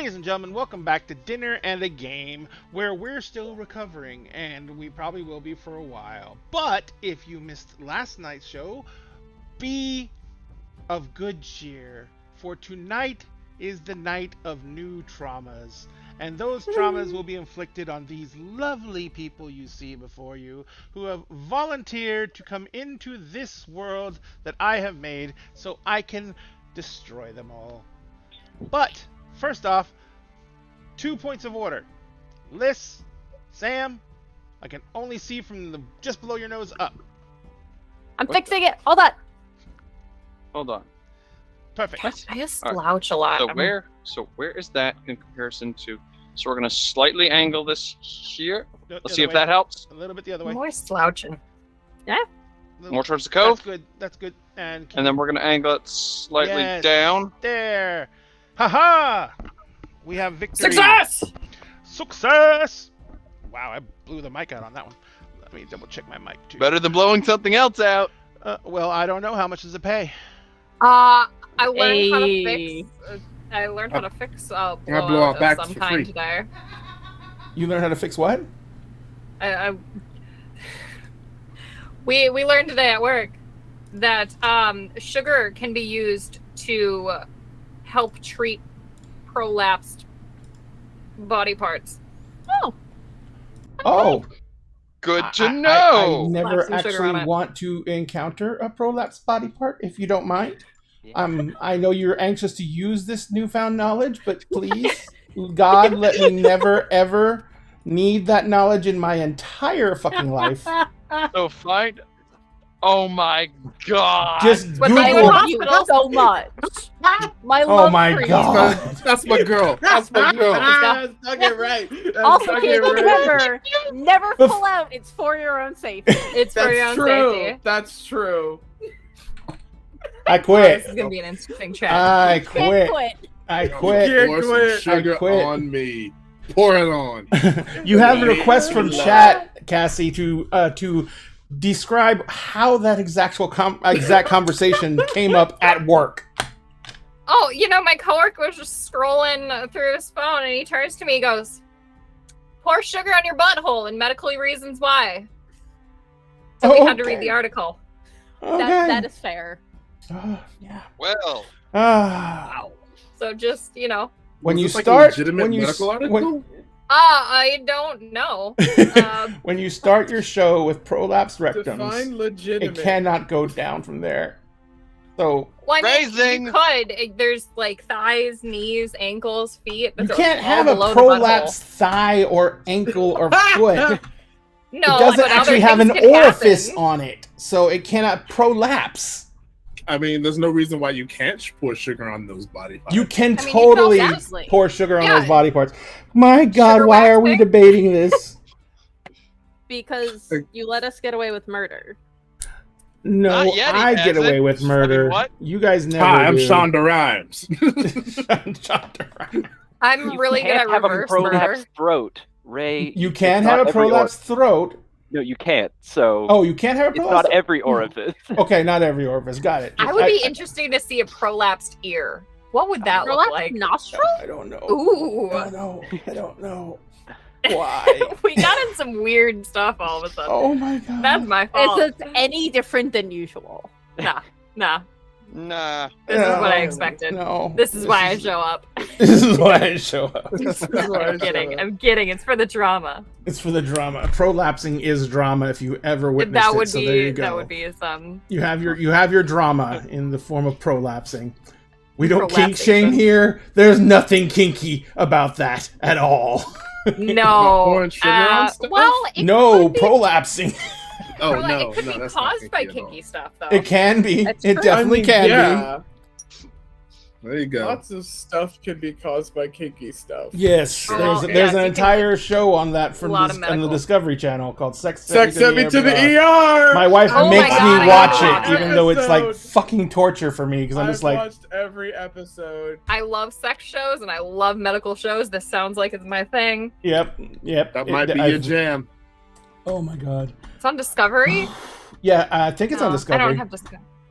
Ladies and gentlemen, welcome back to Dinner and a Game, where we're still recovering, and we probably will be for a while. But if you missed last night's show, be of good cheer, for tonight is the night of new traumas. And those traumas will be inflicted on these lovely people you see before you, who have volunteered to come into this world that I have made so I can destroy them all. But first off, 2 points of order. Liz, Sam, I can only see from the just below your nose up. I'm fixing it. Hold on. Hold on. Perfect. What? I just slouch a lot. So where is that in comparison to? So we're gonna slightly angle this here. Let's see if that helps. A little bit the other way. I'm always slouching. More towards the cove. That's good. That's good. And And then we're gonna angle it slightly Yes. down. there. Haha! We have victory. Success! Success! Wow, I blew the mic out on that one. Let me double check my mic too. Better than blowing something else out. Well, I don't know. How much does it pay? I learned how to Hey. fix. I learned how to fix I blow blowout out backs of some for kind free. today. You learn how to fix what? We learned today at work that sugar can be used to help treat prolapsed body parts. Oh, Good to I know. never Slap some sugar on actually it. want to encounter a prolapsed body part, if you don't mind. I know you're anxious to use this newfound knowledge, but please, God, let me never, ever need that knowledge in my entire fucking life. So find. Oh my god. Just But they Google. would- Love you so much. My Oh love my for you. God. That's my girl. That's my girl. That's fucking right. Also, kids, remember, never pull out. It's for your own safety. It's for your own safety. That's true. I This quit. is gonna be an interesting chat. I Can't quit. quit. I quit. Pour Can't some quit. sugar I quit. on me. Pour it on. You have a request from Love. chat, Cassie, to describe how that exact conversation came up at work. Oh, my coworker was just scrolling through his phone, and he turns to me and goes, "Pour sugar on your butthole and medically reasons why." So we had to read the article. Okay. That is fair. Yeah. Well. Ah. So just, When Was you this like a start, legitimate when you medical article? I don't know. when you start your show with prolapsed rectums, Define legitimate. it cannot go down from there. So Well, I mean, Phrasing. you could. There's like thighs, knees, ankles, feet. but you they're can't all have a below the prolapsed thigh or ankle or foot. butthole. No, It doesn't but other actually have things an could orifice happen. on it, so it cannot prolapse. I mean, there's no reason why you can't pour sugar on those body parts. You can I mean, you totally can also- pour sugar on Yeah. those body parts. My God, Sugar why are we waxing? debating this? Because you let us get away with murder. No, Not yet, he I get hasn't. away with murder. I mean, what? You guys never Hi, I'm do. Shonda Rhimes. Shonda Rhimes. I'm really good at have a reverse murder. prolapsed throat, Ray. You can It's have not a every prolapsed throat. No, you can't. So Oh, you can't have a it's prolapsed. not every orifice. Okay, not every orifice. Got it. I would be interested to see a prolapsed ear. What would that look Prolapsed like? nostril? I don't know. Ooh. I don't know. I don't know. Why? We got in some weird stuff all of a sudden. Oh my God. That's my fault. Is this any different than usual? Nah. Nah. This is what I No, expected. No. This is why I show up. This is why I show up. I'm kidding. I'm kidding. It's for the drama. It's for the drama. Prolapsing is drama. If you ever witnessed That would it, so be there you go. that would be some. You have your drama in the form of prolapsing. We don't kink Prolapsing. shame here. There's nothing kinky about that at all. No. Pouring sugar on stuff? Well, it No, could be, prolapsing. Oh prola- no, it could no, be that's not caused by kinky at all. kinky stuff, though. It can be. That's It true. definitely can There you go. Lots of stuff can be caused by kinky stuff. be. Yes, Well, there's yeah, an you can- entire show on that from A lot of on the medical. Discovery Channel called Sex Sex sent me to the ER. My wife Oh my makes God, me I watch love it, even though it's like episode. fucking torture for me because I'm I've just like, watched every episode. I love sex shows and I love medical shows. This sounds like it's my thing. yep. That might be your jam. Oh my God. It's on Discovery. Yeah, I think it's on No, Discovery.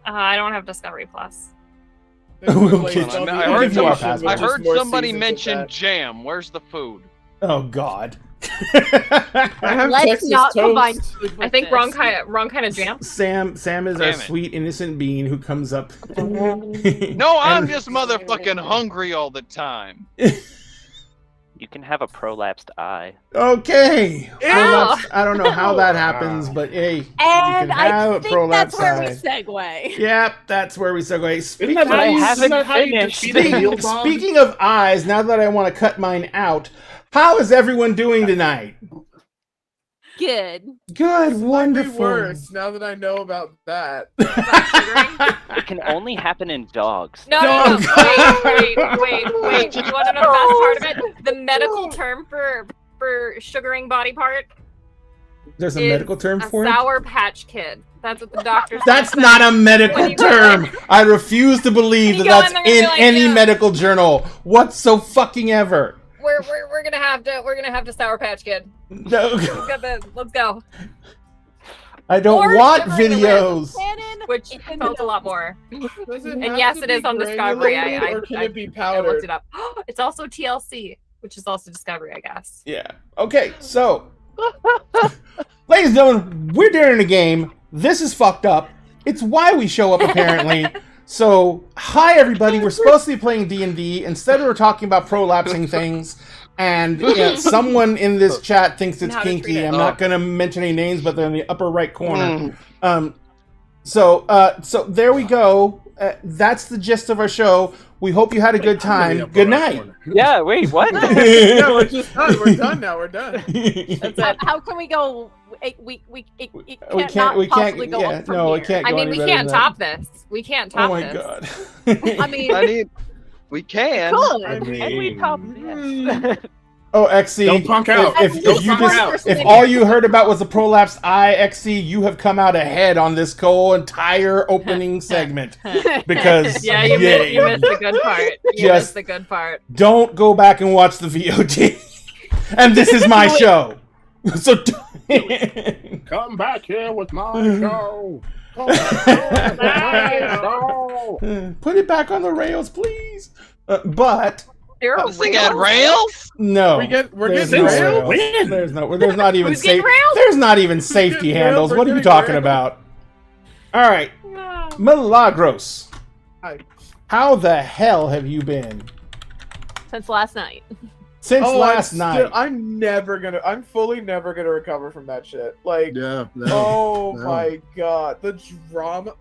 I don't have Discovery Plus. We'll Like, get you. the I heard Evolution, some- which I is heard more somebody seasons of mention that. jam. Where's the food? Oh God. I have Let's Texas not combine toast. food with I think this. wrong kind of jam. Sam is our Damn it. sweet innocent being who comes up. No, I'm And- just motherfucking hungry all the time. You can have a prolapsed eye. Okay. Ew. Prolapse, I don't know how that happens, but hey, you And can have I a think prolapse that's where we eye. segue. Yep, that's where we segue. Isn't that But I how you- haven't isn't that how you finished. defeat a meal bomb? Speaking of eyes, now that I want to cut mine out, how is everyone doing tonight? Good. Good, Slightly wonderful. worse now that I know about that. It can only happen in dogs. No. Wait. You want to know the best part of it? The medical term for sugaring body part There's a is medical term a for it? Sour Patch Kid. That's what the doctor said. That's not a medical When you go term. I refuse to believe You that go that's in there and in you're like, any yeah. medical journal whatsoever. We're gonna have to Sour Patch Kid. No, Let's go. I don't Or want sugar in the videos. Cannon. Which tells a lot more. Does it And have yes, to it is be on Discovery. granulated, or can it be I looked powdered? it up. It's also TLC, which is also Discovery, I guess. Yeah. Okay, so, ladies and gentlemen, we're doing a game. This is fucked up. It's why we show up, apparently. So, hi everybody. We're supposed to be playing D&D. Instead, we're talking about prolapsing things. And someone in this chat thinks it's How to treat kinky. it. I'm not going to mention any names, but they're in the upper right corner. So there we go. That's the gist of our show. We hope you had a good time. Good night. Yeah, wait, what? Yeah, we're just done. We're done now. We're done. That's it. How can we go? It We can't possibly go yeah, up from no, here. it can't I go mean, any we better can't than that. top this. We can't top Oh my this. god. I mean, I need. We can. good. I Can we mean, top this? Oh, XC. Don't punk out. If Don't you punk just, out. if all you heard about was the prolapsed eye, XC, you have come out ahead on this whole entire opening segment because Yeah, you missed the good part. You Just- missed the good part. don't go back and watch the VOD. And this is my show, so don't- Come back here with my show. Come back here with my show. put it back on the rails, please. But There are This thing had rails? rails? no, we're there's getting no rails. rails. There's not even Who's getting safe. rails? There's not even safety Rails, handles. we're What are you getting talking rails. about? All right, Milagros. Hi. How the hell have you been Since last night. since Oh, last night? I'm fully never gonna recover from that shit. Like, Yeah. oh No. my god, the drama.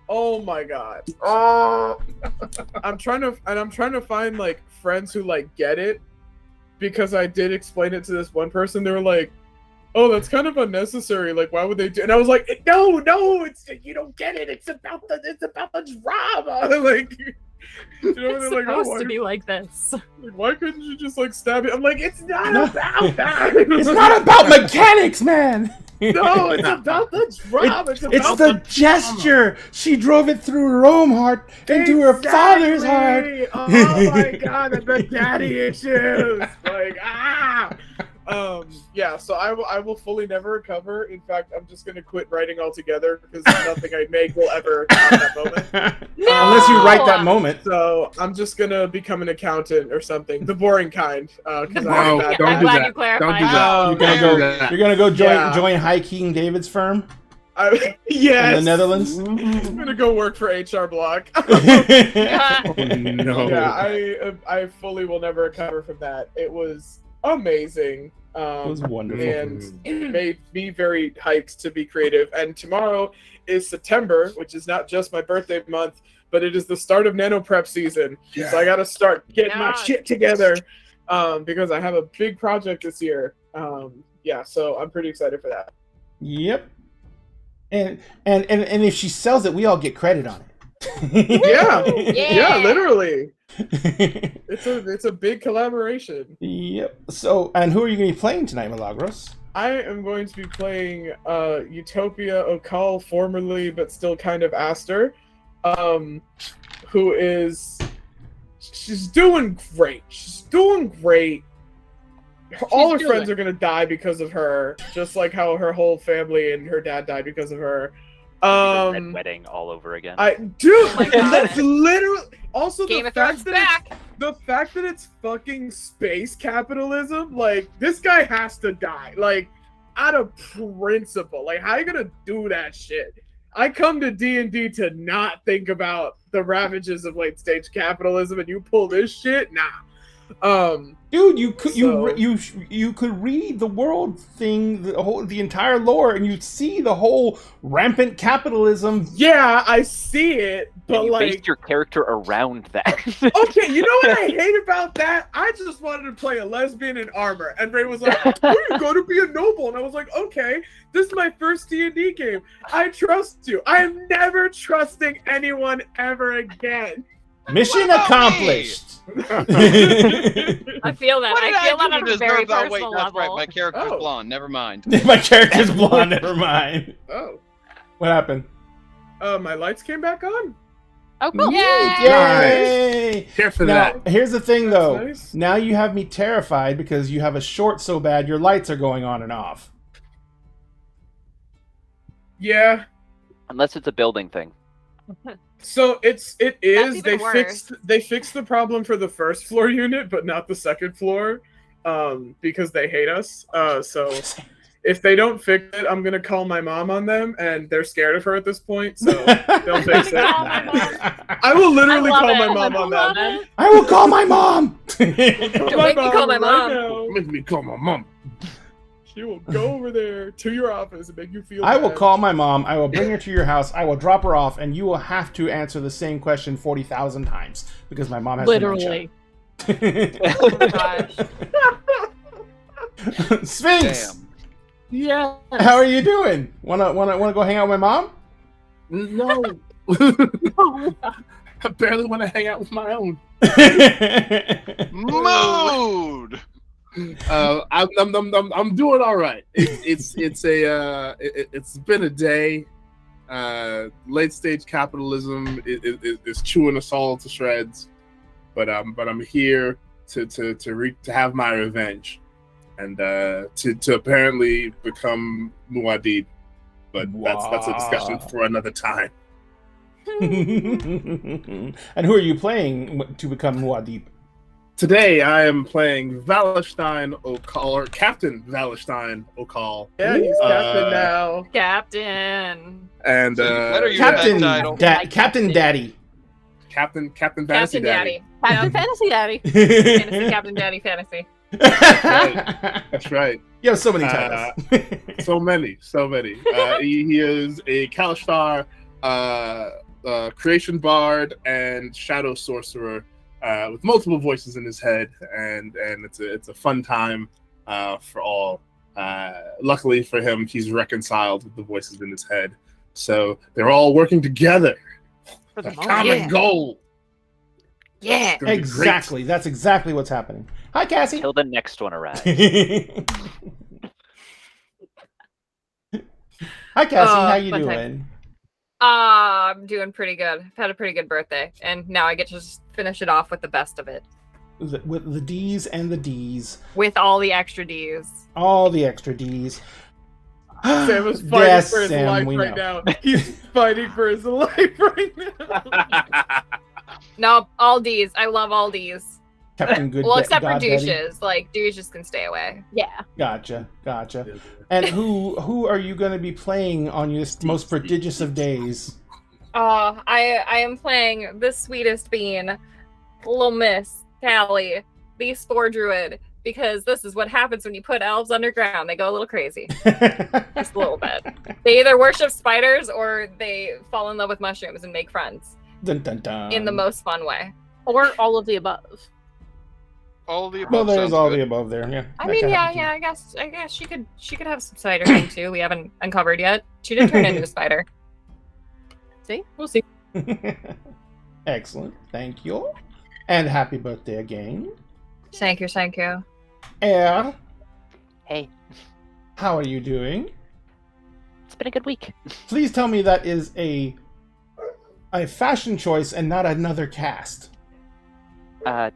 Oh my god. Oh, I'm trying to find like friends who like get it, because I did explain it to this one person. They were like, "Oh, that's kind of unnecessary. Like, why would they do?" And I was like, "No, it's you don't get it. It's about the drama." Like, you know, It's they're like, "Oh, supposed why, to be like this. like, why couldn't you just like stab it?" I'm like, "It's not No. about that. It's not about mechanics, man. No, it's about the drama. It's It's about the gesture. She drove it through her own heart into her father's heart. Exactly. Oh my god, the daddy issues. Like, yeah. So I will fully never recover. In fact, I'm just gonna quit writing altogether because nothing I make will ever top that moment. Unless you write that moment. So I'm just gonna become an accountant or something, the boring kind. Because No, I'm don't I'm do glad that. you clarified. Don't do that. Oh, You're gonna man. go. You're gonna go join Yeah. join High King David's firm Yes. in the Netherlands. I'm gonna go work for HR Block. Oh, no. Yeah, I fully will never recover from that. It was amazing. It was wonderful. And it made me very hyped to be creative. And tomorrow is September, which is not just my birthday month, but it is the start of Nano Prep season. So I got to start getting my Yes. shit together because I have a big project this year. Yeah, so I'm pretty excited for that. Yep. And if she sells it, we all get credit on it. Yeah, Yeah. literally. It's a big collaboration. Yep. So, and who are you going to be playing tonight, Milagros? I am going to be playing Utopia Okal, formerly but still kind of Aster, who is she's doing great. She's doing great. All her friends are gonna die because of her, just like how her whole family and her dad died because of her. Red Wedding all over again. Dude, my and God. that's literally also Game the of Thrones fact that back. the fact that it's fucking space capitalism. Like, this guy has to die. Like, out of principle. Like, how you gonna do that shit? I come to D&D to not think about the ravages of late stage capitalism, and you pull this shit? Nah. Dude, you could So- you could read the world thing, the entire lore, and you'd see the whole rampant capitalism. Yeah, I see it, And but you like, based your character around that. okay, you know what I hate about that? I just wanted to play a lesbian in armor, and Ray was like, "Oh, you're gonna be a noble," and I was like, "Okay, this is my first D&D game. I trust you. I am never trusting anyone ever again." Mission What about accomplished. I feel that. What did I feel I that do on to a very deserve that? Wait, personal that's level. right. My character's Oh. blonde. Never mind. My character's blonde. Never mind. Oh, What happened? my lights came back on. Oh, cool. Yay! Here for Now, that. here's the thing, That's though. nice. Now you have me terrified because you have a short so bad your lights are going on and off. Yeah. Unless it's a building thing. So it is. even worse. They fixed the problem for the first floor unit, but not the second floor, because they hate us. So if they don't fix it, I'm gonna call my mom on them, and they're scared of her at this point. So they'll fix it. Call my mom. I will literally I love call it. my mom I on love that. it. I will call my mom. Don't make me call my mom. now. Make me call my mom. She will go over there to your office and make you feel. I will bad. call my mom. I will bring her to your house. I will drop her off, and you will have to answer the same question 40,000 times because my mom has Literally. dementia. Oh my gosh. Sphinx, Damn. Yeah. how are you doing? Wanna go hang out with my mom? No. I barely want to hang out with my own. Mood. I'm doing all right. It's been a day. Late stage capitalism is chewing us all to shreds, but I'm here to have my revenge, and to apparently become Muad'Dib. But that's a discussion for another time. And who are you playing to become Muad'Dib? Today I am playing Valestein Okal, or Captain Valestein Okal. Yeah, he's captain now. Captain. And So you better use Captain, that title. Captain Daddy. Captain Fantasy Captain Daddy. Daddy. Captain Fantasy Daddy. Fantasy Captain Daddy Fantasy. That's right. You have so many titles. So many. He is a Kalashtar creation bard and shadow sorcerer with multiple voices in his head, and it's a fun time for all. Luckily for him, he's reconciled with the voices in his head, so they're all working together. For the A moment. common goal. Yeah. It's gonna be great. Exactly. That's exactly what's happening. Hi, Cassie. Till the next one arrives. Hi, Cassie. How you fun doing? time. I'm doing pretty good. I've had a pretty good birthday, and now I get to just finish it off with the best of it. With the D's and the D's. With all the extra D's. All the extra D's. Sam is fighting Yes, for his Sam, life we right know. now. He's fighting for his life right now. No, all D's. I love all D's. Captain Good. Well, except for God Daddy. douches. Like, douches can stay away. Yeah. Gotcha. And who are you going to be playing on your most prodigious of days? I am playing the sweetest bean, Little Miss Tally, the Spore Druid, because this is what happens when you put elves underground. They go a little crazy. Just a little bit. They either worship spiders or they fall in love with mushrooms and make friends Dun, dun, dun. in the most fun way. Or all of the above. All of the above Well, there's sounds all good. the above there. Yeah. I that mean, can yeah, happen I guess she could have some spider thing too. We haven't uncovered yet. She did turn into a spider. See? We'll see. too. Excellent. Thank you. And happy birthday again. Thank you. Air, Hey, how are you doing? it's been a good week. Please tell me that is a fashion choice and not another cast.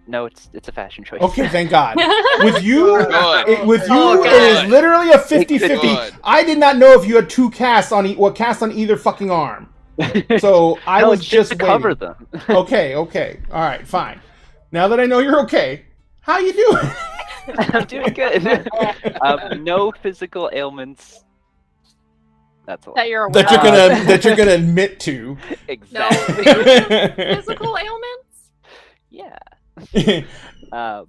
No, it's a fashion choice. Okay, thank God. With you, Good. Oh, it is good. literally a 50-50. Good. I did not know if you had two casts on cast on either fucking arm. So I No, was it's just to waiting. cover them. Okay. All right, fine. Now that I know you're okay, how you doing? I'm doing good. No physical ailments. That's all. That you're aware that you're gonna admit to. Exactly. Physical ailments? Yeah. Yeah, no,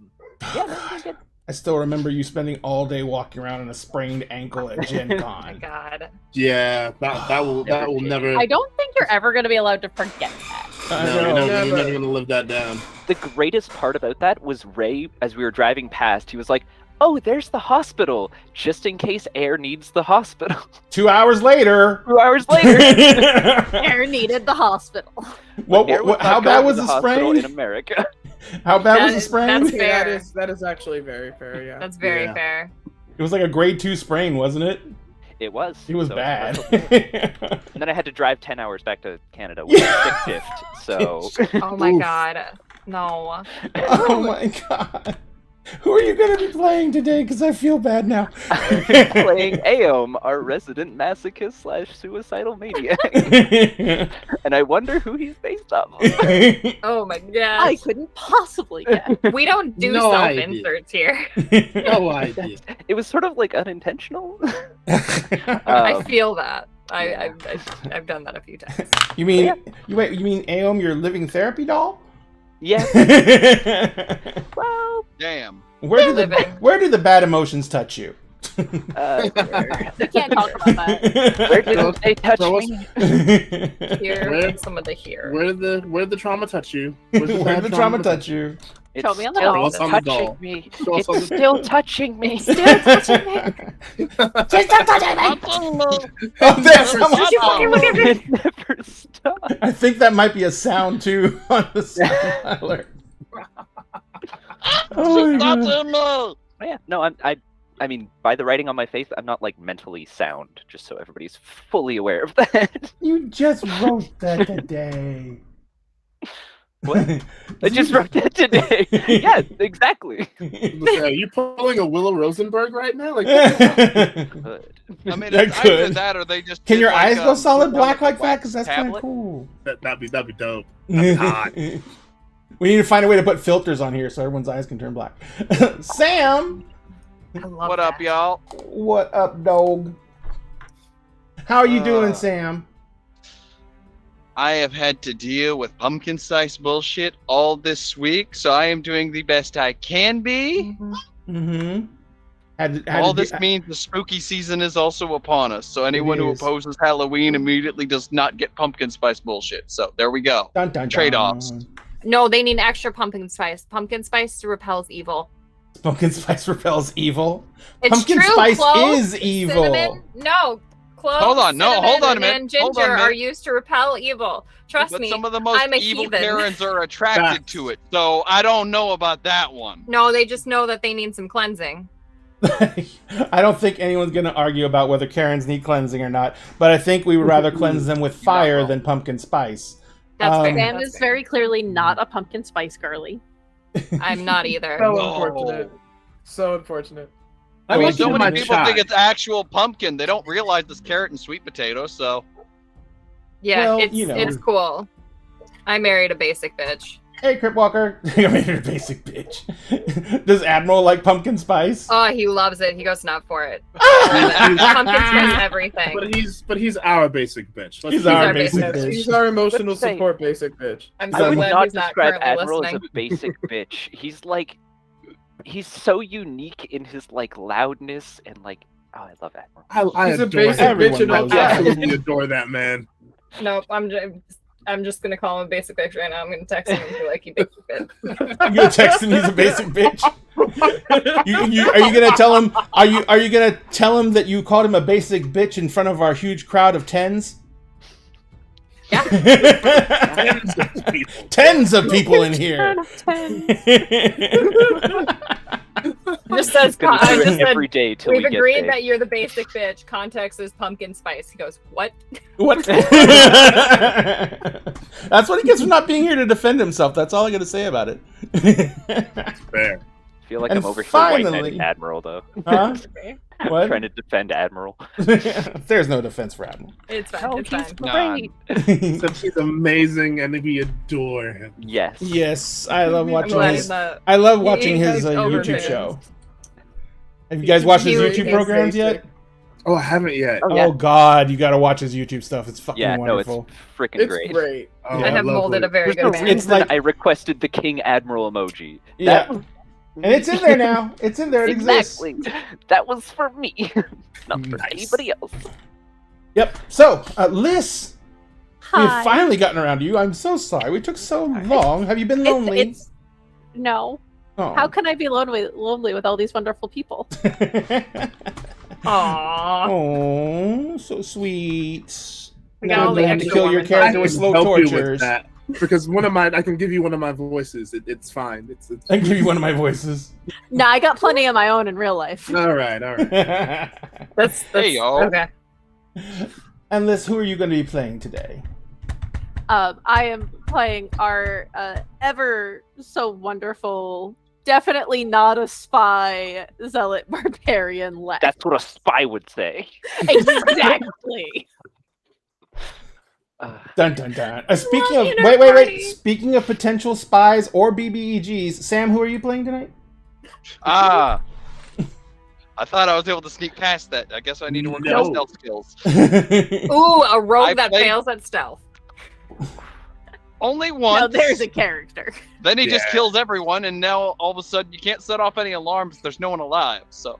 I'm doing good. I still remember you spending all day walking around on a sprained ankle at Gen Oh my Con. god. Yeah, that will never. I don't think you're ever going to be allowed to forget that. I No, know. you're never gonna live that down. The greatest part about that was Ray, as we were driving past, he was like, "Oh, there's the hospital, just in case Air needs the hospital." 2 hours later. 2 hours later. Air needed the hospital. Air was How not bad going was to the hospital sprain? in America? How bad was the That's sprain? fair. Okay, that is actually very fair. Yeah. That's very Yeah. fair. It was like a grade 2 sprain, wasn't it? It was. It was So bad. And then I had to drive 10 hours back to Canada with a stick shift. So Oh my Oof. god. No. Oh my god. Who are you going to be playing today? Because I feel bad now. playing Aom, our resident masochist / suicidal maniac. And I wonder who he's based off of. Oh my I god. couldn't possibly guess. We don't do No self idea. inserts here. No idea. It was sort of like unintentional. I feel that. I've done that a few times. you mean you mean Aom, your living therapy doll? Yeah. Well, Damn. Where do the bad emotions touch you? We can't talk about that. where did they touch Throw us- me? Here Where- and some of the here. Where did the trauma touch you? Where did the trauma touch you? It's Show me on the still doll. Show us on the touching doll. me. Show us on It's the- still touching me. Still touching me. Oh, that's how much- It never stops. I think that might be a sound too on the sound alert. Oh my God. Yeah, no, I mean, by the writing on my face, I'm not like mentally sound. Just so everybody's fully aware of that. You just wrote that today. What? I just wrote that today. Yeah, exactly. Are you pulling a Willow Rosenberg right now? Like, Good. I mean, That it's either could. that or they just Can did, your like, eyes go solid put black down like that? Because that's kind of tablet. cool. that'd be dope. We need to find a way to put filters on here so everyone's eyes can turn black. Sam, I love What up, that. y'all? what up, dog? How are you doing, Sam? I have had to deal with pumpkin spice bullshit all this week, so I am doing the best I can be. Mm-hmm. All this means the spooky season is also upon us, so anyone who is. opposes Halloween immediately does not get pumpkin spice bullshit. So there we go. Dun, dun, dun. Trade-offs. No, they need extra pumpkin spice. Pumpkin spice repels evil. Pumpkin spice repels evil. It's Pumpkin true. spice cloves, is evil. Cinnamon, no. Cloves, Hold on, no, cinnamon, hold on a minute, and hold on a ginger minute. are used to repel evil. Trust But me. some of the most I'm a evil heathen. Karens are attracted Facts. to it, so I don't know about that one. No, they just know that they need some cleansing. I don't think anyone's going to argue about whether Karens need cleansing or not, but I think we would rather cleanse them with fire wrong. than pumpkin spice. That's fair. Sam That's is fair. very clearly not a pumpkin spice girly. I'm not either. So No. unfortunate. So unfortunate. I'm Well, looking So at many my people chai. think it's actual pumpkin. They don't realize it's carrot and sweet potato, so. Yeah, Well, it's you know. it's cool. I married a basic bitch. Hey, Crip Walker. I made it a basic bitch. Does Admiral like pumpkin spice? Oh, he loves it. He goes nuts for it. Pumpkin spice everything. But he's our basic bitch. Let's He's be our our basic basic bitch. He's our emotional Let's say- support basic bitch. I'm I so would glad not he's not describe currently Admiral as listening. a basic bitch. He's so unique in his like loudness and like. Oh, I love Admiral. I He's a adore basic him. Everyone bitch and loves all I that. absolutely adore that man. Nope, I'm just gonna call him a basic bitch right now. I'm gonna text him and be like, "You basic bitch." You gonna text him he's a basic bitch? Are you gonna tell him? Are you gonna tell him that you called him a basic bitch in front of our huge crowd of tens? Yeah. Tens of people. Tens of people in here. Just says, Gonna I do just it said, every day till we've we get agreed big. that you're the basic bitch. Context is pumpkin spice. He goes, what? What? That's what he gets for not being here to defend himself. That's all I got to say about it. Fair. I feel like And I'm over here white finally- knighting Admiral, though. Huh? I'm What? trying to defend Admiral. There's no defense for Admiral. It's fine. Oh, it's he's fine. great. Except he's amazing, and we adore him. Yes. Yes, I love I'm watching glad his. that I love watching He his goes over YouTube his- show. Have you guys watched his You- YouTube he's programs yet? Oh, I haven't yet. Oh, yeah. Oh God, you got to watch his YouTube stuff. It's fucking Yeah, no, it's wonderful. freaking It's great. great. Oh, Yeah, I have lovely. molded a very There's good no man. reason It's like- I requested the King Admiral emoji. Yeah, That- and it's in there now. It's in there. It exists. exactly. That was for me, not for Nice. anybody else. Yep. So, Liz, we Hi. have finally gotten around to you. I'm so sorry. We took so long. Have you been lonely? It's no. Oh. How can I be lonely with all these wonderful people? Aww. Oh, so sweet. We got Now all I'm the going to extra kill your warm character I with can slow help you with tortures. that, because I can give you one of my voices. It's fine. It's I can give you one of my voices. No, I got plenty of my own in real life. all right. All right. That's Hey, y'all. Okay. And Liz, who are you going to be playing today? I am playing our ever so wonderful, definitely not a spy zealot barbarian left. That's what a spy would say. Exactly. Dun dun dun. Speaking Well, of you know, wait. party. Speaking of potential spies or BBEGs, Sam, who are you playing tonight? Ah. I thought I was able to sneak past that. I guess I need to work on my No. stealth skills. Ooh, a rogue I that played- fails at stealth. Only once. Now there's a character. Then he just Yeah. kills everyone, and now all of a sudden you can't set off any alarms. There's no one alive. So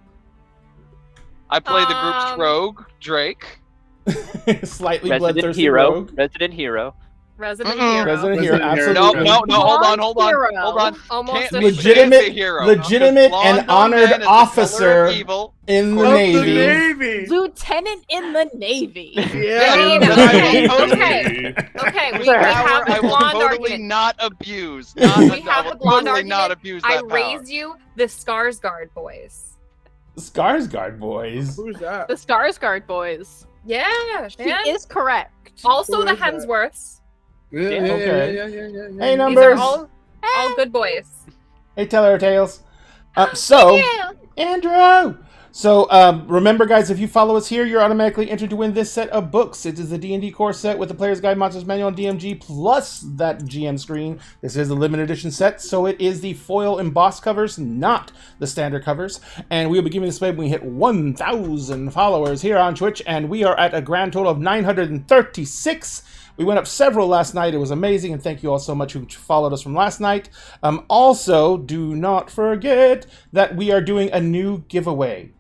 I play the group's Um, rogue, Drake. Slightly Resident bloodthirsty hero. rogue. Resident hero. Resident Mm-mm. hero. Resident hero. Resident hero. Absolutely. No, hold on, Hero. hold on. Almost Can't a be Legitimate- can't be hero. legitimate Because and blonde honored man is the color officer. of evil. In the Of the Navy. Navy. Lieutenant in the Navy. Yeah. mean, okay, Okay, we Power have I the will blonde totally argument. not abuse. We I have will the blonde totally not argument. abuse I that power. raised you the Skarsgård boys. Skarsgård boys. Who's that? The Skarsgård boys. Yeah, He man. is correct. Also Who the is that? Hemsworths. Yeah, Okay. yeah. Hey, These numbers. are all good boys. Hey, Teller Tales. So, Yeah. Andrew. So, remember, guys, if you follow us here, you're automatically entered to win this set of books. It is the D&D core set with the Player's Guide, Monsters Manual, and DMG, plus that GM screen. This is a limited edition set, so it is the foil embossed covers, not the standard covers. And we will be giving this away when we hit 1,000 followers here on Twitch, and we are at a grand total of 936. We went up several last night. It was amazing, and thank you all so much who followed us from last night. Also, do not forget that we are doing a new giveaway.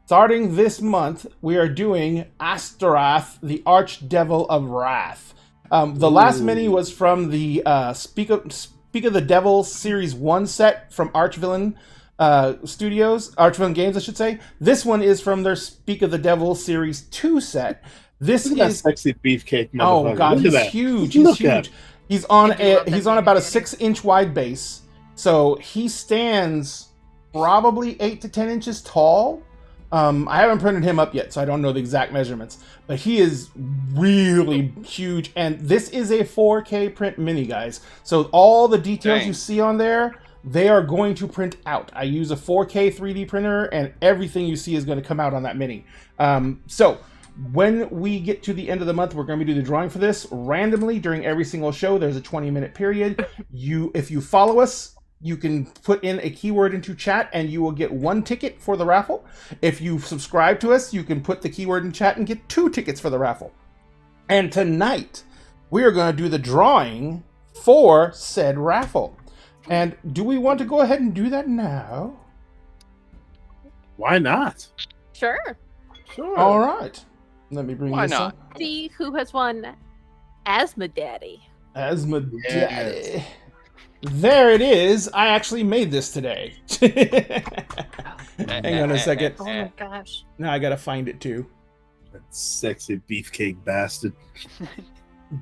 Starting this month, we are doing Astaroth, the Archdevil of Wrath. The last mini was from the Speak of the Devil Series 1 set from Archvillain Studios, Archvillain Games, I should say. This one is from their Speak of the Devil Series 2 set. This Look at that is sexy beefcake. oh motherfucker. god, Look he's at that. huge. He's Look at huge. He's on I do love that he's on about a baby. 6-inch wide base, so he stands probably 8 to 10 inches tall. I haven't printed him up yet, so I don't know the exact measurements, but he is really huge. And this is a 4K print mini, guys. So all the details Dang. you see on there, they are going to print out. I use a 4K 3D printer, and everything you see is going to come out on that mini. So when we get to the end of the month, we're going to do the drawing for this randomly during every single show. There's a 20-minute period. If you follow us, you can put in a keyword into chat and you will get 1 ticket for the raffle. If you subscribe to us, you can put the keyword in chat and get 2 tickets for the raffle. And tonight, we are going to do the drawing for said raffle. And do we want to go ahead and do that now? Why not? Sure. Sure. All right. Let me bring Why this not? up. See who has won Asthma Daddy. Asthma Yes. Daddy. There it is. I actually made this today. Hang on a second. Oh my gosh. Now I gotta find it too. That sexy beefcake bastard.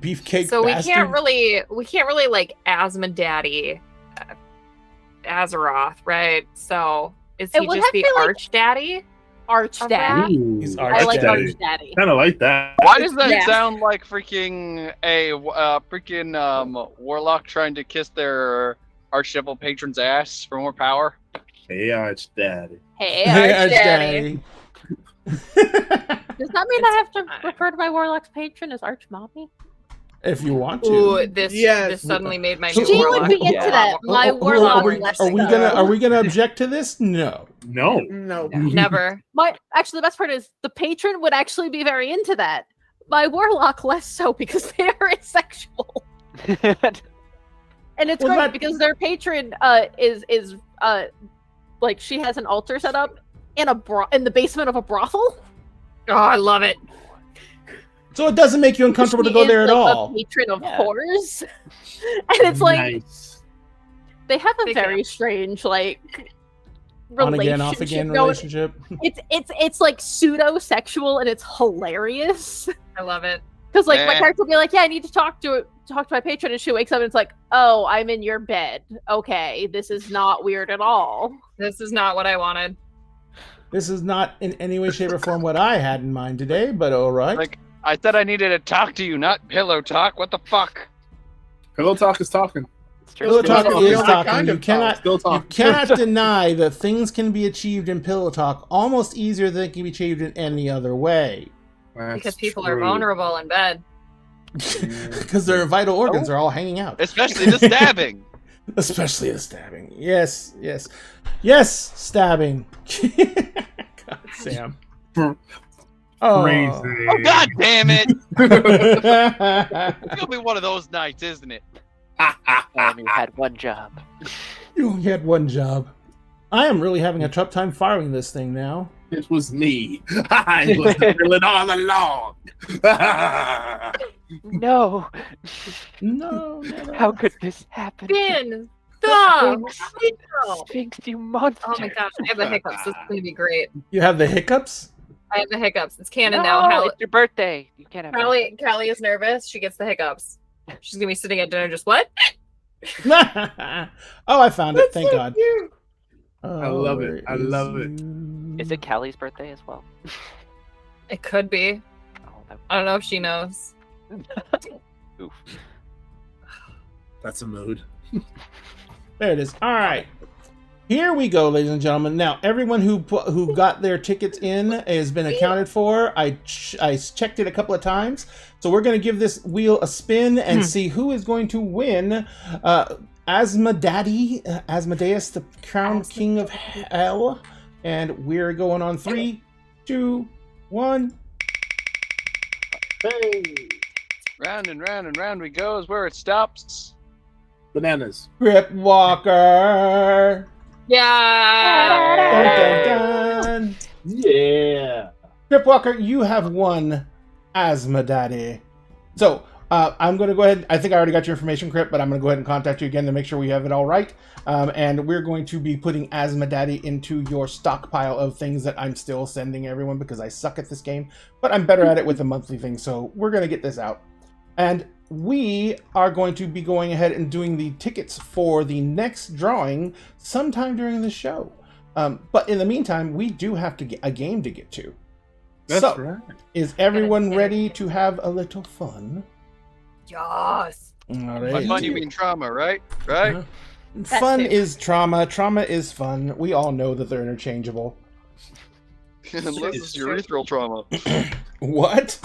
Beefcake So we bastard. can't really like Asthma Daddy Azeroth, right? So Is It he would just have to the be, like, arch daddy? Arch Daddy. He's I Arch like Daddy. Arch Daddy. Kind of like that. Why does that Yeah. sound like freaking a warlock trying to kiss their archdevil patron's ass for more power? Hey, Arch Daddy. Hey, Hey, Arch Daddy. Daddy. Does that mean I have to refer to my Warlock's patron as Arch Mommy? If you want to. Ooh, this Yes. this suddenly made my She new She warlock. would be into Yeah. that. My Oh, Warlock. are we gonna object to this? No. No. No. Never. Actually, the best part is the patron would actually be very into that. My Warlock less so because they are asexual, and it's Well, great that- because their patron is like she has an altar set up in in the basement of a brothel. Oh, I love it. So it doesn't make you uncomfortable to She go is, there at like, all. A patron of Yeah. whores, and it's like Nice. they have a Big very strange like On relationship. again, off again going- relationship. It's like pseudo sexual and it's hilarious. I love it. Because like my Eh. character will be like, yeah, I need to talk to my patron, and she wakes up and it's like, oh, I'm in your bed. Okay, this is not weird at all. This is not what I wanted. This is not in any way, shape, or form what I had in mind today, but all right. Like, I said I needed to talk to you, not pillow talk. What the fuck? Pillow talk is talking. It's true. Pillow talk Still is talk, talking. kind You of cannot, Still you talking. cannot deny that things can be achieved in pillow talk almost easier than it can be achieved in any other way. That's Because people are true. vulnerable in bed. Because their vital organs are all hanging out. Especially the stabbing. Especially the stabbing. Yes, yes. Yes, stabbing. God, Sam. Oh. Crazy. Oh, God damn it! It's gonna be one of those nights, isn't it? And you had one job. You only had one job. I am really having a tough time firing this thing now. It was me. I was the villain all along. No. No, no. How could this happen? Finn! Stop! Sphinx, you monster. Oh my gosh, I have the hiccups. This is gonna be great. You have the hiccups? I have the hiccups. It's canon No, now. it's your birthday. You can't have Callie is nervous. She gets the hiccups. She's gonna be sitting at dinner just what? Oh, I found it. Thank God. I love it. I love it. Is it Callie's birthday as well? It could be. Oh, that... I don't know if she knows. Oof. That's a mood. There it is. All right. Here we go, ladies and gentlemen. Now, everyone who got their tickets in has been accounted for. I checked it a couple of times. So we're going to give this wheel a spin and see who is going to win. Asmodeus, the crown king of hell. And we're going on 3, 2, 1. Hey, Round and round and round we go is where it stops. bananas. Grip Walker. Yeah. Dun, dun, dun. Yeah. Grip Walker, you have won Asmodaddy. So, I'm going to go ahead. I think I already got your information, Crip, but I'm going to go ahead and contact you again to make sure we have it all right. And we're going to be putting Asmodaddy into your stockpile of things that I'm still sending everyone because I suck at this game. But I'm better at it with the monthly thing, so we're going to get this out. And we are going to be going ahead and doing the tickets for the next drawing sometime during the show. But in the meantime, we do have to get a game to get to. That's So, right. is everyone ready to have a little fun? Yes. All By right. fun you mean trauma, right? Right? Fun too. is trauma. Trauma is fun. We all know that they're interchangeable. Unless it's urethral trauma. What?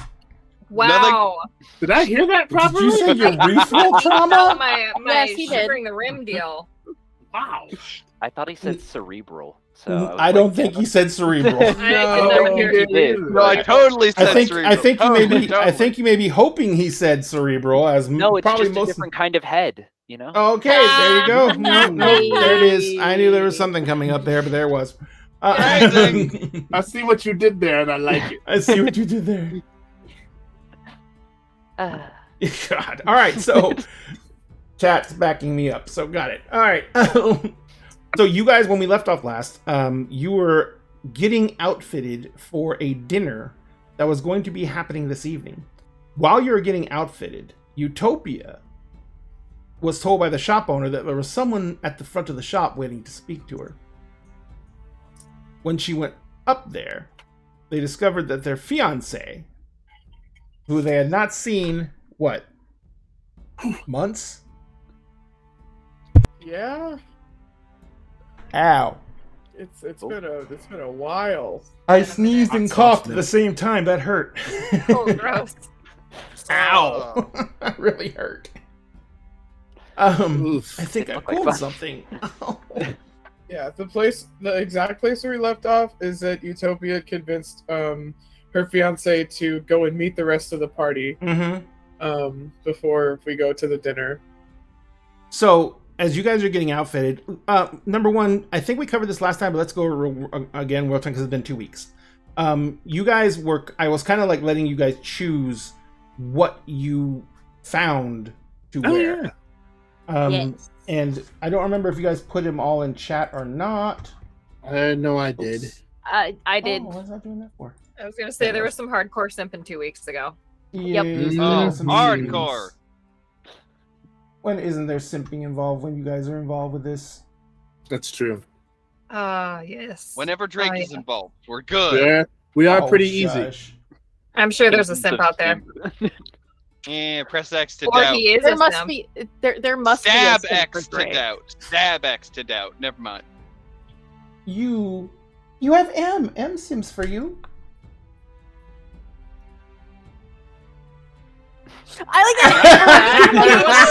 Wow. Did I hear that Did properly? you say urethral Oh, trauma? my Yes, he did. shivering the rim deal. Wow. I thought he said cerebral. So I, was I don't like, think he said cerebral. I did not hear he did. No, I totally said I think cerebral. I think you may be hoping he said cerebral as No, it's probably just a most. different kind of head. You know. Okay, there you go. No, there it is. I knew there was something coming up there, but there it was. Amazing. I see what you did there, and I like it. I see what you did there. Uh, God. All right, so chat's backing me up, so got it. All right. So you guys, when we left off last, you were getting outfitted for a dinner that was going to be happening this evening. While you were getting outfitted, Utopia was told by the shop owner that there was someone at the front of the shop waiting to speak to her. when she went up there, they discovered that their fiance, who they had not seen, what, months? Yeah, Ow. it's been a while. I sneezed and That's coughed awesome. at the same time. That hurt. Oh, gross. Ow. That really hurt. Oof. I think I Looked like pulled fun. something. Yeah, the exact place where we left off is that Utopia convinced her fiance to go and meet the rest of the party before we go to the dinner. So, as you guys are getting outfitted, number one, I think we covered this last time, but let's go again real time because it's been 2 weeks. You guys I was kind of like letting you guys choose what you found to wear. Yes. And I don't remember if you guys put them all in chat or not. I know I did. I did. Oh, what was I doing that for? I was gonna say there was some hardcore simping 2 weeks ago. Yep. Yes, Oh, there was some hardcore. scenes. When isn't there simping involved when you guys are involved with this? That's true. Yes. Whenever Drake Oh, is yeah. involved, we're good. Yeah, we are Oh, pretty easy. shush. I'm sure there's a simp out there. Press X to Or doubt. he is There a must simp. be there must Stab be a simp for X to Drake. doubt. Stab X to doubt. Never mind. You have M Sims for you. I like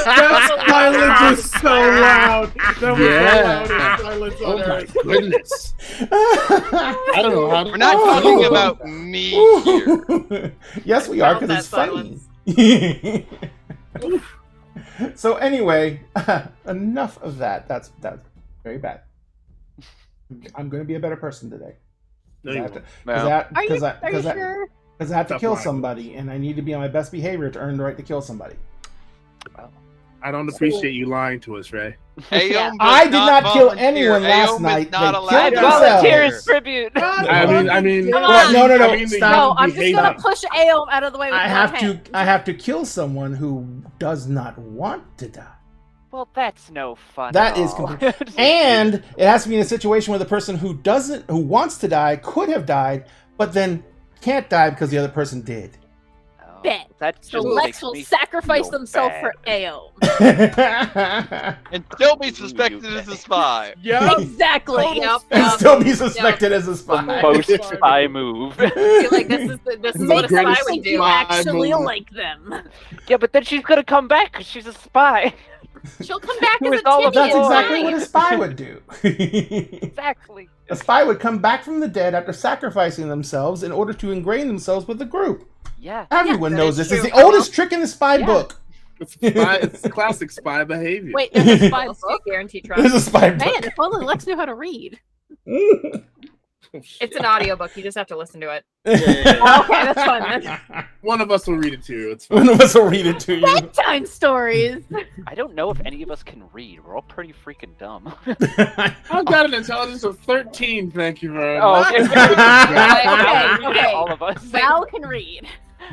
That silence was so loud. That was Yeah. the loudest silence Oh on my earth. goodness. I don't know how to. We're not Oh. talking about me here. Yes, we are Felt because that it's funny. So anyway, enough of that. That's very bad. I'm going to be a better person today. No, you Because won't. I, Are you, because I, are you because I, sure? because I have to Tough kill line. somebody, and I need to be on my best behavior to earn the right to kill somebody. I don't appreciate you lying to us, Ray. Aeon Yeah. does I did not kill volunteer. anyone last Aeon is night. not They allowed killed I to themselves. volunteers tribute. I mean, Come Well, on. no, I mean, stop. No, I'm just behavior. gonna push Aom out of the way with I one have hand. to. I have to kill someone who does not want to die. Well, that's no fun. That at is all. And it has to be in a situation where the person who wants to die, could have died, but then can't die because the other person did. Oh, Bet. That So just Lex makes will me sacrifice feel themselves bad. for Aom. And still be suspected as a spy. Yep. Exactly. Yep. And still be suspected as a The spy. most spy move. I feel like this is what a spy greatest would Think do. you spy actually move. like them. Yeah, but then she's gonna come back because she's a spy. She'll come back It as was a all titty. That's about- It's exactly fine. what a spy would do. Exactly. A spy would come back from the dead after sacrificing themselves in order to ingrain themselves with the group. Yeah. Everyone that knows is this. It's true. the oldest trick in the spy Yeah. book. It's classic spy behavior. Wait, there's a spy Also, book? guaranteed There's trust. a spy book. Man, if only Lex knew how to read. It's an audiobook. You just have to listen to it. Okay, that's fine then. One of us will read it to you. It's One fine. of us will read it to you. Bedtime stories. I don't know if any of us can read. We're all pretty freaking dumb. I've got an intelligence of 13. Thank you very Oh, much. okay. Okay. All of us. Val can read.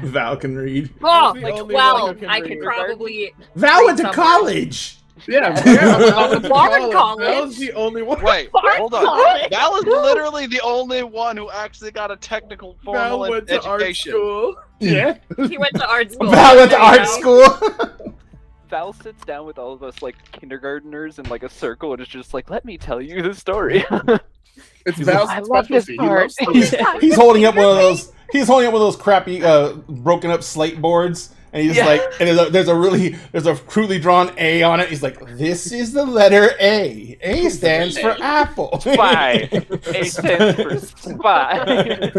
Val can read. Oh, the like only one who 12. can I read. could probably. Val went to somewhere. college. Yeah, Bard That was college. the only one. Wait, Bard hold on. college. Val is literally the only one who actually got a technical Val formal went to art education. school. yeah. He went to art school. Val went to There you art go. school. Val sits down with all of us like kindergartners in like a circle and is just like, let me tell you the story. It's He's Val's like, I love this specialty. He part. loves stories. He's holding up one of those. He's holding up one of those crappy, broken up slate boards, and he's just Yeah. like, and there's a crudely drawn A on it. He's like, this is the letter A. A stands for apple. Spy. A stands for spy.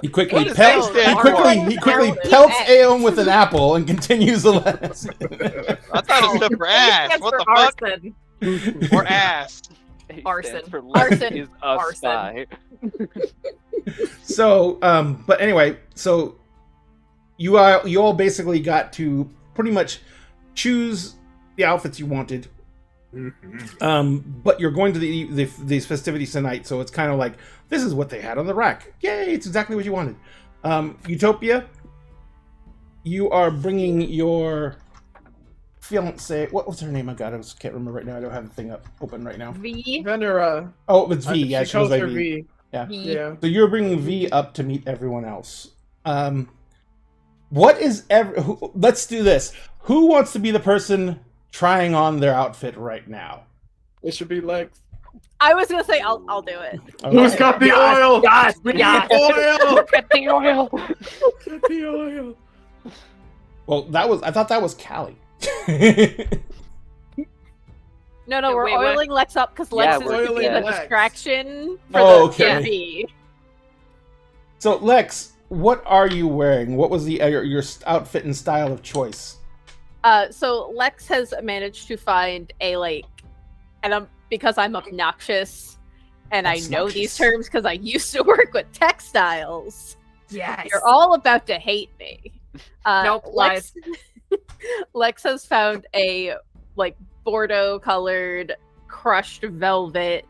He quickly What does A pelts. stand He for? quickly Apple. pelts Aeon with an apple and continues the lesson. I thought it stood for ass. Stands What for the fuck? arson. Or ass. A Arson. stands for Lex Arson. is a Arson. spy. So, but anyway, so you all basically got to pretty much choose the outfits you wanted. But you're going to these festivities tonight, so it's kind of like this is what they had on the rack. Yay! It's exactly what you wanted. Utopia, you are bringing your fiance. What's her name? I can't remember right now. I don't have the thing open right now. V. Venera. Oh, it's V. Yeah, she goes calls by her V. V. Yeah. Yeah. So you're bringing V up to meet everyone else. What is let's do this. Who wants to be the person trying on their outfit right now? It should be Lex. I was gonna say I'll do it. Who's got the oil? Yes, Oil! Get the oil. Get the oil. Well, I thought that was Callie. No, we're Wait, what? oiling Lex up because Yeah, Lex is we're to be the oiling Lex. distraction for Oh, the okay. V. So Lex, what are you wearing? What was your outfit and style of choice? So Lex has managed to find a and because I'm obnoxious, and I know these Obnoxious. terms because I used to work with textiles. Yes. You're all about to hate me. Nope, lies. Lex has found a Bordeaux colored crushed velvet.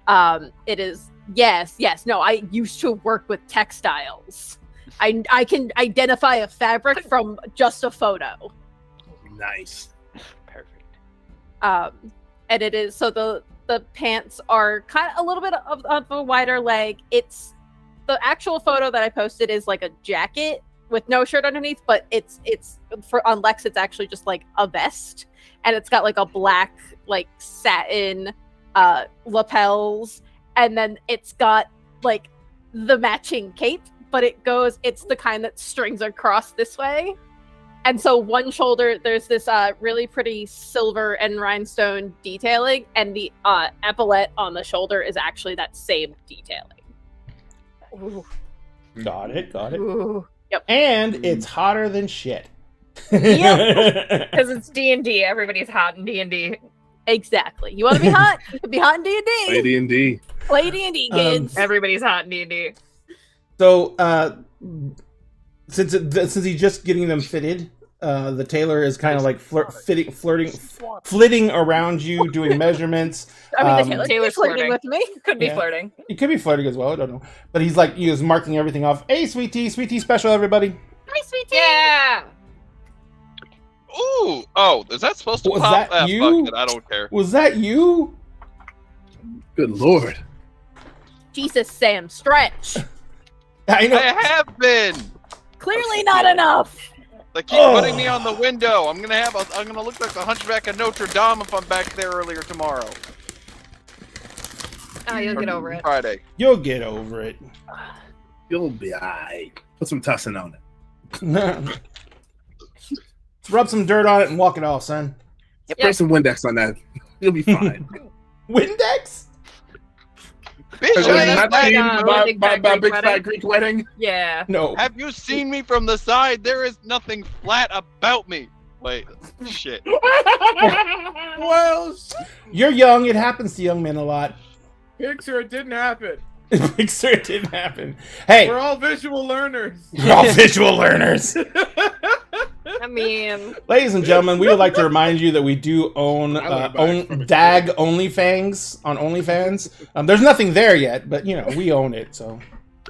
It is yes. No, I used to work with textiles. I can identify a fabric from just a photo. Nice. Perfect. And it is so the pants are kind of a little bit of a wider leg. It's the actual photo that I posted is like a jacket with no shirt underneath, but it's on Lex it's actually just like a vest, and it's got like a black satin lapels, and then it's got like the matching cape, but it's the kind that strings across this way. And so one shoulder, there's this really pretty silver and rhinestone detailing, and the epaulette on the shoulder is actually that same detailing. Got it. Ooh. Yep. And it's hotter than shit. Yep. Because it's D&D. Everybody's hot in D&D. Exactly. You want to be hot? You can be hot in D&D. Play D&D. Play D&D, kids. Everybody's hot in D&D. So, since he's just getting them fitted, the tailor is kind of like flitting around you, doing measurements. I mean, the Taylor's Taylor's flirting flirting. with me. Could be Yeah. flirting. He could be flirting as well. I don't know, but he's marking everything off. Hey, sweet tea special, everybody. Hi, sweet tea. Yeah. Ooh! Oh, is that supposed to Was pop? that you? Fuck it, I don't care. Was that you? Good lord. Jesus, Sam, stretch. I know. I have been. Clearly not enough. They keep putting me on the window. I'm gonna look like the Hunchback of Notre Dame if I'm back there earlier tomorrow. Oh, you'll get over it. Friday. You'll get over it. You'll be alright. Put some tussin on it. Let's rub some dirt on it and walk it off, son. Spray some Windex on that. You'll be fine. Windex? Bitch, Have Oh, you that's not seen my Big Fat my Greek Big Wedding. Fat Greek Wedding? Yeah. No. have you seen me from the side? There is nothing flat about me. Wait, shit. Well, You're young. It happens to young men a lot. Pixar, it didn't happen. Big Sur, it didn't happen. Hey, We're all visual learners. we're all visual learners. I mean, Ladies and gentlemen, we would like to remind you that we do own I learned about it from a DAG OnlyFans on OnlyFans. There's nothing there yet, but we own it. So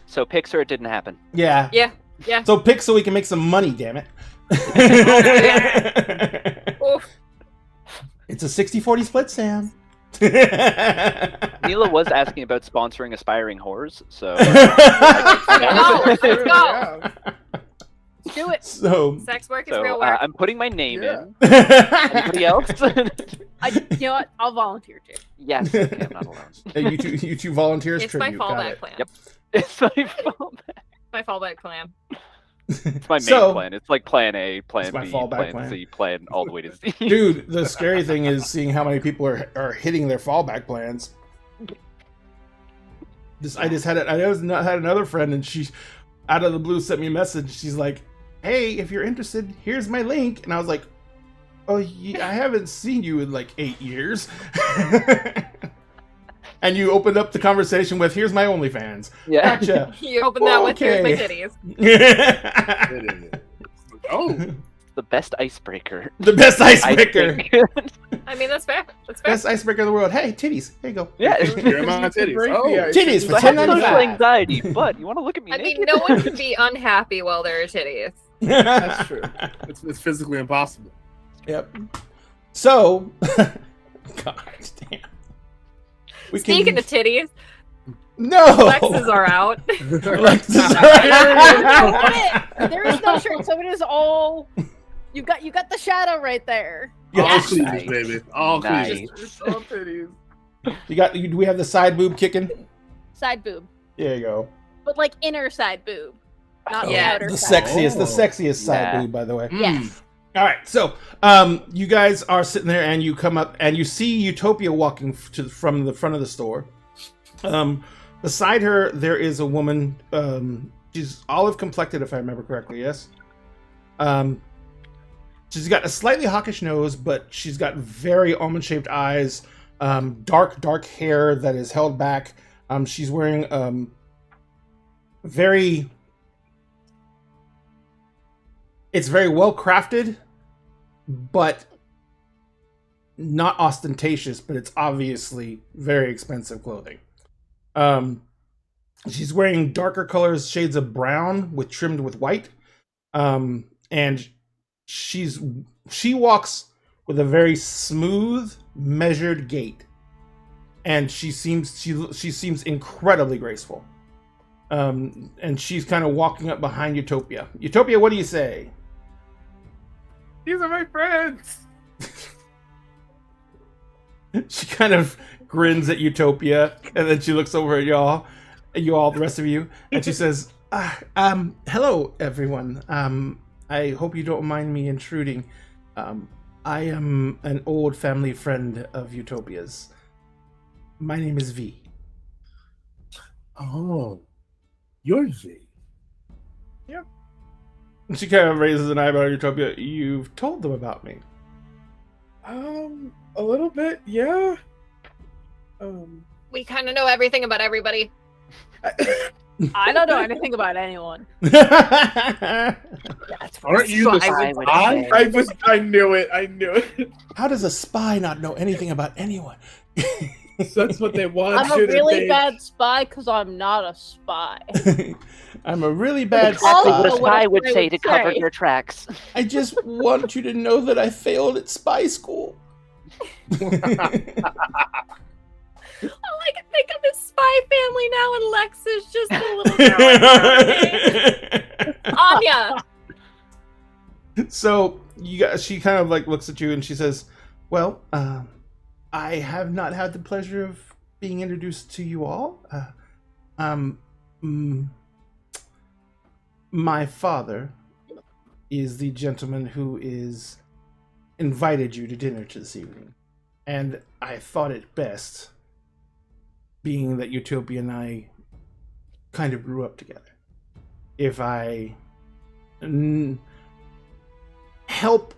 So Pixar, it didn't happen. yeah. yeah. So pick so we can make some money. Damn it. Oof. It's a 60-40 split, Sam. Mila was asking about sponsoring aspiring whores, so No, let's go. Yeah. Do it. So, Sex work is real so work. I'm putting my name Yeah. in. Anybody else? You know what? I'll volunteer too. Yes, okay, I'm not alone. you two volunteers It's my tribute. Got fallback it. plan. Yep. It's my fallback. My fallback plan. It's my main So- plan. It's like plan A, plan It's my B, fallback plan plan. C, plan all the way to Z. Dude, the scary thing is seeing how many people are hitting their fallback plans. I had another friend, and she, out of the blue, sent me a message. She's like, "Hey, if you're interested, here's my link." And I was like, "Oh, I haven't seen you in like 8 years." And you opened up the conversation with, "Here's my OnlyFans." Yeah. Gotcha. You open that with here's my Okay. titties. Oh, The best icebreaker. The best I icebreaker. think. I mean, that's fair. That's fair. Best icebreaker in the world. Hey, titties. Here you go. Yeah. you're my titties. Break Oh, the ice. Titties for So I have social $10.95. anxiety, but you want to look at me I mean, naked? no one can be unhappy while there are titties. that's true. It's physically impossible. Yep. So, God damn. Speaking of titties, No! Lexes are out. There is no shirt, so it is all. You got the shadow right there. All Yes. cleavage, baby. All Nice. cleavage. It's all titties. Do we have the side boob kicking? Side boob, There you go. but like inner side boob, not the Yeah. outer The side. sexiest, the sexiest side Yeah. boob, by the way. Yes. All right, so you guys are sitting there, and you come up, and you see Utopia walking from the front of the store. Beside her, there is a woman. She's olive complected, if I remember correctly. Yes. She's got a slightly hawkish nose, but she's got very almond-shaped eyes. Dark hair that is held back. She's wearing very. It's very well crafted, but not ostentatious. But it's obviously very expensive clothing. She's wearing darker colors, shades of brown with trimmed with white. And she walks with a very smooth, measured gait. And she seems incredibly graceful. And she's kind of walking up behind Utopia. Utopia, what do you say? These are my friends. She kind of grins at Utopia, and then she looks over at y'all, the rest of you, and she says, hello, everyone. I hope you don't mind me intruding. I am an old family friend of Utopia's. My name is V. Oh, you're V. And she kind of raises an eyebrow at Utopia. You've told them about me. A little bit, yeah. We kind of know everything about everybody. I don't know anything about anyone. That's Aren't you the I would spy? say. I knew it. How does a spy not know anything about anyone? So that's what they want. I'm a you to really think. bad spy because I'm not a spy. I'm a really bad Exactly what a spy. what spy I would say to cover say. your tracks. I just want you to know that I failed at spy school. All I can think of is Spy Family now, and Lex is just a little girl. Anya. So she kind of like looks at you and she says, "Well, I have not had the pleasure of being introduced to you all. My father is the gentleman who is invited you to dinner this evening, and I thought it best, being that Utopia and I kind of grew up together, if I help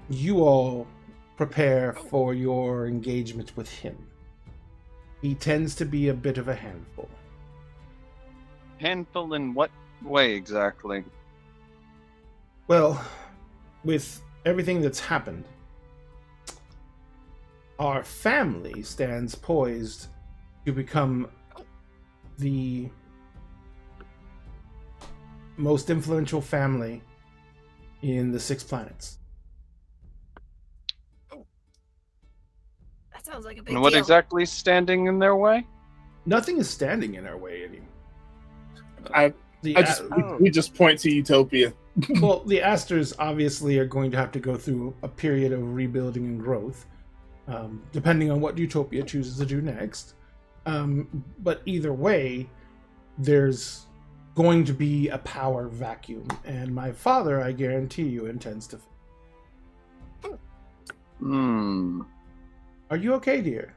you all prepare for your engagement with him. He tends to be a bit of a handful." Handful in what way exactly? Well, with everything that's happened, our family stands poised to become the most influential family in the 6 planets. That sounds like a big And what deal. exactly is standing in their way? Nothing is standing in our way anymore. I The, just we just point to Utopia. well, the Asters obviously are going to have to go through a period of rebuilding and growth, depending on what Utopia chooses to do next. But either way, there's going to be a power vacuum, and my father, I guarantee you, intends to. Are you okay, dear?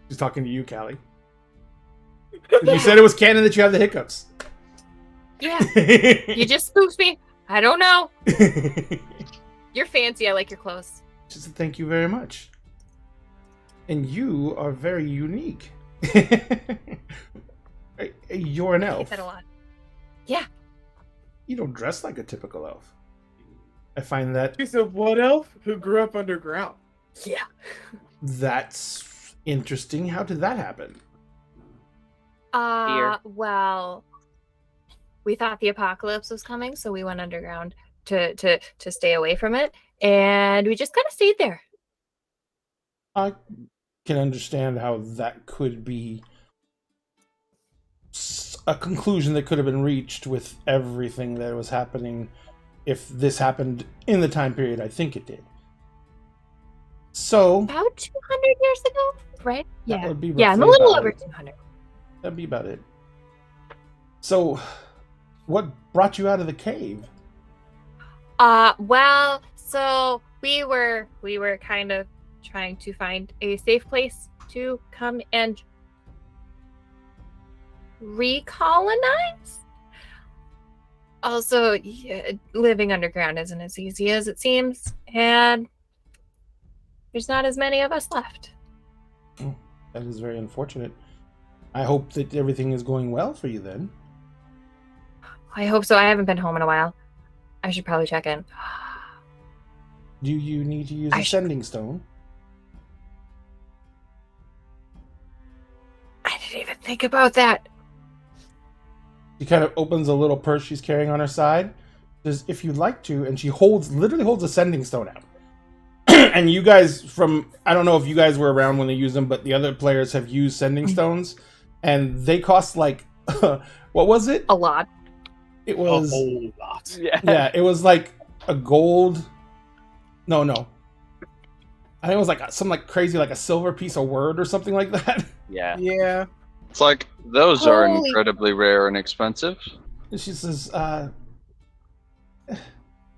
She's talking to you, Callie. You said it was canon that you have the hiccups. Yeah. You just spooked me. I don't know. You're fancy. I like your clothes. Just thank you very much. And you are very unique. You're an I like elf. that a lot. You don't dress like a typical elf. I find that She's a what elf who grew up underground. Yeah. that's interesting. How did that happen? Well, we thought the apocalypse was coming, so we went underground. to stay away from it, and we just kind of stayed there. I can understand how that could be a conclusion that could have been reached with everything that was happening if this happened in the time period I think it did. So About 200 years ago, right? that Yeah, would be yeah, I'm a roughly little about over it. 200. That'd be about it. So, what brought you out of the cave? Well, so we were kind of trying to find a safe place to come and recolonize. Also, yeah, living underground isn't as easy as it seems, and there's not as many of us left. That is very unfortunate. I hope that everything is going well for you then. I hope so. I haven't been home in a while. I should probably check in. Do you need to use I a should- sending stone? I didn't even think about that. She kind of opens a little purse she's carrying on her side. Says, if you'd like to, and she literally holds a sending stone out. And you guys I don't know if you guys were around when they used them, but the other players have used sending stones, and they cost like, what was it? A lot. It was a whole lot. yeah, it was like a gold. No. I think it was like some like crazy like a silver piece of word or something like that. Yeah. Yeah. It's like those are Holy- incredibly rare and expensive. And she says,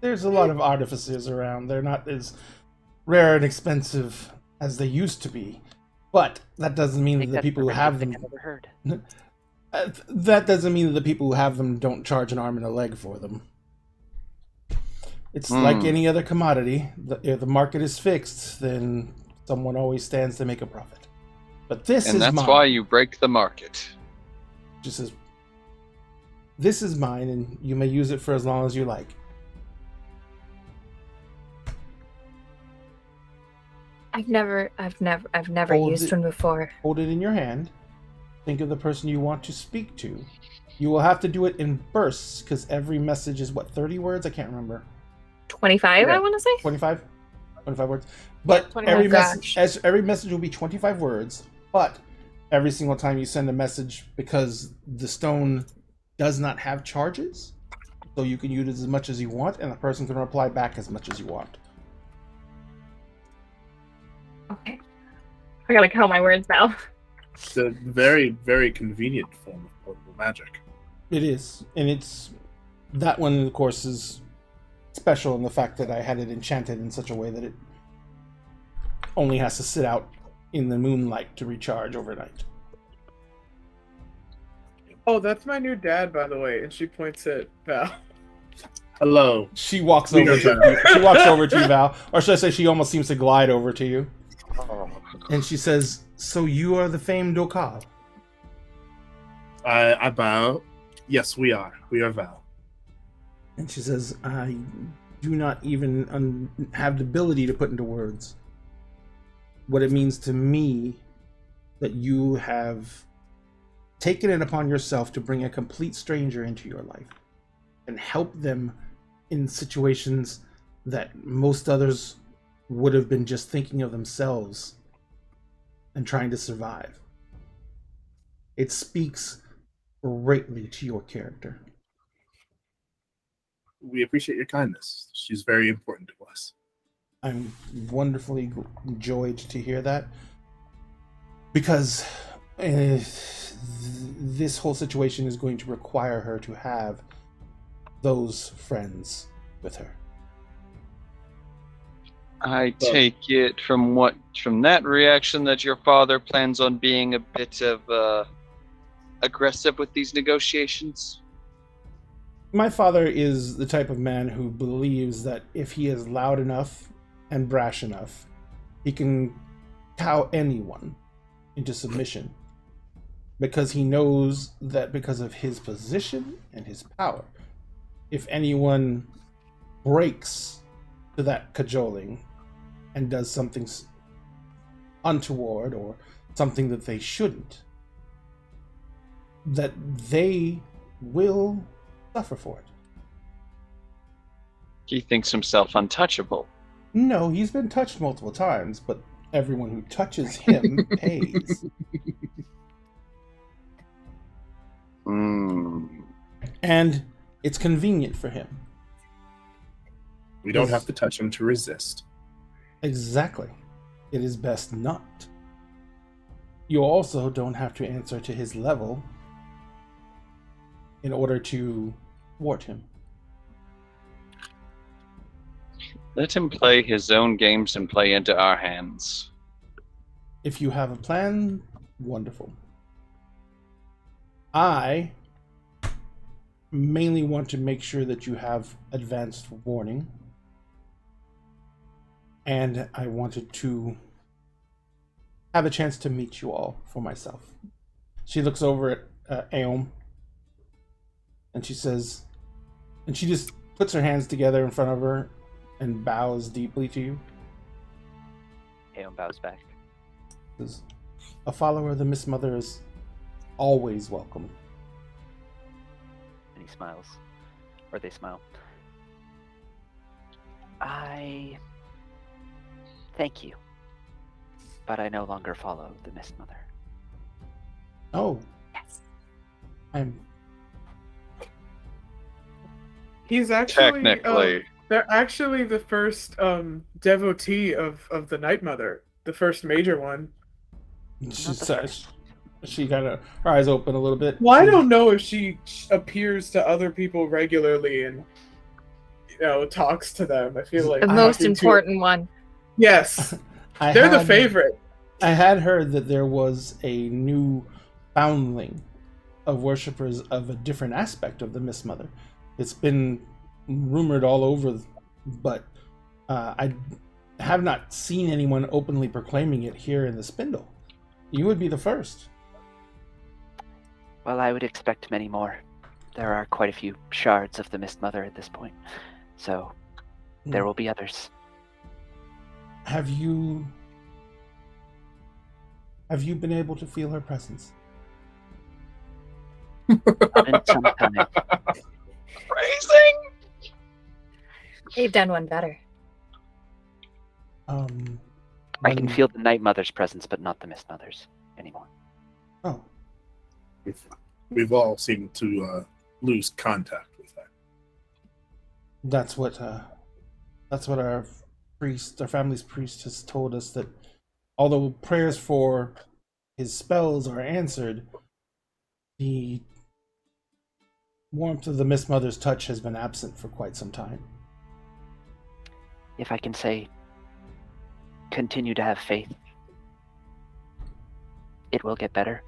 there's a lot of artificers around. They're not as rare and expensive as they used to be. But that doesn't mean that the people who have them... I've never heard. that doesn't mean that the people who have them don't charge an arm and a leg for them. It's like any other commodity. If the market is fixed, then someone always stands to make a profit. But this And is that's mine. why you break the market. She says, this is mine, and you may use it for as long as you like. I've never Hold used it. one before. Hold it in your hand. Think of the person you want to speak to. You will have to do it in bursts, because every message is, 30 words? I can't remember. 25, Yeah. I want to say. 25? 25 words. But 25. every message will be 25 words, but every single time you send a message, because the stone does not have charges, so you can use it as much as you want, and the person can reply back as much as you want. Okay. I gotta count my words now. It's a very, very convenient form of portable magic. It is, and it's that one, of course, is special in the fact that I had it enchanted in such a way that it only has to sit out in the moonlight to recharge overnight. Oh, that's my new dad, by the way. And she points at Val. Hello. She walks We over know to you. She walks over to you, Val, or should I say, she almost seems to glide over to you, Oh. and she says, "So you are the famed Dokal?" I bow. Yes, we are. We are Val. And she says, "I do not even have the ability to put into words what it means to me that you have taken it upon yourself to bring a complete stranger into your life and help them in situations that most others would have been just thinking of themselves and trying to survive. It speaks greatly to your character." We appreciate your kindness. She's very important to us. I'm wonderfully enjoyed to hear that, because this whole situation is going to require her to have those friends with her. I take it from that reaction that your father plans on being a bit of aggressive with these negotiations. My father is the type of man who believes that if he is loud enough and brash enough, he can cow anyone into submission, because he knows that because of his position and his power, if anyone breaks to that cajoling and does something untoward or something that they shouldn't, that they will suffer for it. He thinks himself untouchable. No, he's been touched multiple times, but everyone who touches him pays. And it's convenient for him. We don't have to touch him to resist. Exactly. It is best not. You also don't have to answer to his level in order to thwart him. Let him play his own games and play into our hands. If you have a plan, wonderful. I mainly want to make sure that you have advanced warning. And I wanted to have a chance to meet you all for myself. She looks over at Aeom, and she says, and she just puts her hands together in front of her and bows deeply to you. Aeon bows back. Says, a follower of the Mist Mother is always welcome. And he smiles. Or they smile. I thank you. But I no longer follow the Mist Mother. Oh. Yes. He's actually Technically. they're actually the first devotee of the Night Mother, the first major one. She kind of, her eyes open a little bit. Well, I don't know if she appears to other people regularly and talks to them. I feel like The most important one. Yes, they're the favorite. I had heard that there was a new foundling of worshippers of a different aspect of the Mist Mother. It's been rumored all over, but I have not seen anyone openly proclaiming it here in the Spindle. You would be the first. Well, I would expect many more. There are quite a few shards of the Mist Mother at this point, so there will be others. Have you been able to feel her presence? Not in some time. Phrasing! They've done one better. I can feel the Night Mother's presence, but not the Mist Mother's anymore. Oh. We've all seemed to lose contact with that. That's what our priest, our family's priest, has told us, that although prayers for his spells are answered, the warmth of the Mist Mother's touch has been absent for quite some time. If I can say, continue to have faith. It will get better.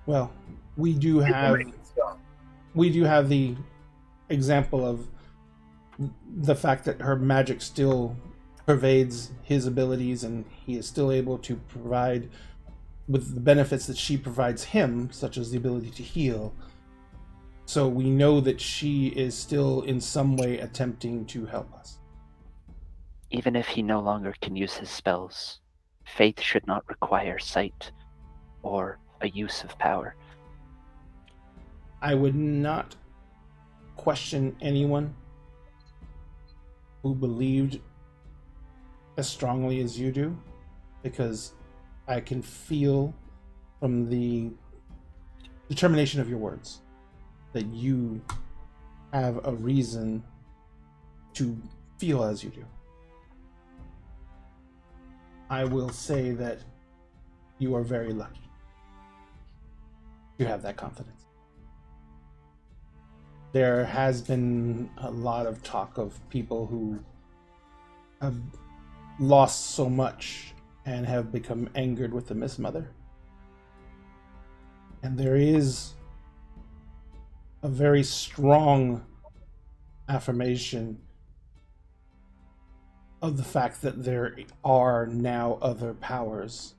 Well, we do have the example of the fact that her magic still pervades his abilities, and he is still able to provide with the benefits that she provides him, such as the ability to heal. So we know that she is still in some way attempting to help us. Even if he no longer can use his spells, faith should not require sight or a use of power. I would not question anyone who believed as strongly as you do, because I can feel from the determination of your words that you have a reason to feel as you do. I will say that you are very lucky to have that confidence. There has been a lot of talk of people who have lost so much and have become angered with the Mist Mother. And there is a very strong affirmation of the fact that there are now other powers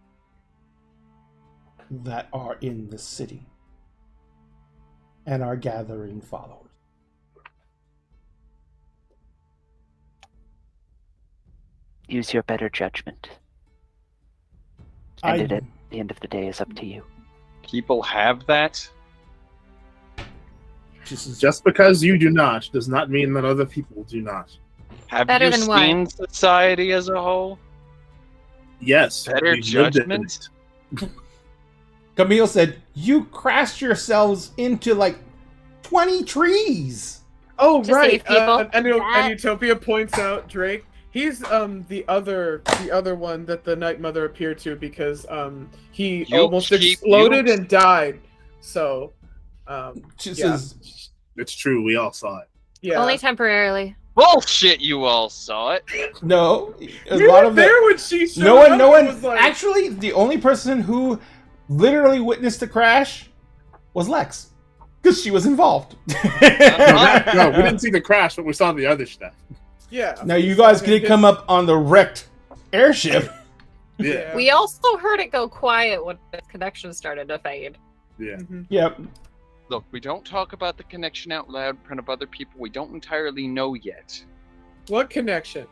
that are in the city and are gathering followers. Use your better judgment. And it at the end of the day is up to you. People have that? She says, Just because you do not does not mean that other people do not. Have Better you than what? seen society as a whole? Yes. Better we've lived in judgment? it. Camille said, you crashed yourselves into like 20 trees. Oh, To right. save people. And That- Utopia points out Drake. He's the other one that the Night Mother appeared to because he You almost keep- exploded you- and died. So She Yeah. says, It's true. We all saw it. yeah. Only temporarily. Bullshit! You all saw it. no. A You lot were of the, there when she showed no one, up no and one. was like, Actually, the only person who literally witnessed the crash was Lex, because she was involved. No, we didn't see the crash, but we saw the other stuff. yeah. Now you guys did come up on the wrecked airship. Yeah. We also heard it go quiet when the connection started to fade. Yeah. Mhm. Yep. Look, we don't talk about the connection out loud in front of other people we don't entirely know yet. What connection?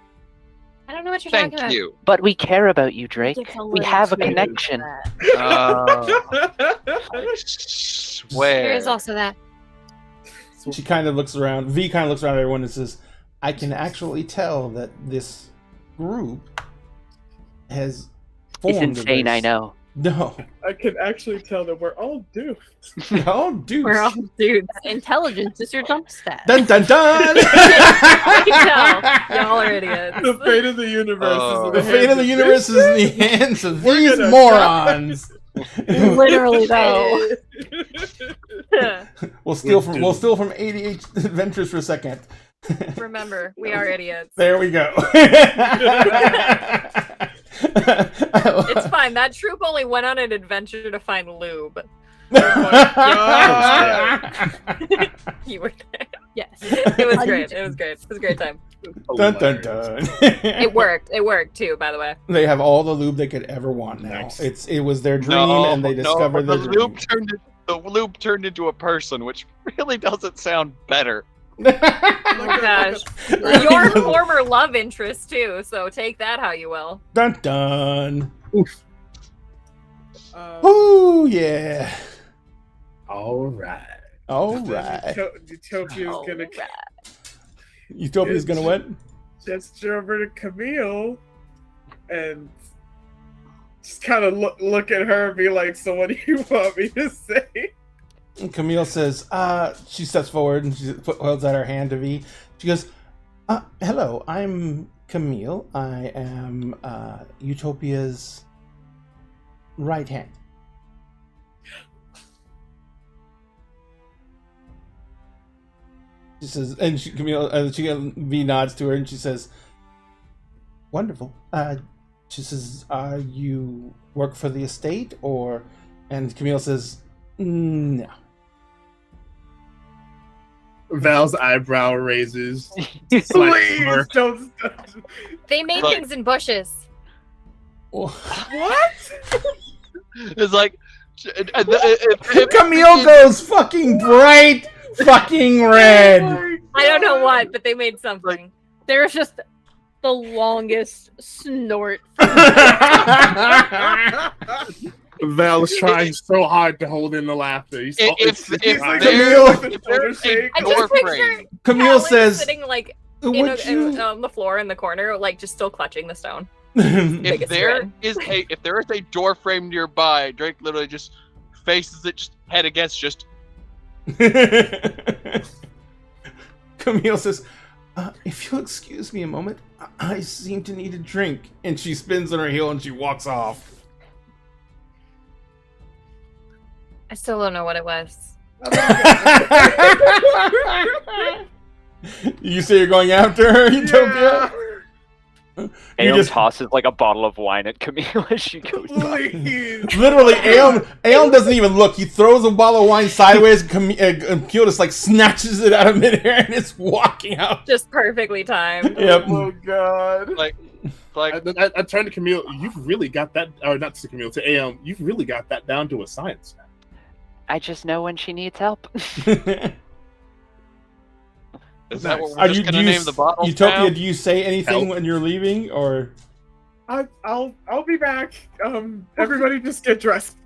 I don't know what you're Thank talking about. you. But we care about you, Drake. It's a We little have a too connection. that. I swear. There is also that. She kind of looks around. V kind of looks around at everyone and says, I can actually tell that this group has formed. It's insane, I this- know. No. I can actually tell that we're all doomed. Oh, dude. We're all dudes. Intelligence is your jump stat. Dun dun dun! I can tell. Y'all are idiots. The fate of the universe Oh. is The fate of the universe is in the hands of We're these gonna morons. Literally, though. We'll steal from 88 Adventures for a second. Remember, we are idiots. There we go. It's fine. That troop only went on an adventure to find lube. You were there. Yes. It was great. It was great. It was a great time. Dun dun dun. It worked. It worked too, by the way. They have all the lube they could ever want now. Nice. It was their dream, and they discovered the the dream. loop turned into a person, which really doesn't sound better. Oh my gosh. Your former love interest too, so take that how you will. Dun dun. Um, Ooh yeah. All right. All right. Utopia's gonna Utopia's gonna what? gesture over to Camille and just kind of look at her and be like, "So what do you want me to say?" And Camille says, she steps forward and she holds out her hand to V. She goes, hello, I'm Camille. I am Utopia's right hand. She says, and V nods to her and she says, wonderful. She says, you work for the estate or? And Camille says, no. Val's eyebrow raises. Please Smirk. don't. They made Like- things in bushes. What? It's like if Camille goes fucking bright fucking red. I don't know what, but they made something. There's just the longest snort. Val is trying so hard to hold in the laughter. He's if trying. there's a I door just picture frame, Camille Helen says, sitting like would you... on the floor in the corner, like just still clutching the stone. if biggest there grin. is a door frame nearby, Drake literally just faces it, just head against, just Camille says, if you'll excuse me a moment, I seem to need a drink. And she spins on her heel and she walks off. I still don't know what it was. You say you're going after her, Utopia? You Aeon just- tosses like a bottle of wine at Camille as she goes by. Please. Literally, Aeon doesn't even look. He throws a bottle of wine sideways, and Camille just like snatches it out of midair and it's walking out. Just perfectly timed. Yep. Oh god. like I turned to Camille. You've really got that, or not to Camille, to Aeon. You've really got that down to a science. I just know when she needs help. is that what Are we're just you, gonna name the bottle? Utopia, do you say anything Help. when you're leaving, or? I'll be back. Everybody just get dressed.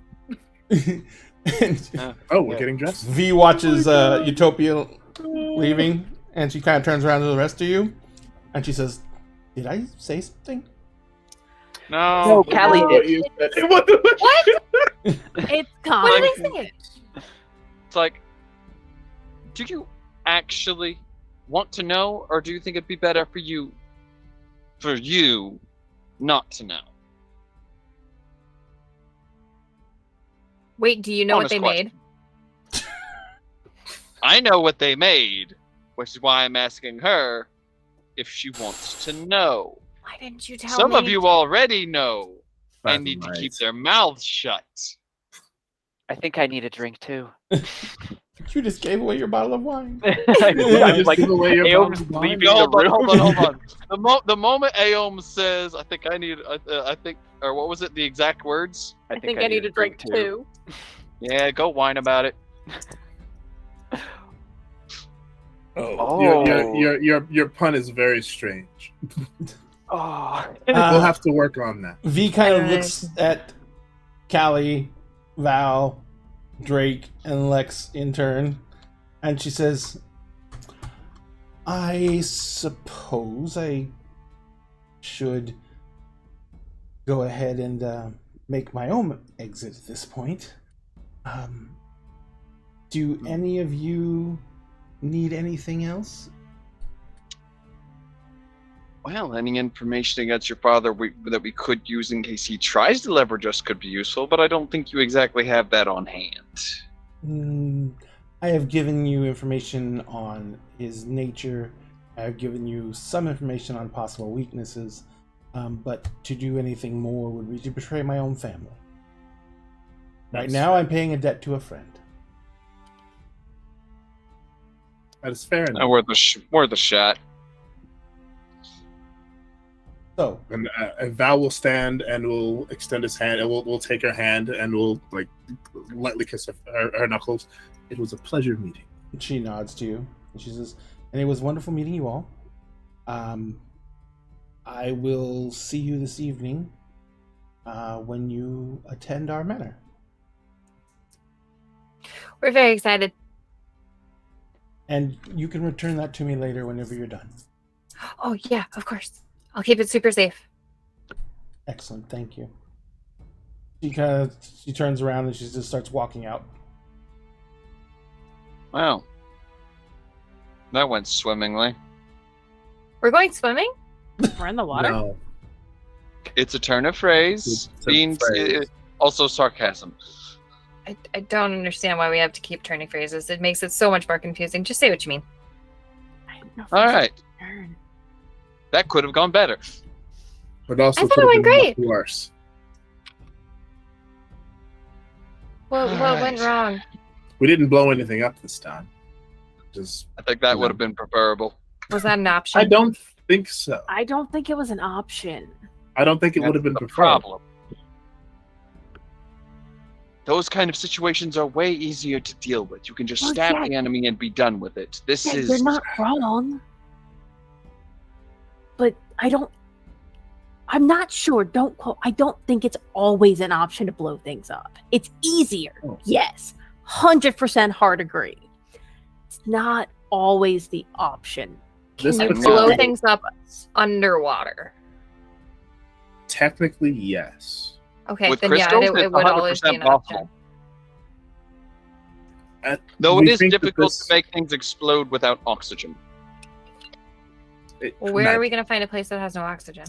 Oh, we're getting dressed. V watches Utopia leaving, and she kind of turns around to the rest of you, and she says, "Did I say something?" No, Callie did. What the? What? It's What gone. did I say? It's like, do you actually want to know, or do you think it'd be better for you not to know? Wait, do you know what Honest they question. made? I know what they made, which is why I'm asking her if she wants to know. Why didn't you tell Some me? of you already know and need to Right. keep their mouths shut. I think I need a drink too. You just gave away your bottle of wine. I know, You I'm just like, give away your Aeom's bottle of wine? leaving Hold the on, room. hold on. The moment Aeom says, I think, or what was it, the exact words? I think I need a drink too. Yeah, go whine about it. Oh, your pun is very strange. Oh. We'll have to work on that. V kind of looks at Callie, Val, Drake, and Lex in turn, and she says, "I suppose I should go ahead and make my own exit at this point. Do any of you need anything else?" Well, any information against your father that we could use in case he tries to leverage us could be useful, but I don't think you exactly have that on hand. I have given you information on his nature. I have given you some information on possible weaknesses, but to do anything more would be to betray my own family. Right now, I'm paying a debt to a friend. That is fair enough. Worth a shot. So, And Val will stand and will extend his hand, and we'll take her hand and we'll like lightly kiss her knuckles. It was a pleasure meeting. she nods to you, and she says, "And it was wonderful meeting you all. I will see you this evening when you attend our manor." We're very excited. And you can return that to me later whenever you're done. Oh yeah, of course. I'll keep it super safe. Excellent, thank you. She turns around and she just starts walking out. Wow. That went swimmingly. We're going swimming? We're in the water. No. It's a turn of phrase. It's a Being phrase. also sarcasm. I don't understand why we have to keep turning phrases. It makes it so much more confusing. Just say what you mean. I don't know if All we should right. turn. That could have gone better. But also I thought could it have went been great. much worse. Well, All what went right. wrong? We didn't blow anything up this time. Just I think that No. would have been preferable. Was that an option? I don't think so. I don't think it was an option. I don't think it would have That's been the preferable. problem. Those kind of situations are way easier to deal with. You can just Well, stab yeah. the enemy and be done with it. This Yeah, is you're not wrong. But I'm not sure. Don't quote. I don't think it's always an option to blow things up. It's easier. Oh. Yes. 100% hard agree. It's not always the option. This Can you particular- blow things up underwater? Technically, yes. Okay, with then crystals. yeah, It's it would always be 100% an option. possible. Though it We is think that difficult this- to make things explode without oxygen. Well, where are we going to find a place that has no oxygen?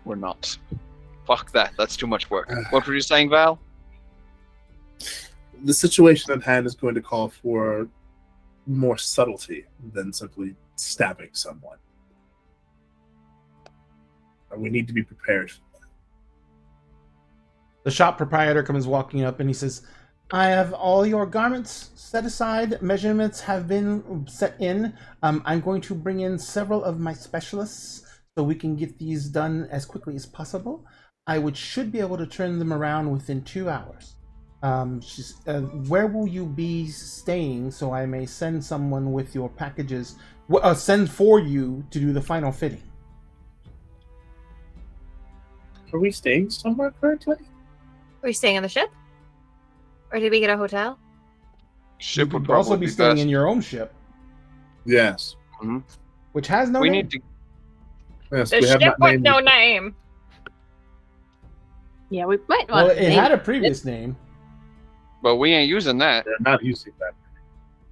We're not. Fuck that. That's too much work. What were you saying, Val? The situation at hand is going to call for more subtlety than simply stabbing someone. And we need to be prepared for that. The shop proprietor comes walking up and he says, "I have all your garments set aside. Measurements have been set in. I'm going to bring in several of my specialists so we can get these done as quickly as possible. Should be able to turn them around within 2 hours. Where will you be staying so I may send someone with your packages, send for you to do the final fitting?" Are we staying somewhere currently? Are we staying on the ship? Or did we get a hotel? Ship You would could also probably be staying best. in your own ship, Yes. which has no We name. need to. Yes, The we have ship not with named no it. name. Yeah, we might Well, want it had a previous name. But we ain't using that. They're not using that.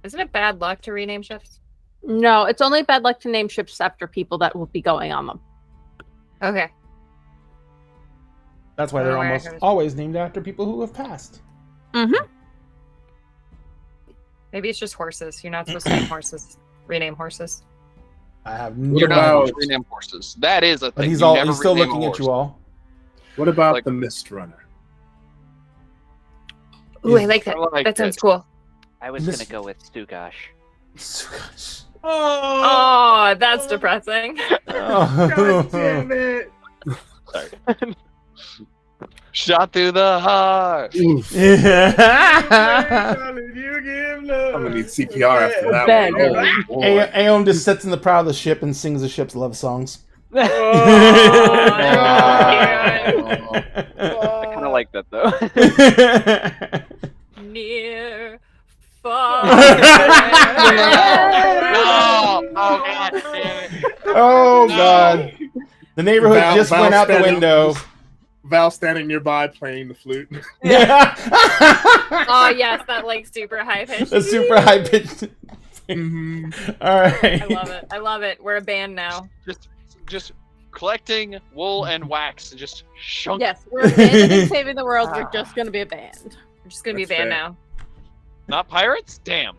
Isn't it bad luck to rename ships? No, it's only bad luck to name ships after people that will be going on them. Okay. That's why they're Oh, almost right. always named after people who have passed. Mm-hmm. Maybe it's just horses. You're not supposed to name horses. Rename horses. I have You're no not about- supposed to rename horses. That is a thing. But he's You all never he's still rename a looking at horse. you all. What about Like- the Mist Runner? Ooh, I like that. I like That sounds it. cool. I was Miss- gonna go with Stugosh. Oh, that's depressing. God damn it! Shot through the heart. Oof. Yeah. I'm gonna need CPR after that Ben. one. Oh, boy. Aeon just sits in the prow of the ship and sings the ship's love songs. I Oh. kind of like that though. Near, far. Oh, God damn it. Oh god. The neighborhood Val- just Val went out the standing- window. Val standing nearby playing the flute. Yeah. Oh yes, that like super high pitch. The super high pitched. Mhm. All right. I love it. I love it. We're a band now. Just collecting wool and wax and just shunk. Yes, we're abandoning saving the world. We're just going to be a band. We're just gonna be a That's band fair. now. Not pirates? Damn.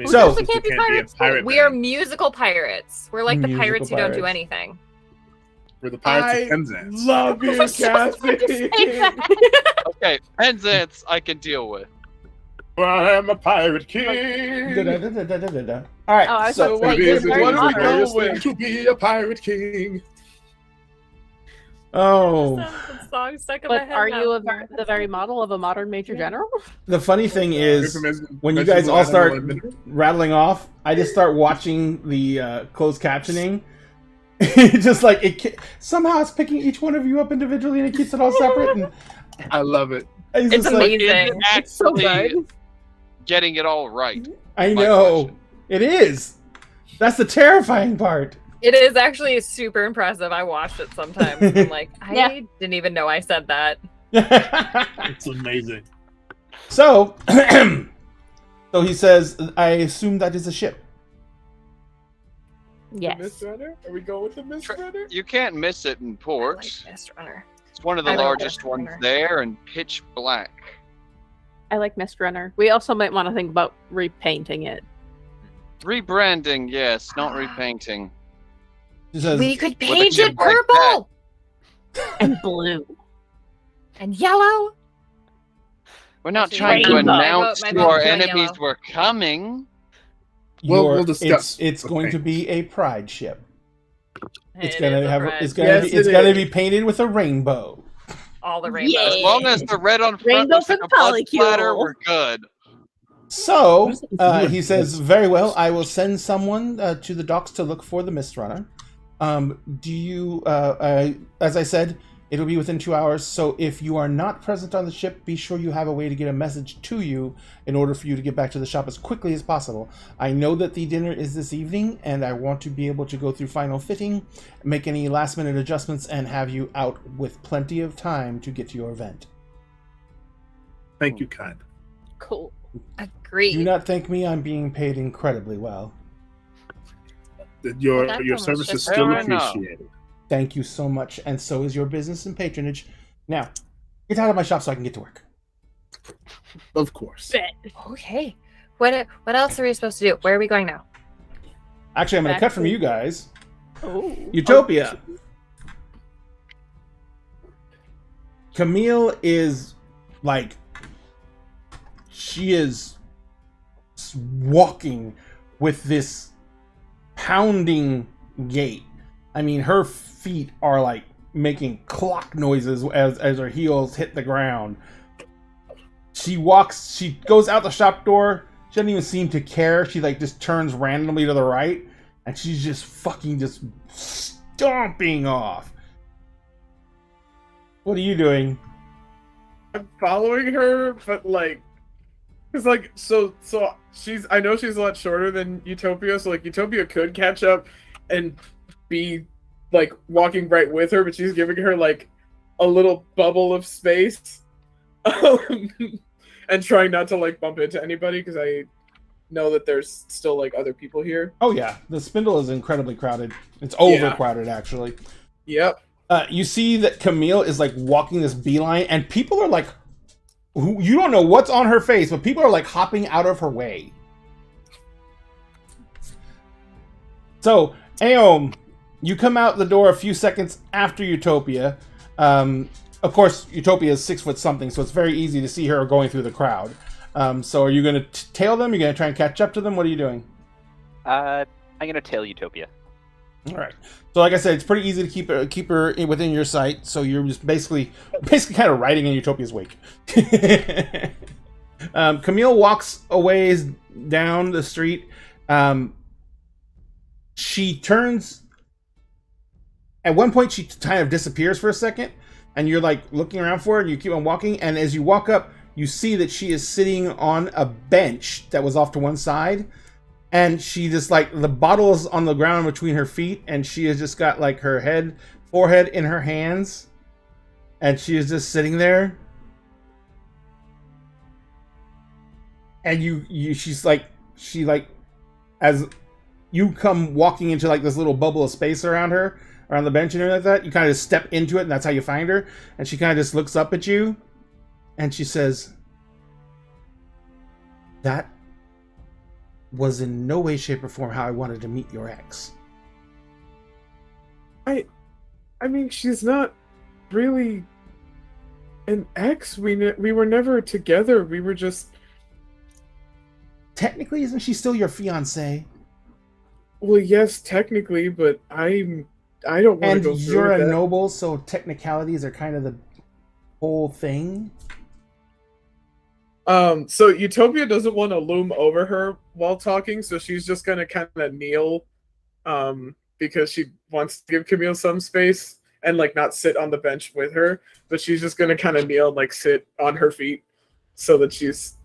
So- we can't be pirates. We are musical pirates. We're like the Musical pirates who don't do pirates. anything. We're the Pirates I of Penzance. love you, Cassie. Okay, Penzance I can deal with. I am a pirate king. Da-da-da-da-da-da-da. All right. Oh, I was so about to It say, is you're a very What do we modern. go glorious with? thing to be a pirate king. oh, That song stuck in my But head are now. you the very model of a modern major general? the funny thing is, when you Measure guys the all line start in 1 minute. rattling off, I just start watching the closed captioning. Just like somehow it's picking each one of you up individually and it keeps it all separate. And I love it. it's It's just like, amazing. It's so actually good. getting it all right. I My know question. it is. That's the terrifying part. It is actually super impressive. I watched it sometimes. I'm like, I Yeah. didn't even know I said that. It's amazing. So, so he says, "I assume that is a ship." The Yes. Mist Runner? Are we going with the Mist Runner? You can't miss it in I port. like Mist Runner. It's one of the I like largest Mist ones Runner. there and pitch black. I like Mist Runner. We also might want to think about repainting it. Rebranding, yes, not repainting. He says, We could a paint ship it like purple And blue. and yellow. We're not Actually, trying to rainbow. announce My to vote our for enemies yellow. we're coming. Well, "You're- we'll discuss It's the going to paint. be a pride ship. It's It gonna is a have. red. It's gonna Yes, be. It's it gonna is. be painted with a rainbow." all the rainbows. As long as the red on front Rainbow looks like for a blood polycule. splatter, we're good. So he says, "Very well. I will send someone to the docks to look for the Mist Runner. Do you? As I said, it'll be within 2 hours. So if you are not present on the ship, be sure you have a way to get a message to you in order for you to get back to the shop as quickly as possible. I know that the dinner is this evening, and I want to be able to go through final fitting, make any last-minute adjustments, and have you out with plenty of time to get to your event. Thank you, kind. Cool. Agreed. Do not thank me. I'm being paid incredibly well. Your That your one was service is just- still Fair enough. appreciated. Thank you so much, and so is your business and patronage. Now, get out of my shop so I can get to work. Of course. Okay. What else are we supposed to do? Where are we going now? Actually, I'm going to Back cut from to- you guys. Oh. Utopia. Camille is like, she is walking with this pounding gait. I mean, her feet are like making clock noises as her heels hit the ground. She goes out the shop door. She doesn't even seem to care. She like just turns randomly to the right, and she's just fucking just stomping off. What are you doing? I'm following her, but like, it's like so she's. I know she's a lot shorter than Utopia, so like Utopia could catch up and be like walking right with her, but she's giving her like a little bubble of space, and trying not to like bump into anybody because I know that there's still like other people here. Oh yeah, the spindle is incredibly crowded. It's overcrowded, actually. Yep. You see that Camille is like walking this beeline, and people are like, you don't know what's on her face, but people are like hopping out of her way. So, Aeom, you come out the door a few seconds after Utopia. Of course, Utopia is 6 foot something, so it's very easy to see her going through the crowd. So are you going to tail them? You're going to try and catch up to them? What are you doing? I'm gonna tail Utopia. All right. So like I said, it's pretty easy to keep her within your sight. So you're just basically kind of riding in Utopia's wake. Camille walks a ways down the street. She turns. At one point, she kind of disappears for a second, and you're like looking around for her, and you keep on walking. And as you walk up, you see that she is sitting on a bench that was off to one side. And she just like, the bottle is on the ground between her feet, and she has just got like her forehead in her hands, and she is just sitting there. And she as you come walking into like this little bubble of space around her, around the bench and everything like that, you kind of step into it, and that's how you find her. And she kind of just looks up at you, and she says, "That was in no way, shape, or form how I wanted to meet your ex." I mean, she's not really an ex. We were never together. We were just. Technically, isn't she still your fiancé? Well, yes, technically, but I don't want to And go through you're with a that. noble, so technicalities are kind of the whole thing. So Utopia doesn't want to loom over her while talking, so she's just gonna kind of kneel, because she wants to give Camille some space and like not sit on the bench with her, but she's just gonna kind of kneel and like sit on her feet so that she's,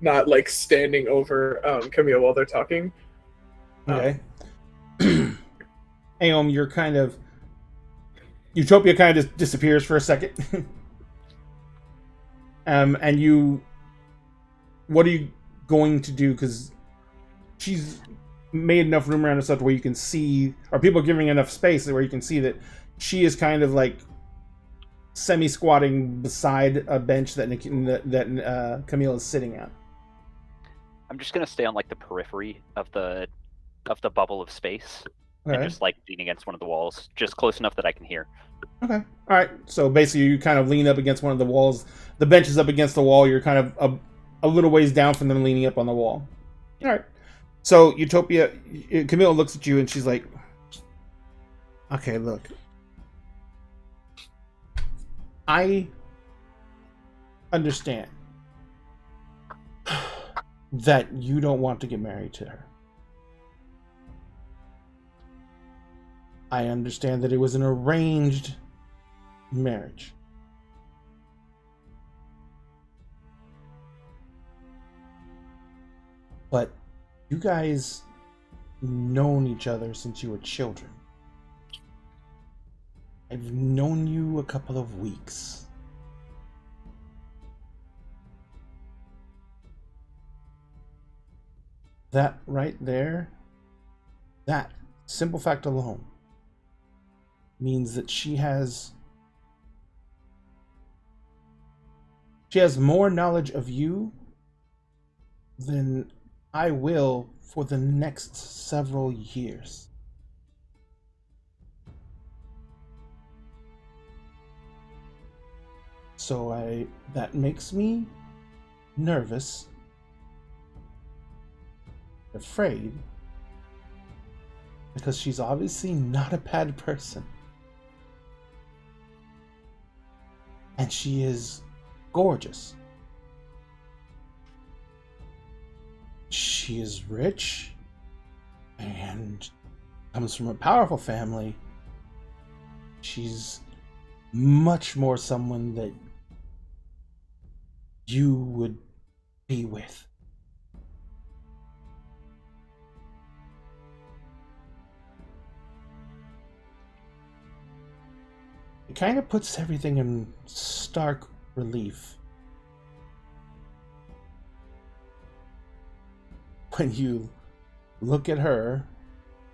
not like standing over Camille while they're talking. Okay. Aeom, you're kind of... Utopia kind of just disappears for a second. And you... What are you going to do? Because she's made enough room around herself where you can see... Or people are giving enough space where you can see that she is kind of like semi-squatting beside a bench that Camille is sitting at. I'm just gonna stay on like the periphery of the bubble of space, Okay. and just like lean against one of the walls, just close enough that I can hear. Okay. All right. So basically, you kind of lean up against one of the walls. The bench is up against the wall. You're kind of a little ways down from them, leaning up on the wall. All right. So Utopia, Camille looks at you and she's like, "Okay, look. I understand that you don't want to get married to her. I understand that it was an arranged marriage. But you guys known each other since you were children. I've known you a couple of weeks. That right there, that simple fact alone, means that she has more knowledge of you than I will for the next several years. So that makes me nervous, afraid, because she's obviously not a bad person. And she is gorgeous. She is rich and comes from a powerful family. She's much more someone that you would be with. It kind of puts everything in stark relief when you look at her,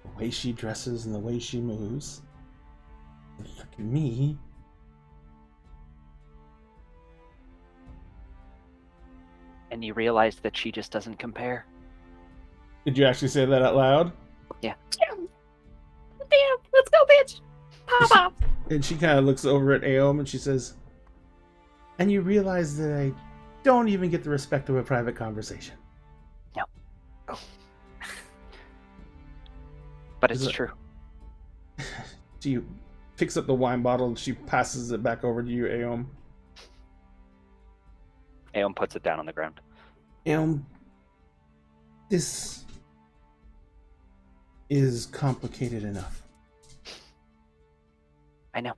the way she dresses and the way she moves, and look at me. And you realize that she just doesn't compare. Did you actually say that out loud? Yeah. Damn, let's go, bitch. Pop off. And she kind of looks over at Aom and she says, and you realize that I don't even get the respect of a private conversation. No. But it's Is it- true. She picks up the wine bottle and she passes it back over to you, Aom. Aeon puts it down on the ground. Aom, this is complicated enough. I know.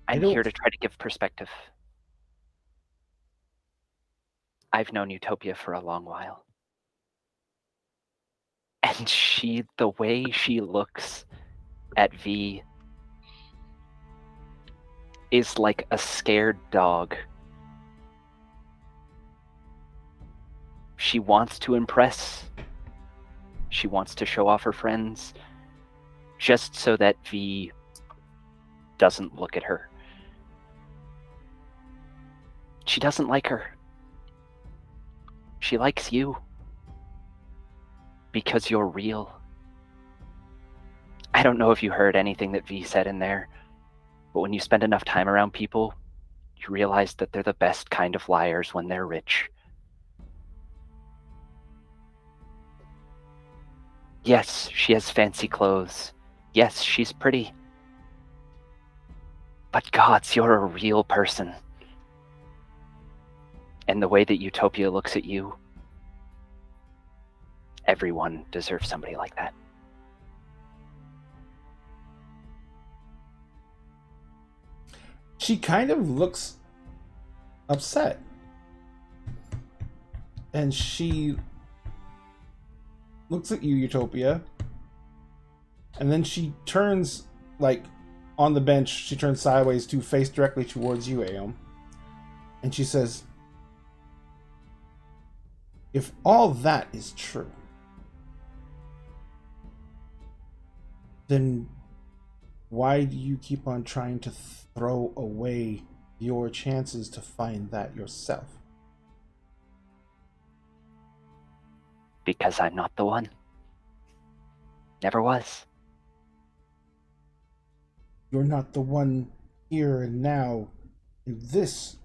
I I'm don't- here to try to give perspective. I've known Utopia for a long while. And the way she looks at V is like a scared dog. She wants to impress. She wants to show off her friends just so that V doesn't look at her. She doesn't like her. She likes you. Because you're real. I don't know if you heard anything that V said in there, but when you spend enough time around people, you realize that they're the best kind of liars when they're rich. Yes, she has fancy clothes. Yes, she's pretty. But gods, you're a real person. And the way that Utopia looks at you, everyone deserves somebody like that. She kind of looks upset. And she looks at you, Utopia. And then she turns, like, on the bench, she turns sideways to face directly towards you, Aeom. And she says, if all that is true, then why do you keep on trying to throw away your chances to find that yourself? Because I'm not the one. Never was. You're not the one here and now in this.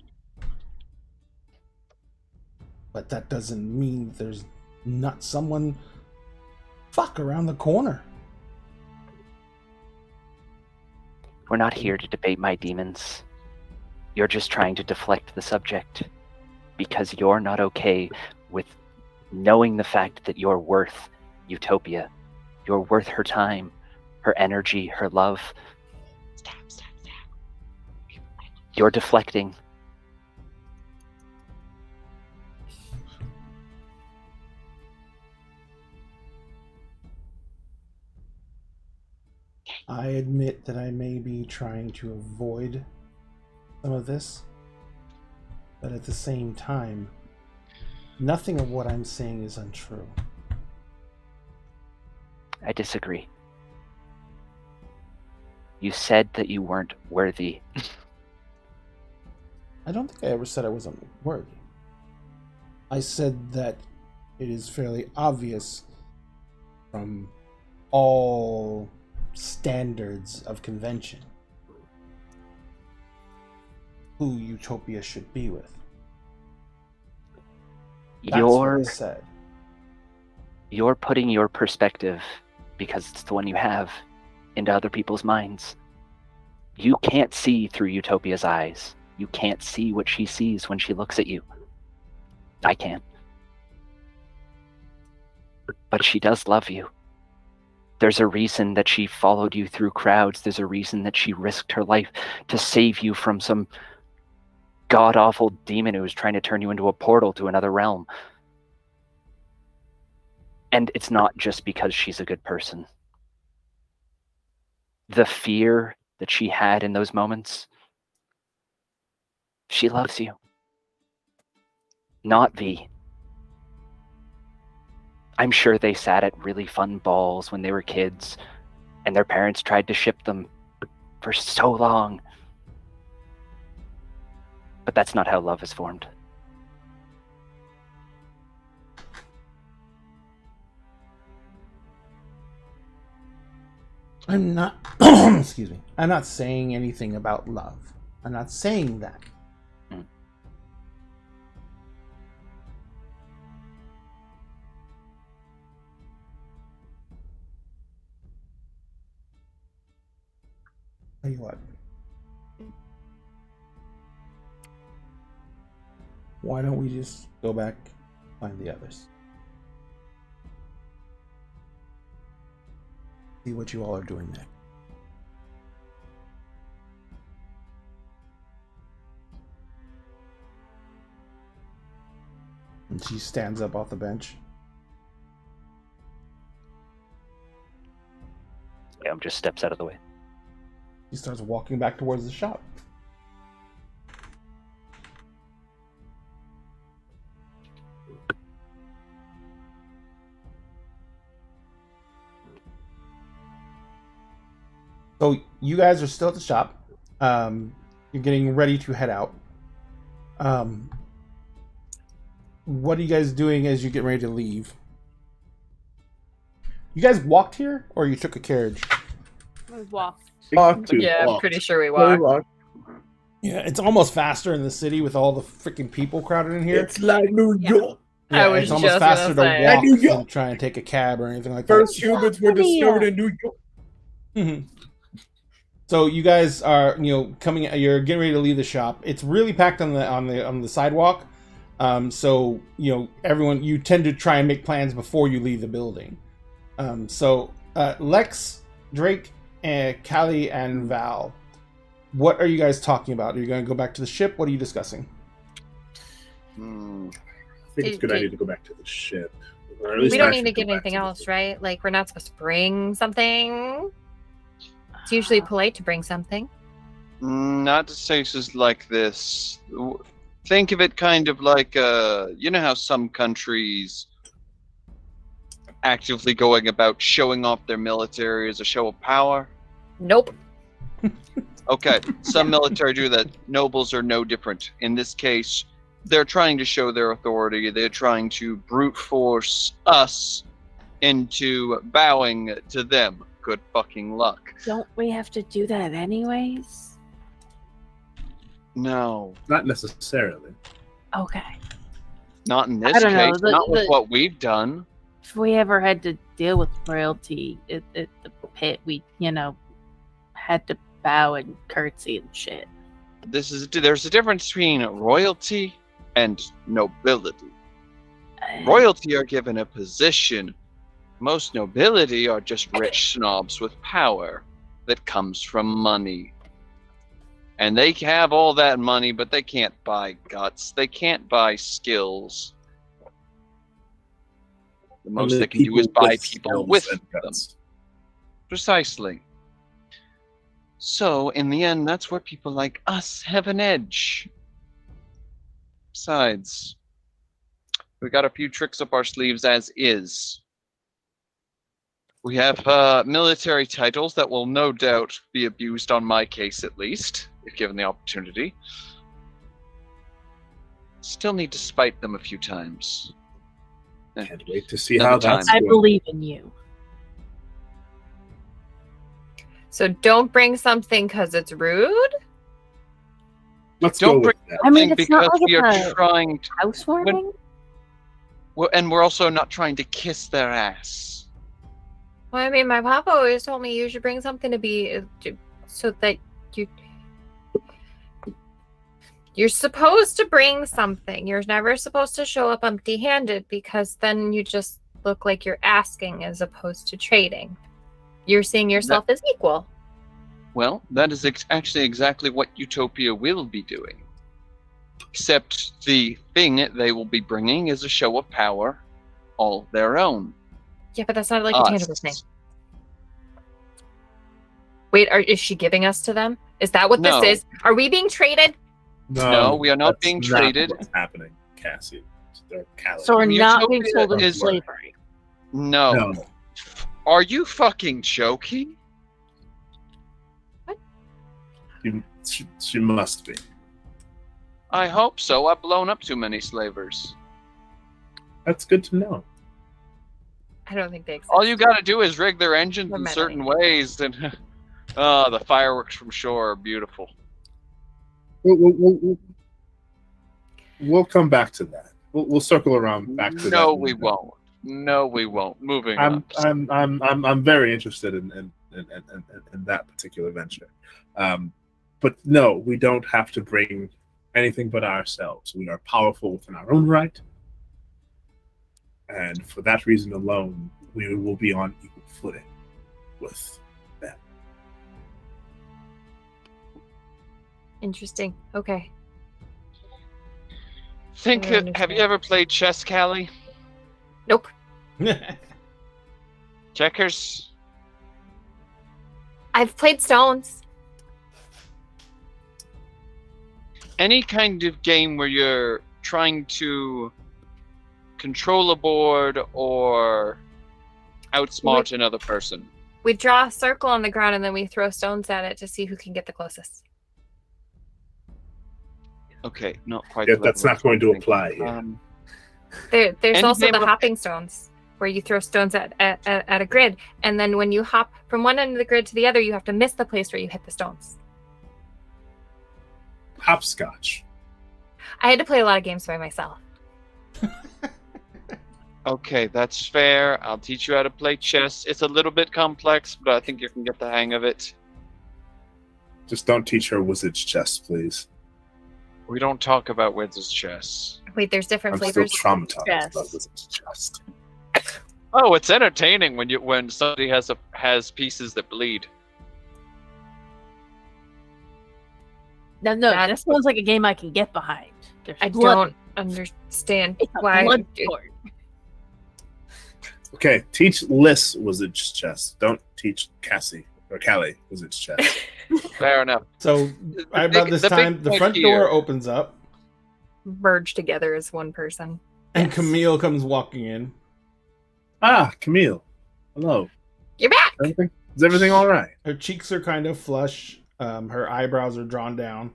But that doesn't mean there's not someone around the corner. We're not here to debate my demons. You're just trying to deflect the subject. Because you're not okay with knowing the fact that you're worth Utopia. You're worth her time, her energy, her love. Stop. You're deflecting. I admit that I may be trying to avoid some of this, but at the same time, nothing of what I'm saying is untrue. I disagree. You said that you weren't worthy. I don't think I ever said I wasn't worthy. I said that it is fairly obvious from all standards of convention who Utopia should be with. That's what I said. You're putting your perspective, because it's the one you have, into other people's minds. You can't see through Utopia's eyes. You can't see what she sees when she looks at you. I can. But she does love you. There's a reason that she followed you through crowds. There's a reason that she risked her life to save you from some god-awful demon who was trying to turn you into a portal to another realm. And it's not just because she's a good person. The fear that she had in those moments, she loves you. Not V. I'm sure they sat at really fun balls when they were kids, and their parents tried to ship them for so long. But that's not how love is formed. I'm not excuse me. I'm not saying anything about love. I'm not saying that. Tell you what. Why don't we just go back, find the others? See what you all are doing there. And she stands up off the bench. Liam just steps out of the way. He starts walking back towards the shop. So you guys are still at the shop. You're getting ready to head out. What are you guys doing as you get ready to leave? You guys walked here, or you took a carriage? We walked. I'm pretty sure we walked. Yeah, it's almost faster in the city with all the freaking people crowded in here. It's like New York. Yeah, I was it's almost just faster to gonna walk say. than try and take a cab or anything like First that. humans were discovered in New York. Mm-hmm. So you guys are, coming. You're getting ready to leave the shop. It's really packed on the sidewalk. So everyone, you tend to try and make plans before you leave the building. So Lex, Drake, Callie, and Val, what are you guys talking about? Are you going to go back to the ship? What are you discussing? I think it's a good idea to go back to the ship. Or at least We don't actually need to go get back anything to the else, ship. right? Like, we're not supposed to bring something. It's usually polite to bring something. Not to cases like this. Think of it kind of like, you know how some countries actively going about showing off their military as a show of power? Nope. Okay, some military do that. Nobles are no different. In this case, they're trying to show their authority. They're trying to brute force us into bowing to them. Good fucking luck. Don't we have to do that anyways? No, Not necessarily. Okay. not in this I don't know, case. the- Not with the- what we've done. If we ever had to deal with royalty at the pit, we, had to bow and curtsy and shit. There's a difference between royalty and nobility. Royalty are given a position. Most nobility are just rich snobs with power that comes from money. And they have all that money, but they can't buy guts. They can't buy skills. The most Only they can do is people buy with people skills with and them. guts. Precisely. So, in the end, that's where people like us have an edge. Besides, we got a few tricks up our sleeves as is. We have military titles that will no doubt be abused on my case, at least, if given the opportunity. Still need to spite them a few times. Can't wait to see Another how time. that's I going. believe in you. So don't bring something because it's rude. Let's Don't go with bring that. I mean, Thing it's not because like we are it's a trying to, housewarming. and we're also not trying to kiss their ass. Well, I mean, my papa always told me you should bring something so that you're supposed to bring something. You're never supposed to show up empty-handed because then you just look like you're asking as opposed to trading. You're seeing yourself as equal. Well, that is actually exactly what Utopia will be doing. Except the thing they will be bringing is a show of power, all their own. Yeah, but that's not like Us. a tangible thing. Wait, is she giving us to them? Is that what No. this is? Are we being traded? No, we are not that's being not traded. What's happening, Cassie? They're Callie. So we're not being Utopia sold into is- slavery. No. No. Are you fucking joking? She must be. I hope so. I've blown up too many slavers. That's good to know. I don't think they exist. All you gotta do is rig their engines We're in meddling. certain ways, and the fireworks from shore are beautiful. We'll come back to that. We'll circle around back to that. No, we won't. No, we won't. Moving on. I'm very interested in that particular venture. But no, we don't have to bring anything but ourselves. We are powerful within our own right. And for that reason alone, we will be on equal footing with them. Interesting. Okay. Think. I Have understand. you ever played chess, Callie? Nope. Checkers? I've played Stones. Any kind of game where you're trying to control a board or outsmart another person. We draw a circle on the ground and then we throw stones at it to see who can get the closest. Okay, not quite. Yeah, the that's level not going to of thinking. apply here. There's Any also game the of- hopping stones where you throw stones at a grid, and then when you hop from one end of the grid to the other, you have to miss the place where you hit the stones. Hopscotch. I had to play a lot of games by myself. Okay, that's fair. I'll teach you how to play chess. It's a little bit complex, but I think you can get the hang of it. Just don't teach her wizard's chess, please. We don't talk about wizard's chess. Wait, there's different I'm still flavors. traumatized Yes. about wizard's chess. Oh, it's entertaining when somebody has pieces that bleed. No, That- that sounds like a game I can get behind. There's I blood. don't understand It's a why. blood sport. Okay, teach Liz wizard's chess. Don't teach Cassie or Callie wizard's chess. Fair enough. So right about big- this the big time, the point front here- door opens up, Merge together as one person. and Yes. Camille comes walking in. Ah, Camille. Hello. You're back. Is everything all right? Her cheeks are kind of flush. Her eyebrows are drawn down,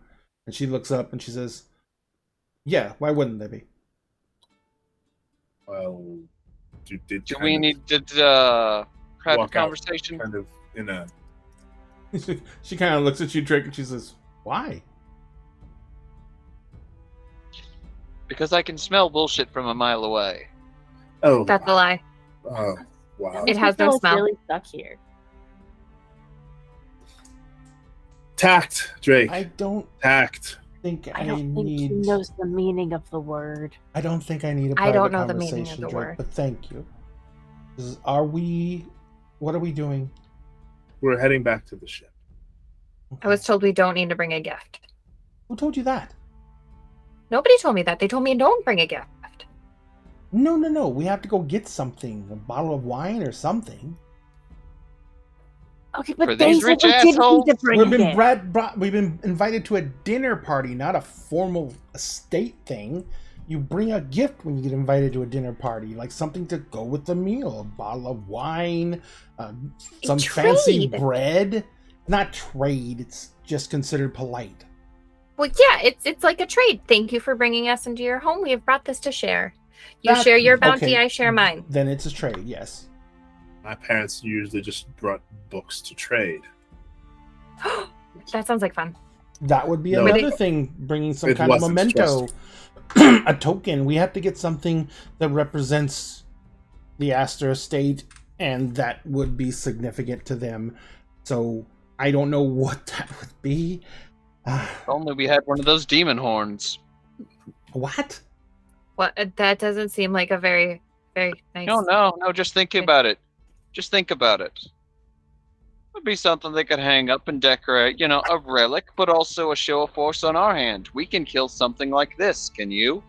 and she looks up and she says, "Yeah, why wouldn't they be?" Well, you did Do kind we of- need to have a walk out. conversation? kind of in a She kind of looks at you, Drake, and she says, "Why?" Because I can smell bullshit from a mile away. oh That's a lie. oh wow. It has no Feels smell. really stuck here. Tact, Drake. I don't Tact. think I don't think he need. knows the meaning of the word. I don't think I need a I private don't know the meaning of conversation, the Drake, word. but thank you. Are we? What are we doing? We're heading back to the ship. I was told we don't need to bring a gift. Who told you that? Nobody told me that. They told me don't bring a gift. No. We have to go get something. A bottle of wine or something. Okay, For but they these said rich we didn't need to assholes? bring We've it. we've been invited to a dinner party, not a formal estate thing. You bring a gift when you get invited to a dinner party, like something to go with the meal, a bottle of wine, some fancy trade. bread. Not trade; it's just considered polite. Well, yeah, it's like a trade. Thank you for bringing us into your home. We have brought this to share. You That- share your bounty, okay. I share mine. Then it's a trade, yes. My parents usually just brought books to trade. That sounds like fun. That would be No. another thing, bringing some It kind of wasn't memento, a token. We have to get something that represents the Astor estate, and that would be significant to them. So I don't know what that would be. If only we had one of those demon horns. What? What? That doesn't seem like a very, very nice. No, just think about it. Just think about it. Would be something they could hang up and decorate, you know, a relic, but also a show of force on our hand. We can kill something like this, can you?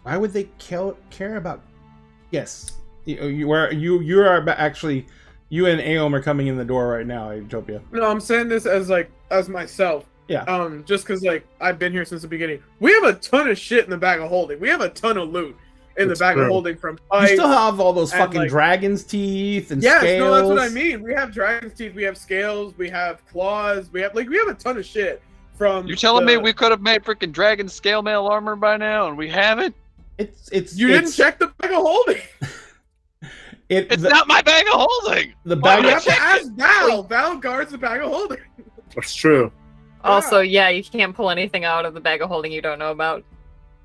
Why would they care about? Yes, you are actually. You and Aom are coming in the door right now, Utopia. No, I'm saying this as myself. Yeah. Just because like I've been here since the beginning. We have a ton of shit in the bag of holding. We have a ton of loot in That's the bag true. of holding from You pipes. still have all those and, fucking like- dragon's teeth and Yes, scales. no, that's what I mean. We have dragon's teeth, we have scales, we have claws, we have a ton of shit from. You're telling me the- we could have made freaking dragon scale mail armor by now, and we haven't? You didn't check the bag of holding. It's not my bag of holding. The Oh, bag. you have to ask Val. Val guards the bag of holding. That's true. Also, yeah, you can't pull anything out of the bag of holding you don't know about.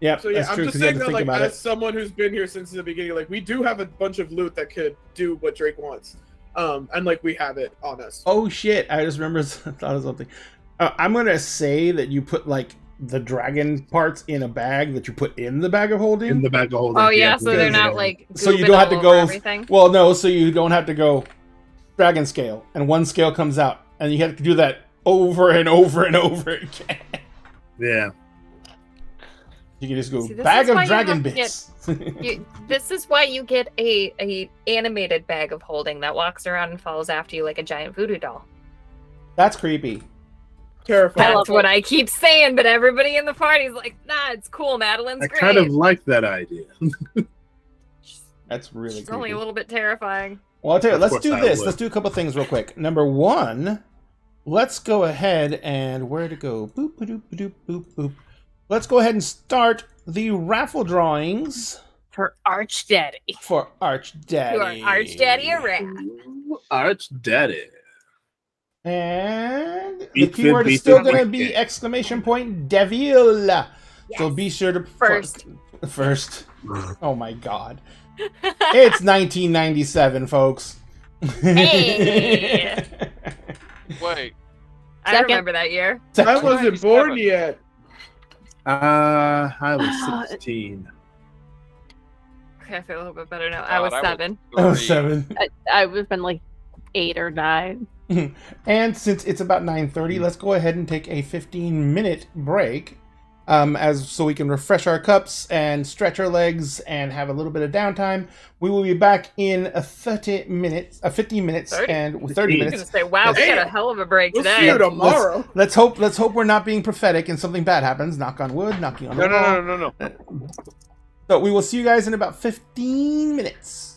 Yep, So yeah, that's I'm true just because you have saying to that, think like, about as it. someone who's been here since the beginning, like, we do have a bunch of loot that could do what Drake wants, and like we have it on us. Oh shit! I just remember thought of something. I'm gonna say that you put like the dragon parts in a bag that you put in the bag of holding. In the bag of holding. Oh yeah, so they're because- not like. so you gooping don't have to all go. over everything. Well, no, so you don't have to go dragon scale, and one scale comes out, and you have to do that over and over and over again. Yeah. You can just go See, this bag is of why you dragon have to bits. This is why you get a animated bag of holding that walks around and follows after you like a giant voodoo doll. That's creepy. Terrifying. That's what I keep saying, but everybody in the party's like, nah, it's cool. Madeline's I great. kind of like that idea. That's really She's creepy. only a little bit terrifying. Well, I'll tell you, Of let's course do I this. would. Let's do a couple things real quick. Number one, let's go ahead and where to go? Boop, boop, boop, boop, boop. Let's go ahead and start the raffle drawings For Arch Daddy. for Arch Daddy. You are Arch Daddy a rat. Arch Daddy. And the Beat keyword fit, is still beat fit, going to beat be fit. exclamation point Devil. So be sure to First. First. Oh my god. It's 1997, folks. Hey. Wait, I Second. remember that year. I wasn't born 97. yet. I was 16. Okay, I feel a little bit better now. I was God, 7. Oh, three. 7. I would have been like 8 or 9. And since it's about 9:30, let's go ahead and take a 15-minute break, so we can refresh our cups and stretch our legs and have a little bit of downtime. We will be back in 15 minutes, 30? and 30 15. I was gonna minutes. say, wow, we Damn. got a hell of a break We'll today. see you tomorrow. Let's hope we're not being prophetic and something bad happens. Knock on wood, knocking on No, the wall. no. So we will see you guys in about 15 minutes.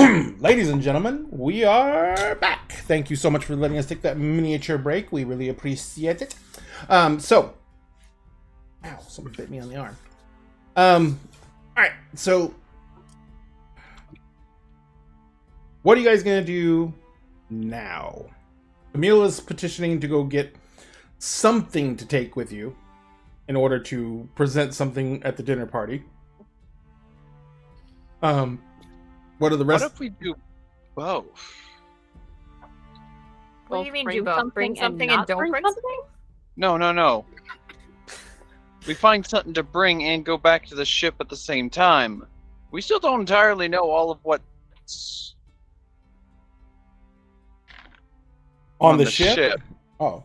Ladies and gentlemen, we are back. Thank you so much for letting us take that miniature break. We really appreciate it. Ow, someone bit me on the arm. Alright, so what are you guys gonna do now? Camille is petitioning to go get something to take with you in order to present something at the dinner party. What are the rest? What if we do both? What do you mean Bring do both? Bring something and not don't bring something? No. We find something to bring and go back to the ship at the same time. We still don't entirely know all of what's on the ship? Oh.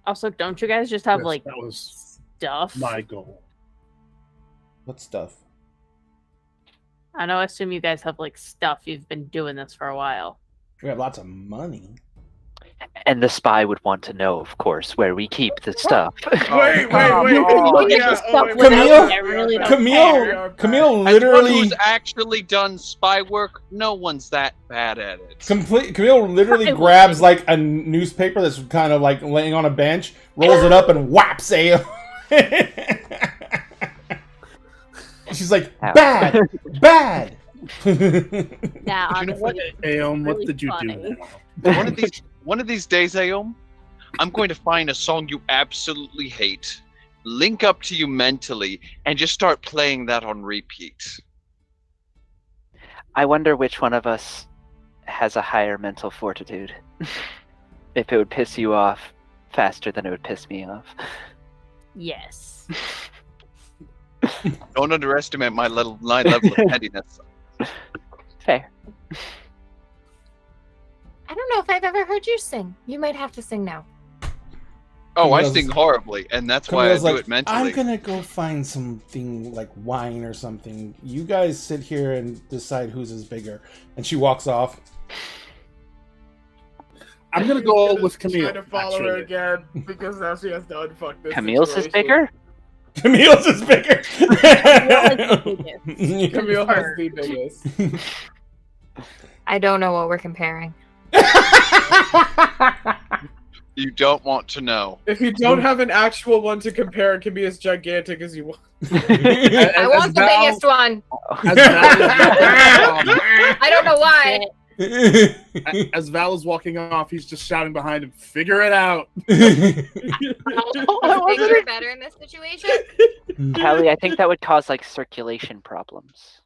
Also, don't you guys just have Yes, like that was stuff? my goal. What stuff? I know. I assume you guys have like stuff. You've been doing this for a while. We have lots of money. And the spy would want to know, of course, where we keep the stuff. Wait. Oh, Yeah, Camille? I really don't Camille care. Camille As one literally who's actually done spy work, no one's that bad at it. Camille literally I grabs wouldn't. like a newspaper that's kind of like laying on a bench, rolls it up and whaps Ayo. She's like, Ow. bad. Nah, You know what? honestly, Aeon, what really did you funny. do now? One of these days, Aom, I'm going to find a song you absolutely hate, link up to you mentally, and just start playing that on repeat. I wonder which one of us has a higher mental fortitude. If it would piss you off faster than it would piss me off. Yes. Don't underestimate my level of pettiness. Fair. I don't know if I've ever heard you sing. You might have to sing now. Oh, I Camille's- sing horribly, and that's why I Camille's do like, it mentally. I'm gonna go find something like wine or something. You guys sit here and decide whose is bigger. And she walks off. I'm gonna go with Camille. Trying to follow her actually. again because now she has to unfuck this. Camille's is situation. bigger? Camille's is bigger. Camille has the biggest. I don't know what we're comparing. You don't want to know. If you don't have an actual one to compare, it can be as gigantic as you want. I want the biggest one. As Val, I don't know why. as Val is walking off, he's just shouting behind him, "Figure it out!" Is bigger better in this situation? Callie, I think that would cause like circulation problems.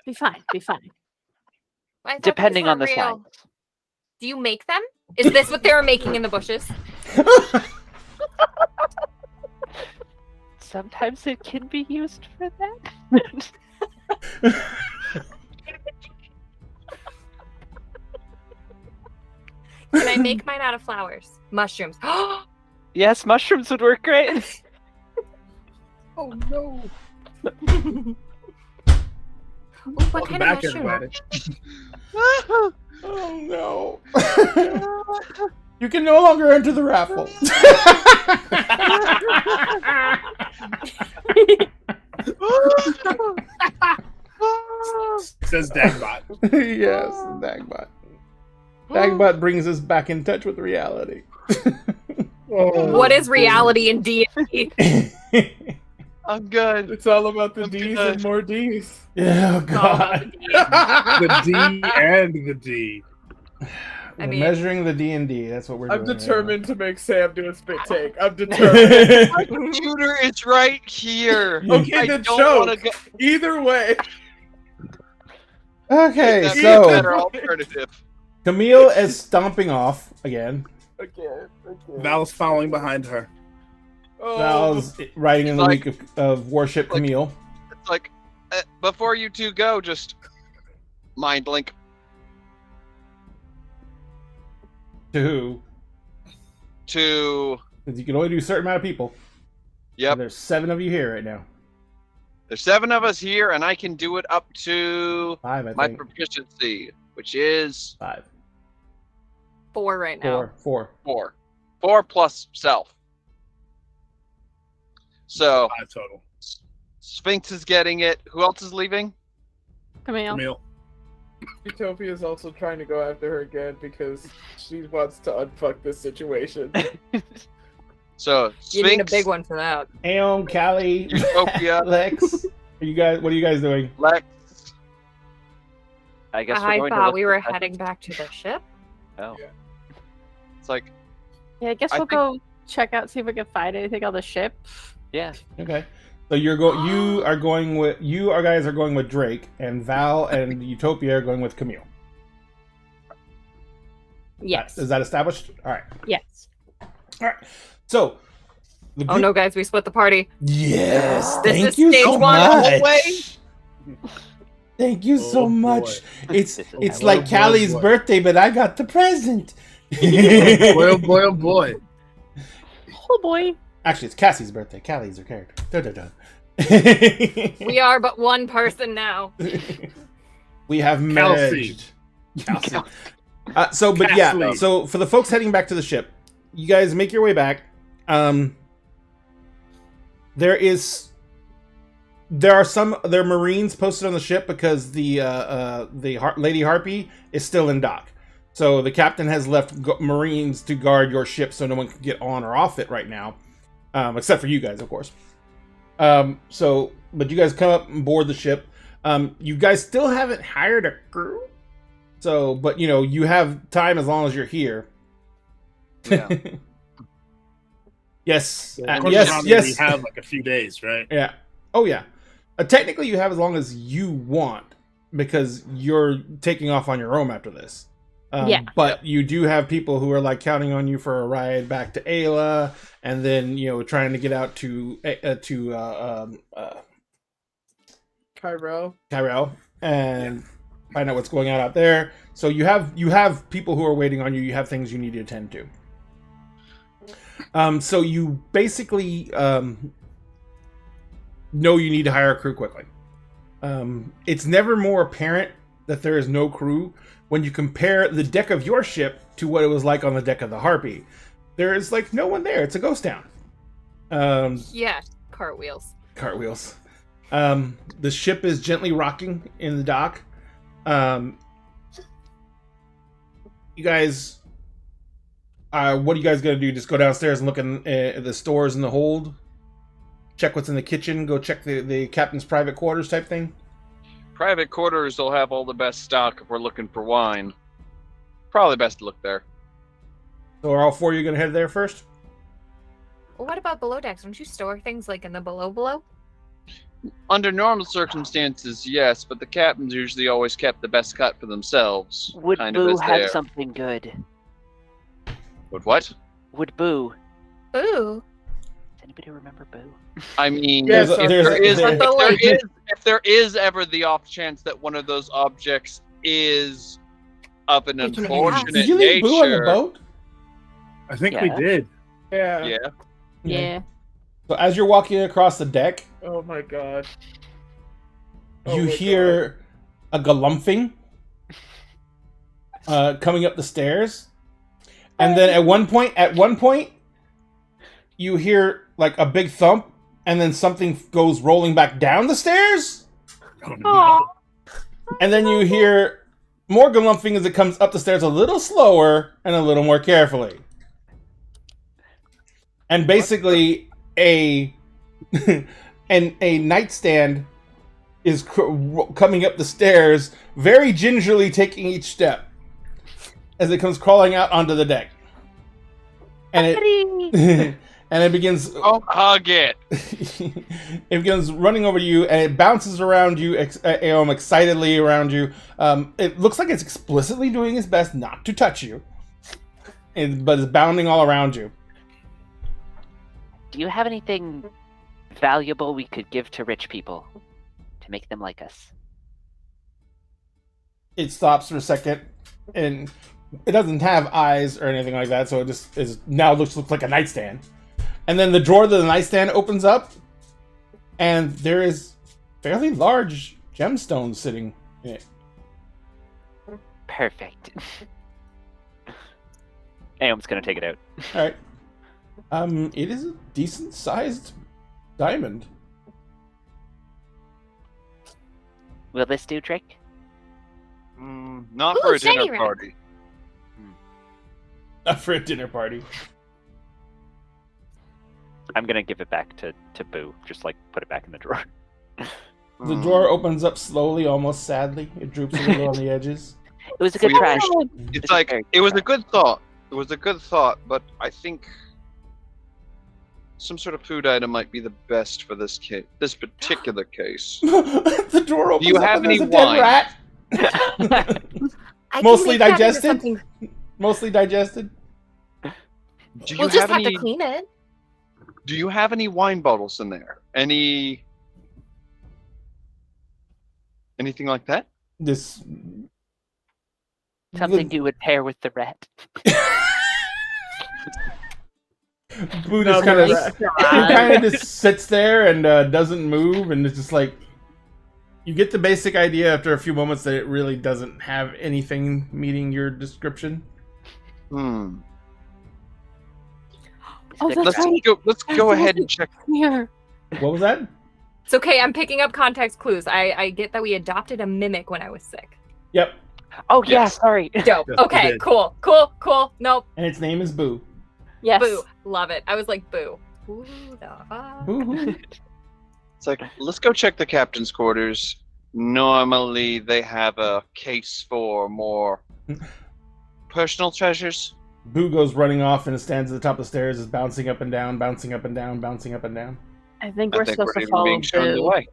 Be fine. Be fine. I thought Depending these on the were real. size. Do you make them? Is this what they were making in the bushes? Sometimes it can be used for that. Can I make mine out of flowers? Mushrooms. Oh, Yes, mushrooms would work great. Oh no! what Welcome kind of back, mushroom? everybody. Oh no. You can no longer enter the raffle. Says Dagbot. Yes, Dagbot. Dagbot brings us back in touch with reality. What is reality in D&D? I'm good. It's all about the I'm D's good. and more D's. Oh god. The D and the D. We're I mean- measuring the D&D. That's what we're I'm doing. determined to make Sam do a spit take. I'm determined. Right Computer is right here. Okay, I then don't want to choke. go. Either way. now. Okay, That's a so better alternative. Camille is stomping off again. Okay. Val is following behind her. Oh. Val's riding in the Like- week of Warship like- Camille. It's like, before you two go, just mind link. To who? To 'Cause you can only do a certain amount of people. yep. And there's 7 of you here right now. There's 7 of us here, and I can do it up to 5, I my think. proficiency, which is 5. 4 right now. 4. 4. 4 plus self. So 5 total. Sphinx is getting it. Who else is leaving? Camille. Camille. Utopia is also trying to go after her again because she wants to unfuck this situation. So You need a Sphinx, big one for that. Aeon, Callie, Utopia, Lex. What are you guys doing? Lex. I guess we're I going to thought look we for were that- heading back to the ship. Oh. It's like Yeah, I guess I we'll think- go check out, see if we can find anything on the ship. Yeah. Okay. So you guys are going with Drake, and Val and Utopia are going with Camille. Yes. Is that established? All right. Yes. All right. So. The Oh no, guys, we split the party. Yes. This Thank is you stage so one all the much. way. Thank you so Oh, much. boy. It's This is it's my like boy, Callie's boy. birthday, but I got the present. Boy, oh boy, oh boy. Oh boy. Actually, it's Cassie's birthday. Callie's her character. Dun, dun, dun. We are but one person now. We have Kelsey. merged. Kelsey. But yeah, Castley. so for the folks heading back to the ship, you guys make your way back. There are Marines posted on the ship because the Lady Harpy is still in dock. So the captain has left Marines to guard your ship, so no one can get on or off it right now, except for you guys, of course. But you guys come up and board the ship. You guys still haven't hired a crew, but you have time as long as you're here. Yeah. Yes. Of course, Yes. probably Yes. We have like a few days, right? Yeah. Oh, yeah. Technically, you have as long as you want because you're taking off on your own after this. Yeah. But you do have people who are like counting on you for a ride back to Ayla, and then trying to get out to Kyrell. and find out what's going on out there. So you have people who are waiting on you. You have things you need to attend to. So you basically know you need to hire a crew quickly. It's never more apparent that there is no crew when you compare the deck of your ship to what it was like on the deck of the Harpy. There is like no one there. It's a ghost town. Yeah, cartwheels. Cartwheels. The ship is gently rocking in the dock. You guys, what are you guys gonna do? Just go downstairs and look in the stores in the hold? Check what's in the kitchen? Go check the captain's private quarters type thing? Private quarters will have all the best stock if we're looking for wine. Probably best to look there. So are all four of you gonna head there first? Well, what about below decks? Don't you store things like in the below? Under normal circumstances, yes, but the captains usually always kept the best cut for themselves. Would kind Boo of as have their- something good? Would what? Would Boo? Ooh. Does anybody remember Boo? I mean, Yes, if there is ever the off chance that one of those objects is of an Did you unfortunate Did you leave Boo on the nature, boat? I think Yeah. we did. Yeah. yeah, Yeah. So as you're walking across the deck, Oh my god. Oh you my hear a galumphing coming up the stairs, and then at one point, you hear like a big thump, and then something goes rolling back down the stairs, Oh, no. Aw. and then you hear more galumphing as it comes up the stairs a little slower and a little more carefully, and basically a nightstand is coming up the stairs, very gingerly taking each step as it comes crawling out onto the deck, and it and it begins don't hug it. it begins running over you, and it bounces around you excitedly around you. It looks like it's explicitly doing its best not to touch you, but it's bounding all around you. Do you have anything valuable we could give to rich people to make them like us? It stops for a second, and it doesn't have eyes or anything like that, so it just looks like a nightstand. And then the drawer of the nightstand opens up, and there is fairly large gemstones sitting in it. Perfect. Aeom's gonna take it out. All right. It is a decent sized diamond. Will this do, Drake? Not Ooh, for a shiny dinner red. party. Not for a dinner party. I'm gonna give it back to Boo. Just like put it back in the drawer. The drawer opens up slowly, almost sadly. It droops a little on the edges. It was a good We- try. It's like it was a good thought. It was a good thought, but I think some sort of food item might be the best for this case, this particular case. The door opens Do you up have and there's any a dead wine? rat. I can Mostly make that into digested? something- Mostly digested. Do you We'll just have have to any? clean it. Do you have any wine bottles in there? Anything like that? This Something you would pair with the rat. Boo No, just kind of the just sits there and doesn't move, and it's just like you get the basic idea after a few moments that it really doesn't have anything meeting your description. Hmm. Oh, that's Let's right. go. Let's go ahead and check. Here. What was that? It's okay. I'm picking up context clues. I get that we adopted a mimic when I was sick. Yep, Oh yeah, Yes. sorry. Dope. Yes, we Okay. did. Cool. Nope. and its name is Boo. Yes. Boo. Love it. I was like, boo. Who the fuck? Boo. It's like let's go check the captain's quarters. Normally, they have a case for more personal treasures. Boo goes running off and stands at the top of the stairs, is bouncing up and down, bouncing up and down, bouncing up and down. I think I we're think supposed we're to even follow being shown the Boo. way.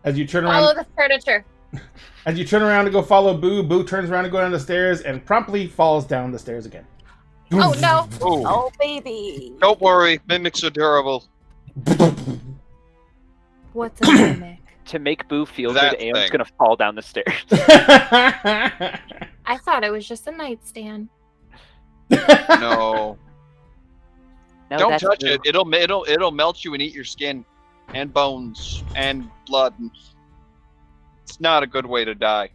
As you turn Follow around, the furniture. to go follow Boo, Boo turns around to go down the stairs and promptly falls down the stairs again. Oh no. Oh, Oh baby. don't worry, mimics are durable. What's a mimic? To make Boo feel That good, Aeon's thing. gonna fall down the stairs. I thought it was just a nightstand. No, No, don't that's touch Boo. it. It'll melt you and eat your skin, and bones, and blood. It's not a good way to die.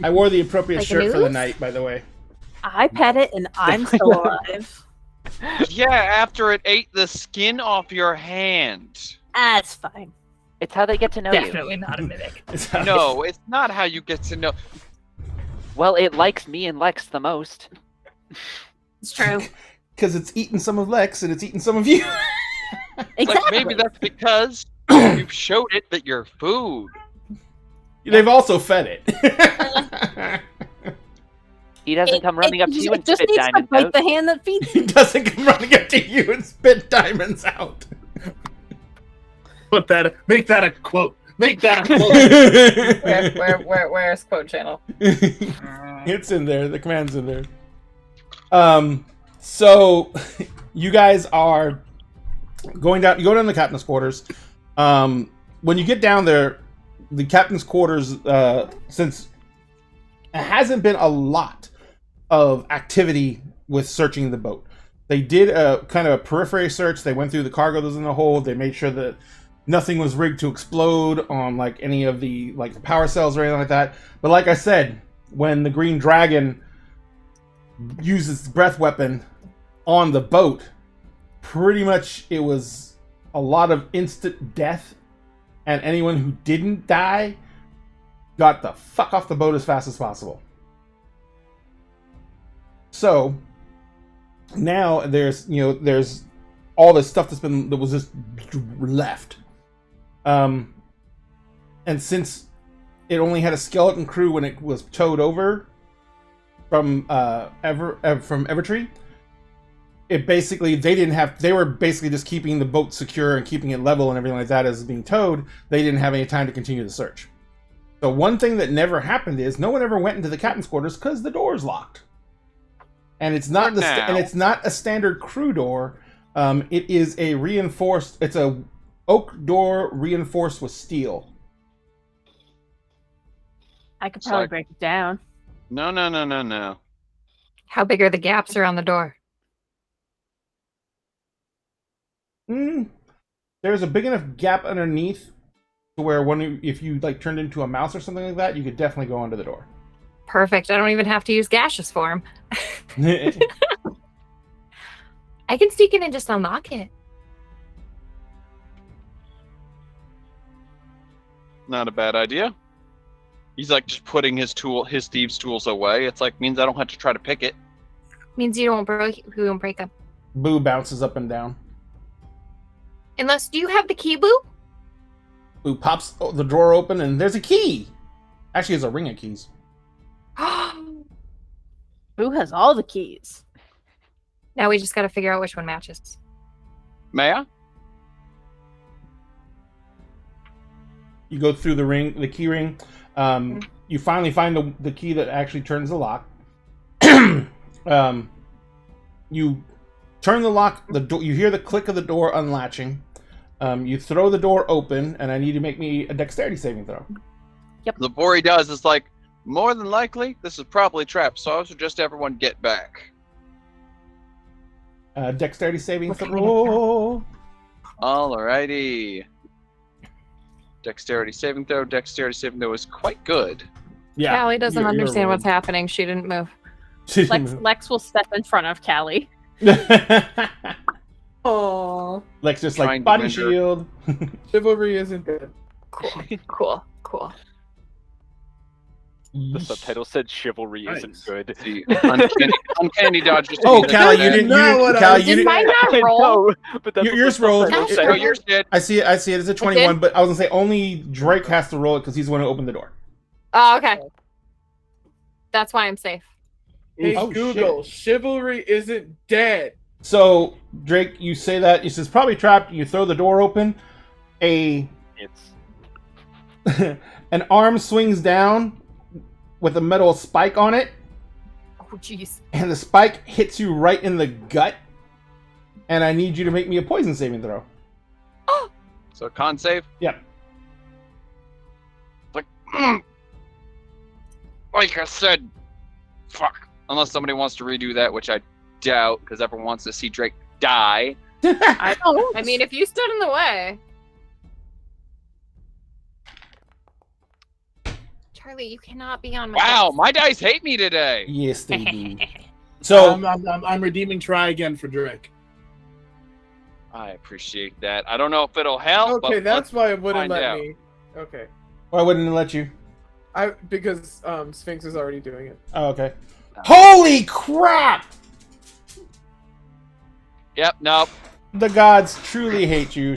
I wore the appropriate Like a shirt for the noose? night, by the way. I pet it and I'm still alive. Yeah, after it ate the skin off your hand. That's fine. It's how they get to know you. Definitely not a mimic. No, it's not how you get to know. Well, it likes me and Lex the most. It's true. Because it's eaten some of Lex and it's eaten some of you. Like Exactly. maybe that's because you showed it that you're food. They've also fed it. He doesn't come running up to you and just spit needs to diamonds bite out. the hand that feeds He doesn't come running up to you and spit diamonds out. Make that a quote. Make that a quote. Where's quote channel? It's in there. The command's in there. So you guys are going down. You go down to the captain's quarters. When you get down there, the captain's quarters, since it hasn't been a lot of activity with searching the boat, they did a kind of a periphery search. They went through the cargo that was in the hold. They made sure that nothing was rigged to explode on like any of the like the power cells or anything like that. But like I said, when the Green Dragon uses the breath weapon on the boat, pretty much it was a lot of instant death, and anyone who didn't die got the fuck off the boat as fast as possible. So now there's all this stuff that was just left. And since it only had a skeleton crew when it was towed over from Evertree, it basically they were basically just keeping the boat secure and keeping it level and everything like that as being towed. They didn't have any time to continue the search. So one thing that never happened is no one ever went into the captain's quarters because the door's locked, and it's not and it's not a standard crew door. It is a reinforced. It's a oak door reinforced with steel. I could probably Sorry. break it down. No. How big are the gaps around the door? There's a big enough gap underneath to where if you like turned into a mouse or something like that, you could definitely go under the door. Perfect. I don't even have to use gaseous form. I can sneak in and just unlock it. Not a bad idea. He's like just putting his thieves' tools away. It's like means I don't have to try to pick it. Means you won't break them. Boo bounces up and down. Unless, do you have the key, Boo? Boo pops the drawer open, and there's a key. Actually, there's a ring of keys. Who has all the keys? Now we just got to figure out which one matches. May I? You go through the key ring. You finally find the key that actually turns the lock. You turn the lock. You hear the click of the door unlatching. You throw the door open, and I need to make me a dexterity saving throw. The more he does, it's like, more than likely, this is probably trapped, so I suggest everyone get back. Dexterity saving throw. Alrighty. Dexterity saving throw. Dexterity saving throw is quite good. Yeah. Callie doesn't you're understand what's rolling. happening. She didn't move. Lex will step in front of Callie. Oh, Lex just Trying like to body win her. shield. chivalry isn't good. Cool. The subtitle said chivalry Nice. isn't good. The uncanny dodge. Just Oh, means Callie, that- you didn't. Not what I Callie, was you Did didn't. mine not I roll? know, but that's what Yours the rolled. subtitle It- said. No, yours did. I see it. It's a 21, but I was gonna say only Drake has to roll it because he's the one who opened the door. Oh, okay. That's why I'm safe. Hey Oh, Google, chivalry isn't dead. So Drake, you say that it says probably trapped. You throw the door open. An arm swings down with a metal spike on it, Oh, jeez. and the spike hits you right in the gut. And I need you to make me a poison saving throw. So con save. Yep. Like I said, fuck. Unless somebody wants to redo that, which I doubt, because everyone wants to see Drake die. I don't. I mean, if you stood in the way. Charlie, you cannot be on my Wow, desk. my dice hate me today. Yes, they do. So I'm redeeming try again for Drake. I appreciate that. I don't know if it'll help. Okay, but that's let's why it wouldn't find let out. me. Okay, why wouldn't it let you? because Sphinx is already doing it. Oh, okay. Holy crap! Yep, nope. The gods truly hate you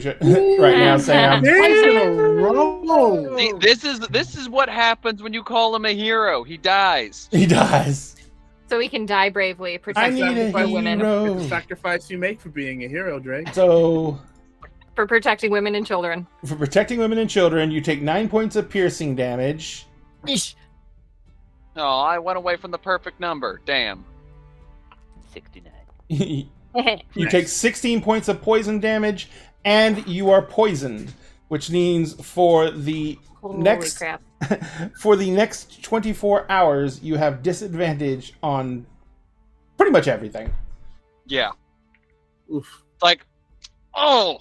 right now, Sam. Damn! See, this is what happens when you call him a hero. He dies. He dies. So we can die bravely, I protect need a by women, hero. It's a sacrifice you make for being a hero, Drake. So, for protecting women and children. for protecting women and children, you take 9 points of piercing damage. Oh, I went away from the perfect number. Damn. 69. You take 16 points of poison damage, and you are poisoned, which means for the Holy next crap. for the next 24 hours, you have disadvantage on pretty much everything. Yeah. Oof. It's like, oh,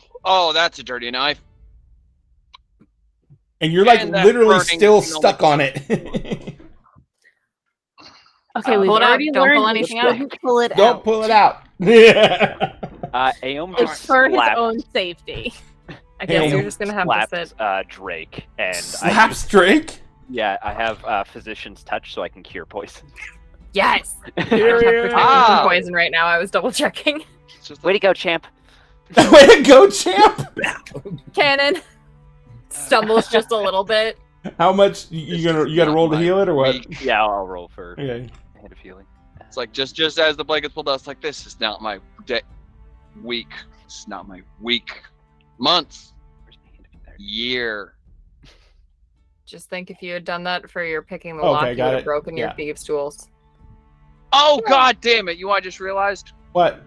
that's a dirty knife. And you're like And that literally burning still feeling. stuck on it. Okay, we've Pull it out. already Don't learned pull you anything out. shouldn't pull it Don't out. pull it out. Yeah. Aeom It's just for his slapped, own safety. I guess Damn. you're just gonna have to sit. slapped Drake, and Slaps Drake. I have physician's touch, so I can cure poison. Yes! I have Here, protection Ah. from poison right now. I was double checking. It's just Way to go, champ! Way to go, champ. Cannon stumbles just a little bit. How much you gotta roll to heal it or what? weak. Yeah, I'll roll for Okay. hand of healing. It's like just as the blanket's pulled out, it's like this is not my week. It's not my week. Month. Where's my hand of healing? Year. Just think if you had done that for your picking the Okay, lock, you got would have it. broken your Yeah. thieves' tools. Oh god damn it! I just realized. What?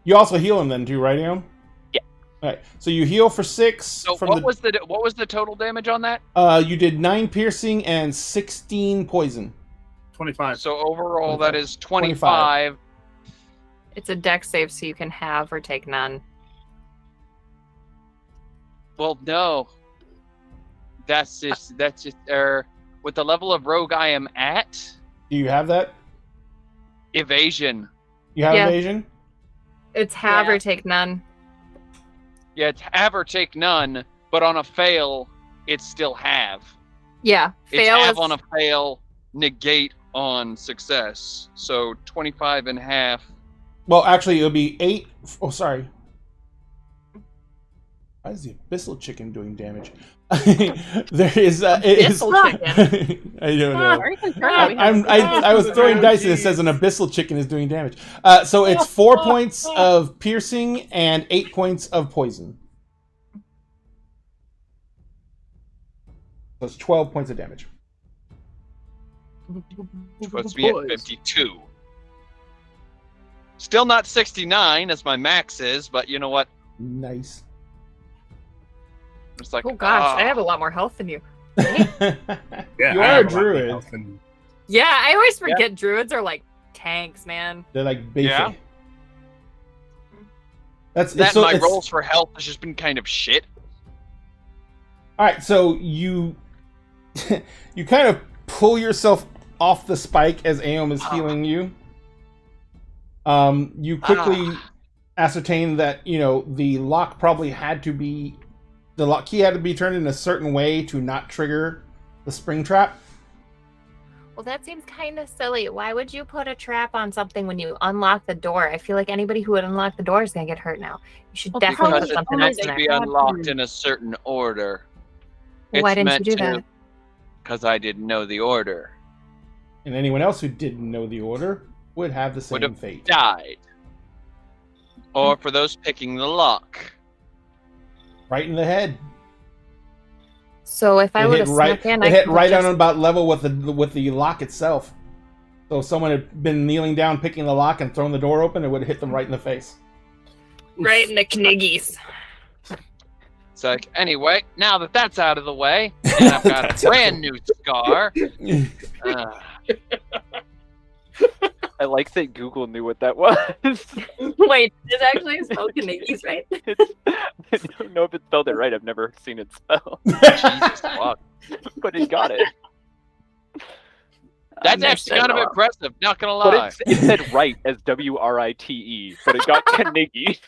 You also heal him then too, right, Eom? Yeah. All right. So you heal for 6. So from what was the total damage on that? You did 9 piercing and 16 poison. 25. So overall, 25. that is 25. It's a dex save, so you can have or take none. Well, no. That's just with the level of rogue I am at, Do you have that? evasion. You have Yeah. evasion? It's have Yeah. or take none. Yeah, it's have or take none, but on a fail, it's still have. Yeah, It's fail have is on a fail, negate on success. So 25 and half. Well, actually, it'll be 8. Oh, sorry. Why is the abyssal chicken doing damage? There is. It is. Abyssal I don't know. Very concerned that we have I was throwing dice and it says an abyssal chicken is doing damage. So it's 4 points of piercing and 8 points of poison. So it's 12 points of damage. Supposed to be at 52. Still not 69 as my max is, but you know what? Nice. It's like, Oh gosh, I have a lot more health than you. Yeah, You I are a have lot of druid. health and- Yeah, I always forget druids are like tanks, man. They're like beefy. Yeah. That's that so my it's, rolls for health has just been kind of shit. All right, so you you kind of pull yourself off the spike as Aeom is healing you. You quickly ascertain that the lock probably had to be the lock key had to be turned in a certain way to not trigger the spring trap. Well, that seems kind of silly. Why would you put a trap on something when you unlock the door? I feel like anybody who would unlock the door is going to get hurt now. You should Well, definitely Because put it something needs else in to be there. unlocked in a certain order. Why didn't you do that? Because I didn't know the order. And anyone else who didn't know the order would have the same Would have fate. died. Or for those picking the lock. Right in the head. So if I It would hit have right, snuck in, it I hit could right just... on about level with the lock itself. So if someone had been kneeling down, picking the lock, and thrown the door open, it would have hit them right in the face. Right in the kniggies. It's like, anyway, now that that's out of the way, and I've got a brand new scar. I like that Google knew what that was. Wait, it's actually spelled kniggies, right? I don't know if it spelled it right. I've never seen it spelled. Jesus fuck. But it got it. That's actually kind of impressive, not gonna But lie. it said right as WRITE, but it got Kniggy.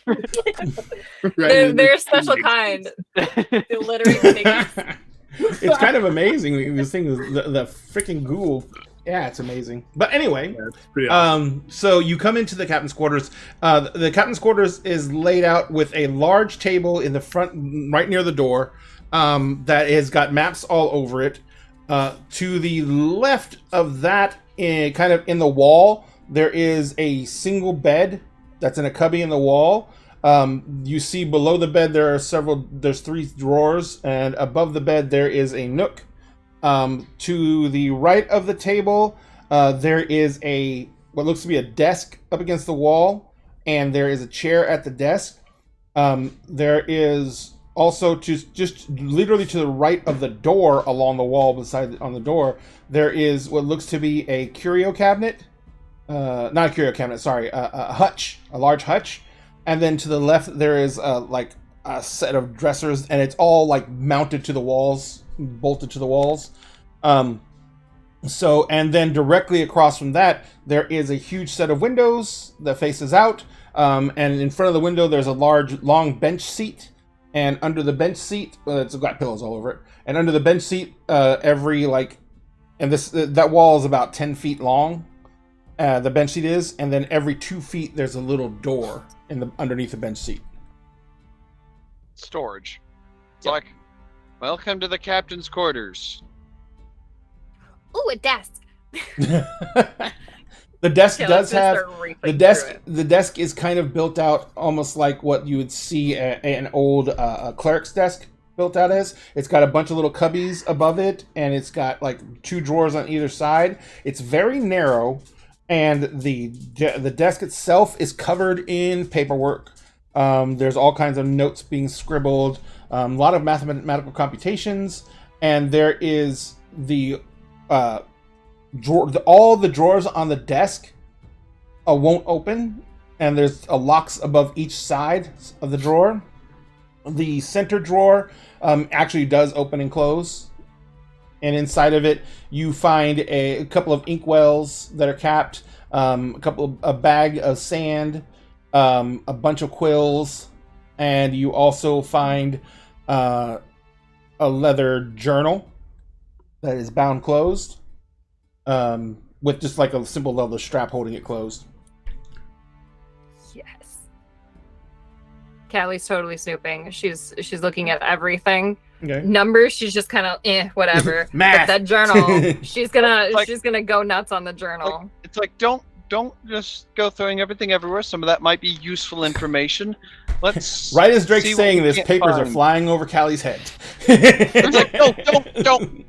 They're a special kind. They're literally kniggies. It's kind of amazing. This thing is the freaking Google. Yeah, it's amazing. But anyway, Yeah, it's pretty awesome. so you come into the captain's quarters. The captain's quarters is laid out with a large table in the front, right near the door, that has got maps all over it. To the left of that, kind of in the wall, there is a single bed that's in a cubby in the wall. You see below the bed there's 3 drawers, and above the bed there is a nook. To the right of the table, there is what looks to be a desk up against the wall, and there is a chair at the desk. There is also just literally to the right of the door along the wall on the door, there is what looks to be a curio cabinet. Not a curio cabinet, sorry, a hutch, a large hutch. And then to the left, there is like a set of dressers, and it's all like mounted to the walls, bolted to the walls. And then directly across from that, there is a huge set of windows that faces out. And in front of the window, there's a long bench seat. And under the bench seat, it's got pillows all over it. And under the bench seat, that wall is about 10 feet long. The bench seat is, and then every 2 feet, there's a little door underneath the bench seat. Storage. It's like, welcome to the captain's quarters. Ooh, a desk. The desk Okay, does let's just have start reaping the through desk. it. The desk is kind of built out almost like what you would see an old cleric's desk built out as. It's got a bunch of little cubbies above it, and it's got like 2 drawers on either side. It's very narrow, and the desk itself is covered in paperwork. There's all kinds of notes being scribbled, a lot of mathematical computations, and there is all the drawers on the desk won't open, and there's locks above each side of the drawer. The center drawer actually does open and close, and inside of it you find a couple of inkwells that are capped, a bag of sand, a bunch of quills, and you also find a a leather journal that is bound closed, with just like a simple leather strap holding it closed. Yes. Callie's totally snooping. She's looking at everything. Okay. Numbers, she's just kind of whatever. Math. But that journal, she's gonna Like- she's gonna go nuts on the journal. It's like don't just go throwing everything everywhere. Some of that might be useful information. Let's Right as Drake's see what saying we this, can't papers are find. flying over Callie's head. It's like don't.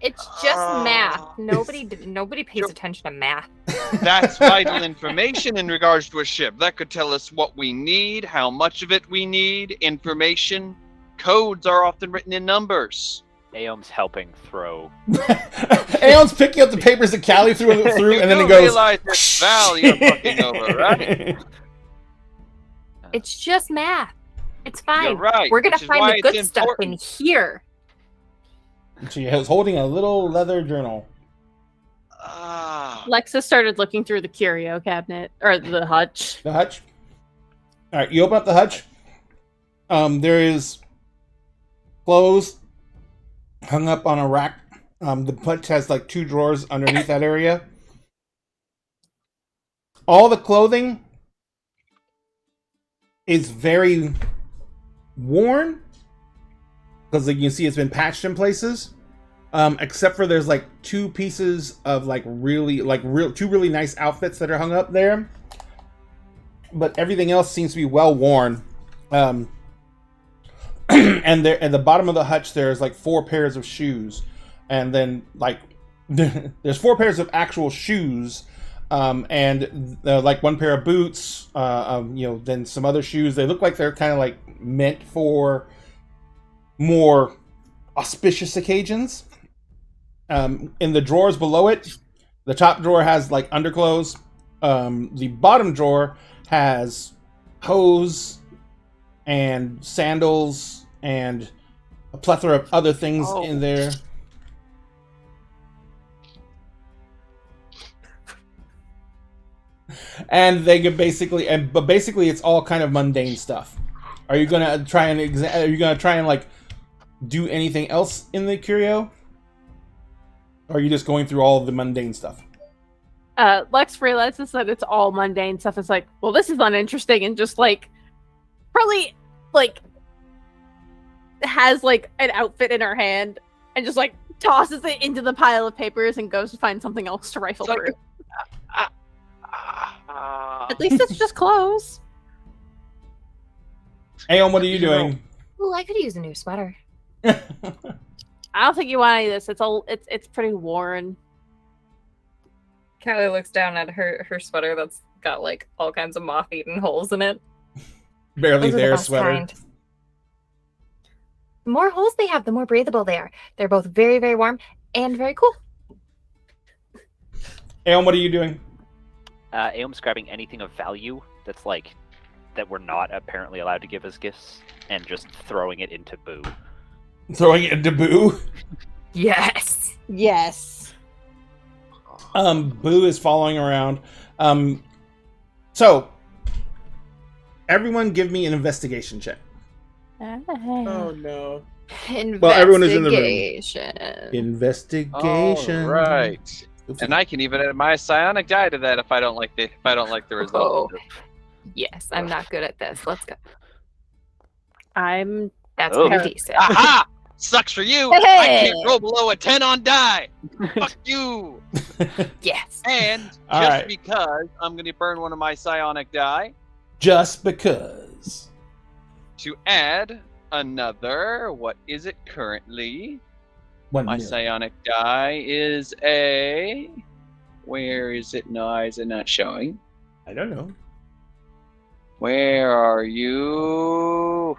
It's just math. Nobody pays attention to math. That's vital information in regards to a ship. That could tell us what we need, how much of it we need, information. Codes are often written in numbers. Aeom's helping throw. Aeon's picking up the papers that Callie threw, You and then do it goes. realize this Val you're fucking over, right? It's just math. It's fine. You're right. We're gonna which is why find the it's good stuff in important. here. She was holding a little leather journal. Ah, Lexa started looking through the curio cabinet or the hutch. The hutch. All right, you open up the hutch. There is clothes hung up on a rack. The hutch has like 2 drawers underneath that area. All the clothing is very worn because, like, you can see, it's been patched in places. Except for there's like 2 pieces of like two really nice outfits that are hung up there. But everything else seems to be well worn. And there at the bottom of the hutch there's like 4 pairs of shoes, and then like there's 4 pairs of actual shoes, and like 1 pair of boots, then some other shoes. They look like they're kind of like meant for more auspicious occasions. In the drawers below it, the top drawer has like underclothes. The bottom drawer has hose and sandals and a plethora of other things in there. And they could but basically it's all kind of mundane stuff. Are you gonna try and like do anything else in the curio? Or are you just going through all of the mundane stuff? Lex realizes that it's all mundane stuff. It's like, well, this is uninteresting, and just like probably like has like an outfit in her hand and just like tosses it into the pile of papers and goes to find something else to rifle It's like- through. At least it's just clothes. Aeon, what are you doing? Ooh, I could use a new sweater. I don't think you want any of this. It's pretty worn. Callie looks down at her sweater that's got like all kinds of moth-eaten holes in it. Barely Those are the there best sweater. kind. The more holes they have, the more breathable they are. They're both very, very warm and very cool. Aeon, what are you doing? Aeom's grabbing anything of value that's like that we're not apparently allowed to give as gifts and just throwing it into Boo. Throwing it into Boo. Yes. Yes. Boo is following around. So everyone give me an investigation check. Oh no. Well, everyone is in the room. Investigation. Investigation. all right. And I can even add my psionic die to that if I don't like the result. Yes, I'm not good at this. Let's go. I'm That's Oh. pretty decent. Aha! Sucks for you. I can't roll below a 10 on die. Fuck you. Yes. And just All right. because I'm going to burn one of my psionic die Just because. to add another. What is it currently? 1 My million. psionic die is a. Where is it? No, is it not showing? I don't know. Where are you?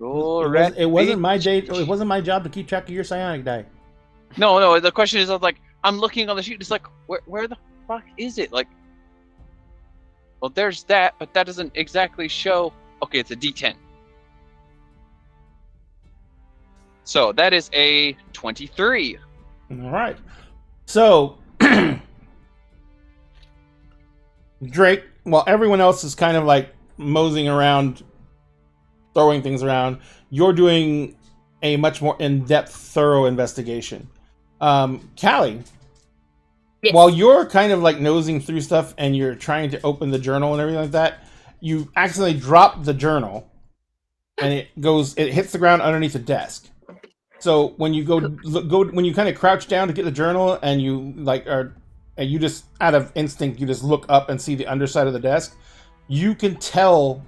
It wasn't my job to keep track of your psionic die. No. The question is, like, I'm looking on the sheet. It's like, where the fuck is it? Like, well, there's that, but that doesn't exactly show. Okay, it's a D10. So that is a 23. All right. So Drake, while everyone else is kind of like moseying around, throwing things around, you're doing a much more in-depth, thorough investigation. Callie, Yes. while you're kind of like nosing through stuff and you're trying to open the journal and everything like that, you accidentally drop the journal, and it hits the ground underneath the desk. So when you when you kind of crouch down to get the journal, and you and you just out of instinct you just look up and see the underside of the desk, you can tell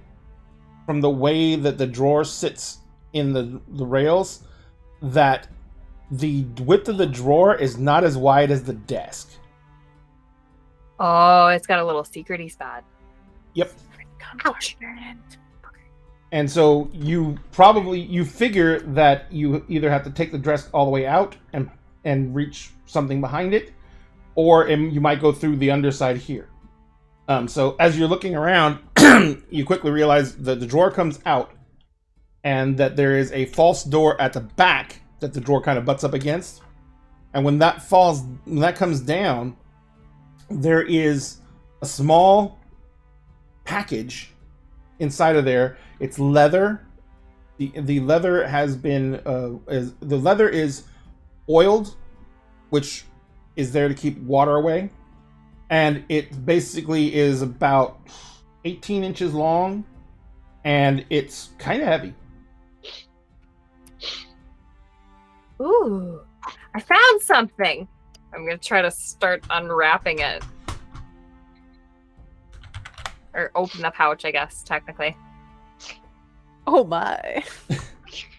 from the way that the drawer sits in the rails that the width of the drawer is not as wide as the desk. Oh, it's got a little secrety spot. Yep. Ouch. And so you figure that you either have to take the desk all the way out and reach something behind it, or you might go through the underside here. So as you're looking around, you quickly realize that the drawer comes out, and that there is a false door at the back that the drawer kind of butts up against. And when that comes down, there is a small package inside of there. It's leather. The leather has been the leather is oiled, which is there to keep water away, and it basically is about 18 inches long, and it's kind of heavy. Ooh, I found something. I'm gonna try to start unwrapping it. Or open the pouch, I guess, technically. Oh my.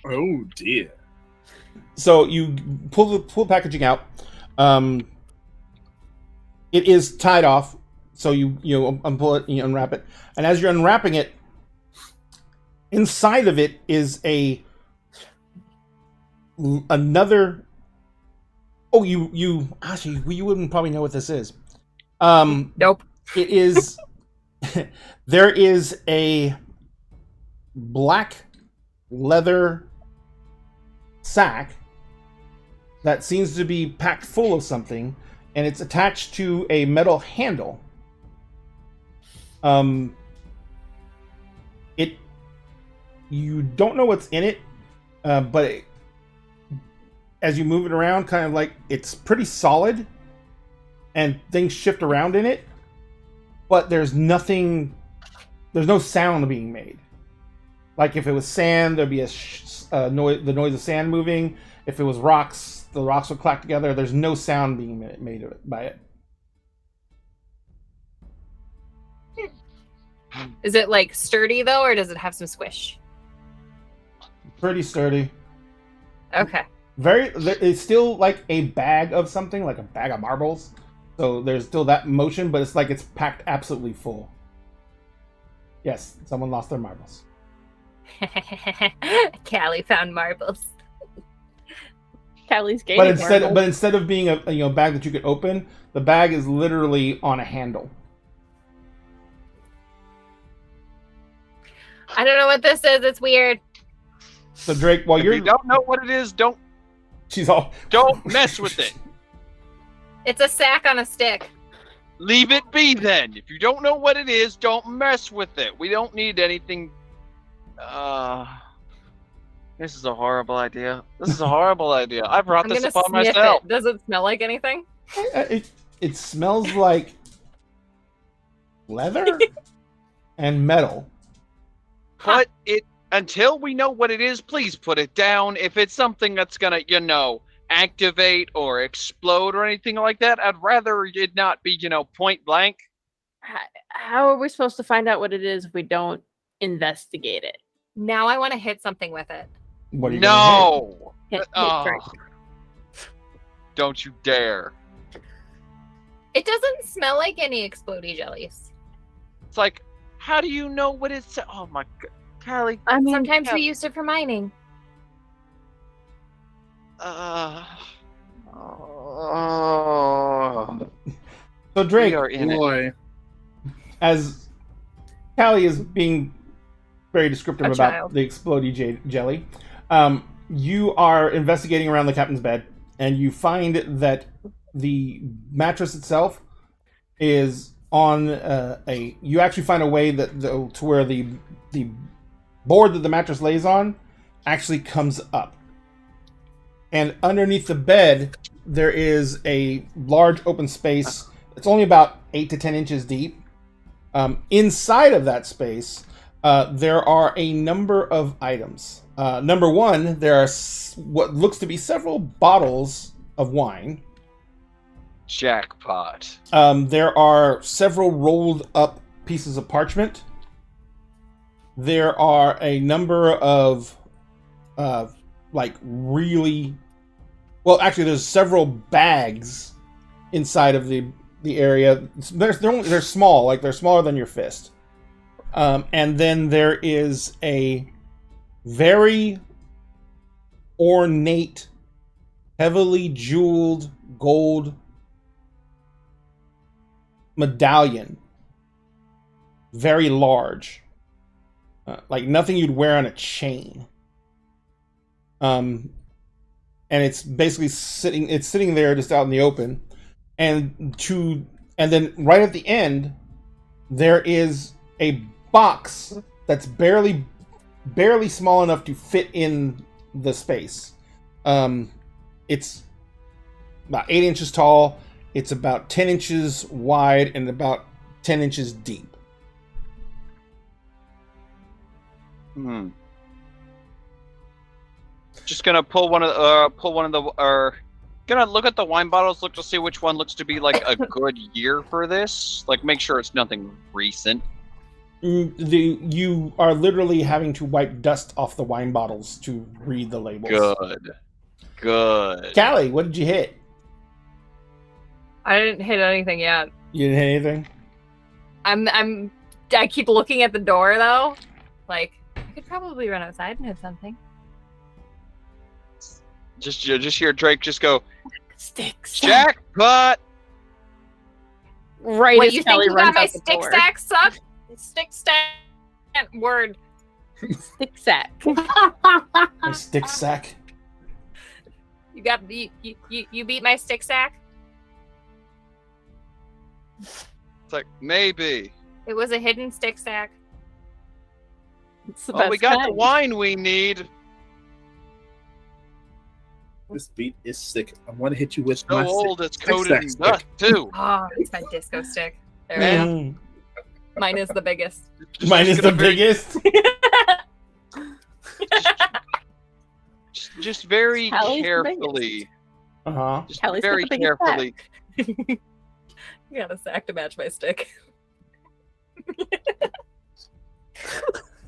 Oh dear. So you pull the packaging out. It is tied off, so you unpull it and you unwrap it. And as you're unwrapping it, inside of it is another. Oh, you wouldn't probably know what this is. Nope. It is. There is a black leather sack that seems to be packed full of something, and it's attached to a metal handle. You don't know what's in it, but as you move it around, kind of like it's pretty solid, and things shift around in it, but there's no sound being made. Like if it was sand, there'd be the noise of sand moving. If it was rocks, the rocks would clack together. There's no sound being made of it by it. Is it like sturdy though, or does it have some squish? Pretty sturdy. Okay. It's still like a bag of something, like a bag of marbles. So there's still that motion, but it's like it's packed absolutely full. Yes, someone lost their marbles. Callie found marbles. Callie's gaining But instead of being a bag that you could open, the bag is literally on a handle. I don't know what this is. It's weird. So Drake, while If you don't know what it is, don't mess with it. It's a sack on a stick. Leave it be then. If you don't know what it is, don't mess with it. We don't need anything. This is a horrible idea. I brought this upon myself. It. Does it smell like anything? It smells like leather and metal. But until we know what it is, please put it down. If it's something that's gonna, activate or explode or anything like that, I'd rather it not be, point blank. How are we supposed to find out what it is if we don't investigate it? Now I want to hit something with it. What are you No! Hit Oh. Don't you dare. It doesn't smell like any explodey jellies. It's like, how do you know what it's... Oh my god. Callie. I mean, Sometimes we use it for mining. So Drake, we are in it. Boy. as Callie is being very descriptive A about child. the explodey jelly, you are investigating around the captain's bed, and you find that the mattress itself is on you actually find a way to where the board that the mattress lays on actually comes up, And underneath the bed, there is a large open space. It's only about 8 to 10 inches deep. Inside of that space, there are a number of items. Number one, there are what looks to be several bottles of wine. Jackpot. There are several rolled up pieces of parchment. There are a number of, there's several bags inside of the area. They're small, like they're smaller than your fist. And then there is a very ornate, heavily jeweled gold medallion. Very large. Like nothing you'd wear on a chain. And it's basically sitting there just out in the open. And then right at the end, there is a box that's barely small enough to fit in the space. It's about 8 inches tall. It's about 10 inches wide and about 10 inches deep. Just gonna gonna look at the wine bottles, look to see which one looks to be like a good year for this. Like, make sure it's nothing recent. You are literally having to wipe dust off the wine bottles to read the labels. Good. Callie, what did you hit? I didn't hit anything yet. You didn't hit anything? I keep looking at the door though. Like, I could probably run outside and hit something. Just hear Drake just go, Sticks. jackpot! Right What, as you think Kelly you got runs my out the stick door. stack suck? Stick stack word. Stick sack. A stick sack? You got you beat my stick stack? It's like, maybe. It was a hidden stick stack. It's the Oh, we best got the kind. wine we need. This beat is sick. I want to hit you with So my old stick. it's coated in Stick. dust, too. Oh, it's my disco stick. There we go. Mm. Mine is the biggest. Mine is the biggest. Just very Callie's the carefully. Uh-huh. Just Callie's got very the biggest carefully. You got a sack to match my stick.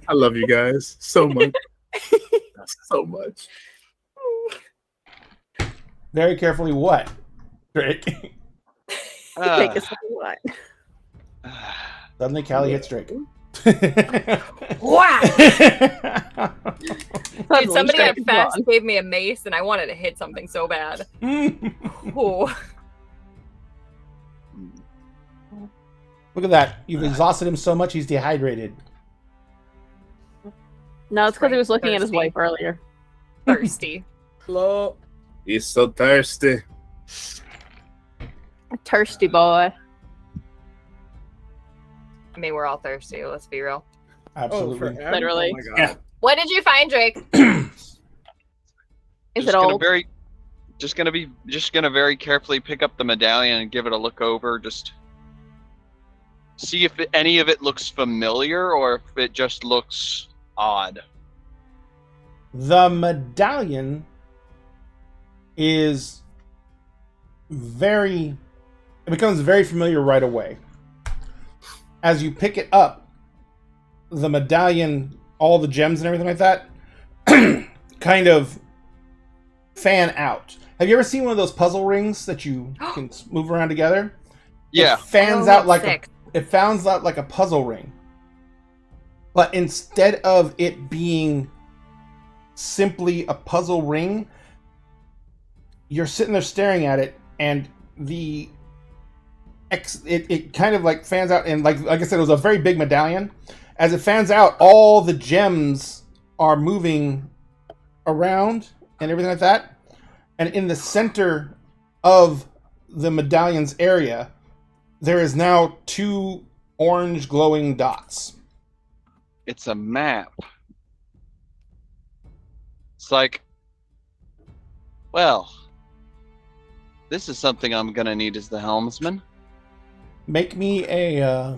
I love you guys so much. So much. Very carefully what? Drake. Take us what? Suddenly Callie hits Drake. Wow! Suddenly, Dude, somebody Drake at is Fest gone. gave me a mace and I wanted to hit something so bad. Ooh. Look at that. You've exhausted him so much he's dehydrated. No, it's because he was looking at his Thirsty. wife earlier. Thirsty. Hello. He's so thirsty. A thirsty boy. I mean, we're all thirsty, let's be real. Absolutely. Oh, for Em? Literally. Oh my God. Yeah. What did you find, Drake? Is Just it gonna old? just gonna very carefully pick up the medallion and give it a look over. Just see if any of it looks familiar or if it just looks odd. The medallion is it becomes very familiar right away. As you pick it up, the medallion, all the gems and everything like that, kind of fan out. Have you ever seen one of those puzzle rings that you can move around together? Yeah. It fans Oh, out like sick. it fans out like a puzzle ring. But instead of it being simply a puzzle ring, you're sitting there staring at it, and it kind of like fans out, and like I said, it was a very big medallion. As it fans out, all the gems are moving around and everything like that. And in the center of the medallion's area, there is now 2 orange glowing dots. It's a map. It's like Well, this is something I'm gonna need as the helmsman. Make me a.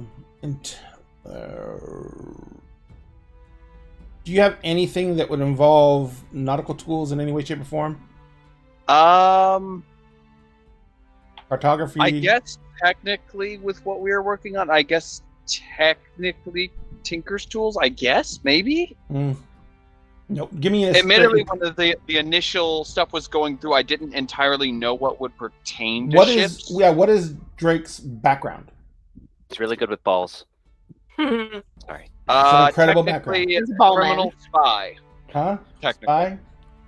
Do you have anything that would involve nautical tools in any way, shape, or form? Cartography. I guess technically with what we are working on, I guess technically Tinker's tools. I guess maybe. Nope. Give me a. Admittedly, when the initial stuff was going through, I didn't entirely know what would pertain to What ships. what is Drake's background? He's really good with balls. Sorry. It's an incredible technically, He's a ball criminal man. spy. Huh? Technically. Spy?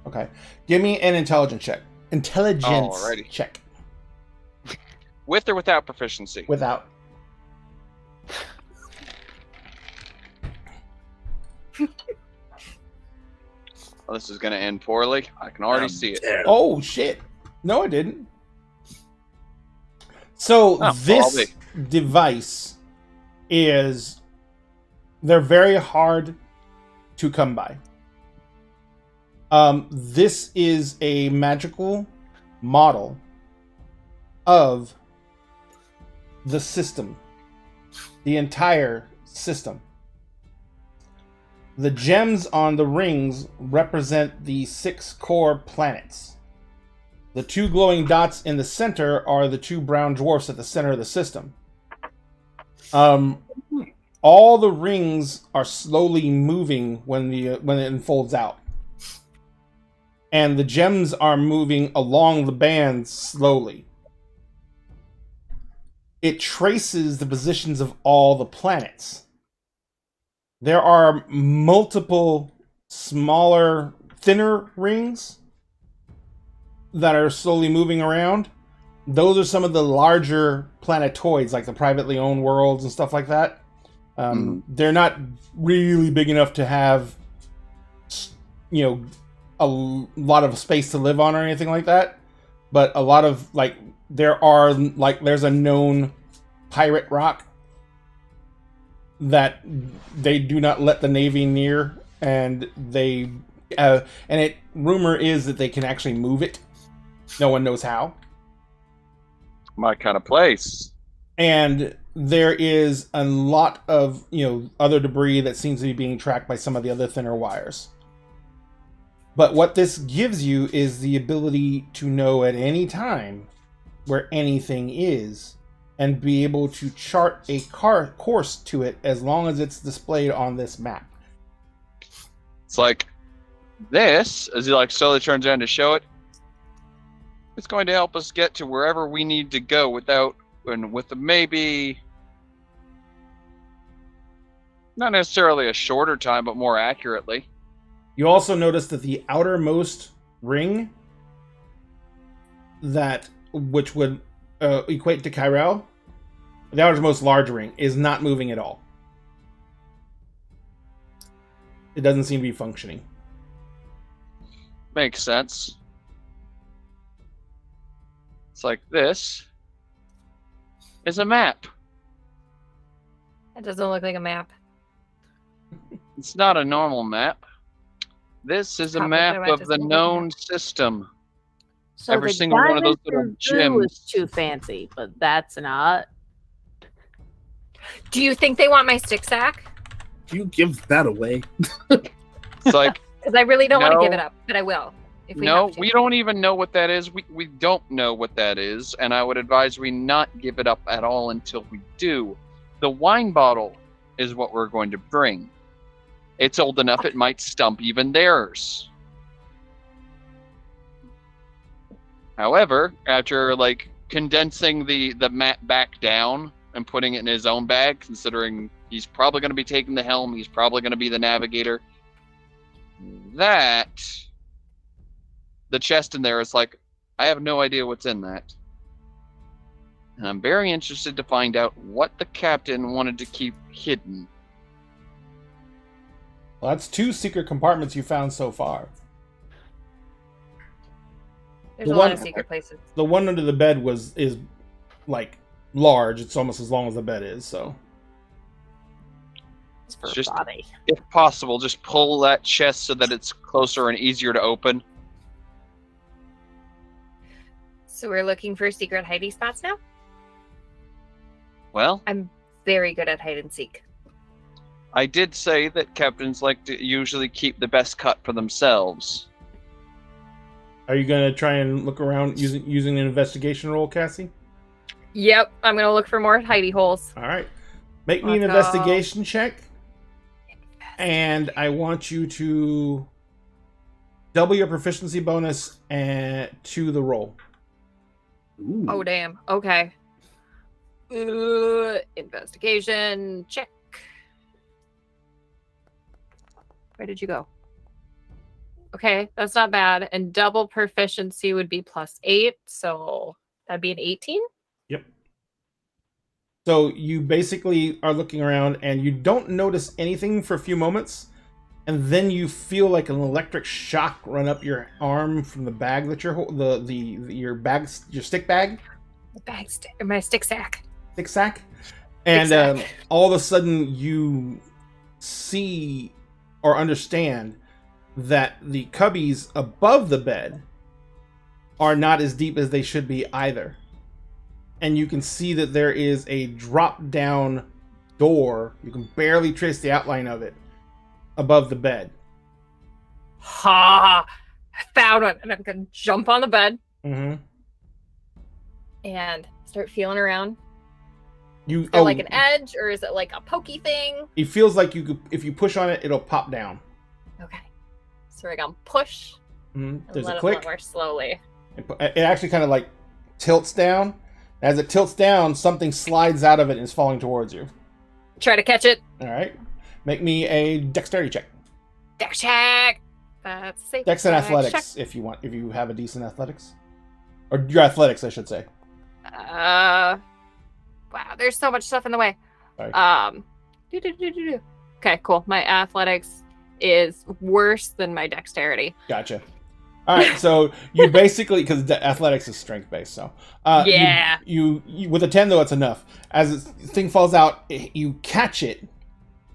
Okay. Give me an intelligence check. Intelligence Alrighty. check. With or without proficiency? Without. Well, this is going to end poorly. I can already see it. Oh, shit. No, I didn't. So, this device is... They're very hard to come by. This is a magical model of the system. The entire system. The gems on the rings represent the 6 core planets. The 2 glowing dots in the center are the 2 brown dwarfs at the center of the system. All the rings are slowly moving when it unfolds out. And the gems are moving along the band slowly. It traces the positions of all the planets. There are multiple smaller, thinner rings that are slowly moving around. Those are some of the larger planetoids, like the privately owned worlds and stuff like that. They're not really big enough to have, a lot of space to live on or anything like that. But a lot of, there's a known pirate rock that they do not let the Navy near, and rumor is that they can actually move it. No one knows how. My kind of place. And there is a lot of, other debris that seems to be being tracked by some of the other thinner wires. But what this gives you is the ability to know at any time where anything is and be able to chart a course to it as long as it's displayed on this map. It's like this, as he slowly turns around to show it, it's going to help us get to wherever we need to go with maybe not necessarily a shorter time, but more accurately. You also notice that the outermost ring, which would equate to Chiral, the outermost large ring, is not moving at all. It doesn't seem to be functioning. Makes sense. It's like this is a map. That doesn't look like a map. It's not a normal map. This is a Probably map right, of just the look at known system. So Every the single one of those diamond little and blue is gems. too fancy, but that's not. Do you think they want my stick sack? You give that away. It's like, Because I really don't want to No. give it up, but I will. If we no, have to. we don't even know what that is. We don't know what that is, and I would advise we not give it up at all until we do. The wine bottle is what we're going to bring. It's old enough it might stump even theirs. However, after condensing the map back down and putting it in his own bag, considering he's probably going to be taking the helm, he's probably going to be the navigator, the chest in there is I have no idea what's in that. And I'm very interested to find out what the captain wanted to keep hidden. Well, that's 2 secret compartments you found so far. There's the a lot one- of secret places. The one under the bed is large. It's almost as long as the bed is, so. It's for Just- body. If possible, just pull that chest so that it's closer and easier to open. So we're looking for secret hiding spots now? Well, I'm very good at hide and seek. I did say that captains like to usually keep the best cut for themselves. Are you gonna try and look around using an investigation roll, Cassie? Yep, I'm gonna look for more hidey holes. All right. Make me an Let's go. investigation check, and I want you to double your proficiency bonus to the roll. Oh, damn. Okay. Investigation check. Where did you go? Okay, that's not bad. And double proficiency would be +8, so that'd be an 18. Yep. So you basically are looking around and you don't notice anything for a few moments, and then you feel like an electric shock run up your arm from the bag that you're your stick bag, My stick sack. stick sack, and sack. all of a sudden you see or understand that the cubbies above the bed are not as deep as they should be either. And you can see that there is a drop-down door. You can barely trace the outline of it above the bed. Ha! I found one, and I'm gonna jump on the bed Mm-hmm. and start feeling around. You Is there like an edge, or is it like a pokey thing? It feels like you could, if you push on it, it'll pop down. Okay. So we're gonna push Mm-hmm. and There's let a it click. lower slowly. It actually kind of like tilts down. As it tilts down, something slides out of it and is falling towards you. Try to catch it. All right. Make me a dexterity check. Dex check. That's safe. Dex and Dex athletics, if you have a decent athletics. Or your athletics, I should say. Wow, there's so much stuff in the way. Sorry. Okay, cool. My athletics is worse than my dexterity. Gotcha. All right, so you basically, because athletics is strength based, so Yeah. you with a 10 though, it's enough. As the thing falls out, you catch it,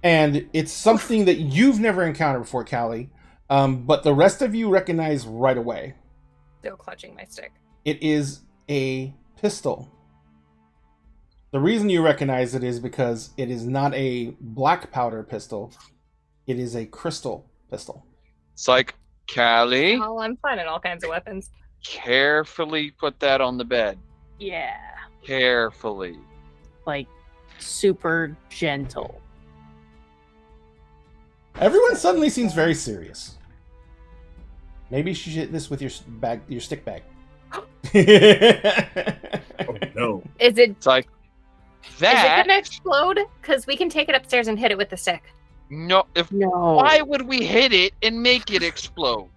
and it's something that you've never encountered before, Callie, but the rest of you recognize right away. Still clutching my stick. It is a pistol. The reason you recognize it is because it is not a black powder pistol. It is a crystal pistol. It's like, Callie, Oh, I'm finding all kinds of weapons. carefully put that on the bed. Yeah. Carefully. Like super gentle. Everyone suddenly seems very serious. Maybe you should hit this with your stick bag. Oh no. Is it It's like, is it that. gonna explode? Because we can take it upstairs and hit it with the stick. No, if No. why would we hit it and make it explode?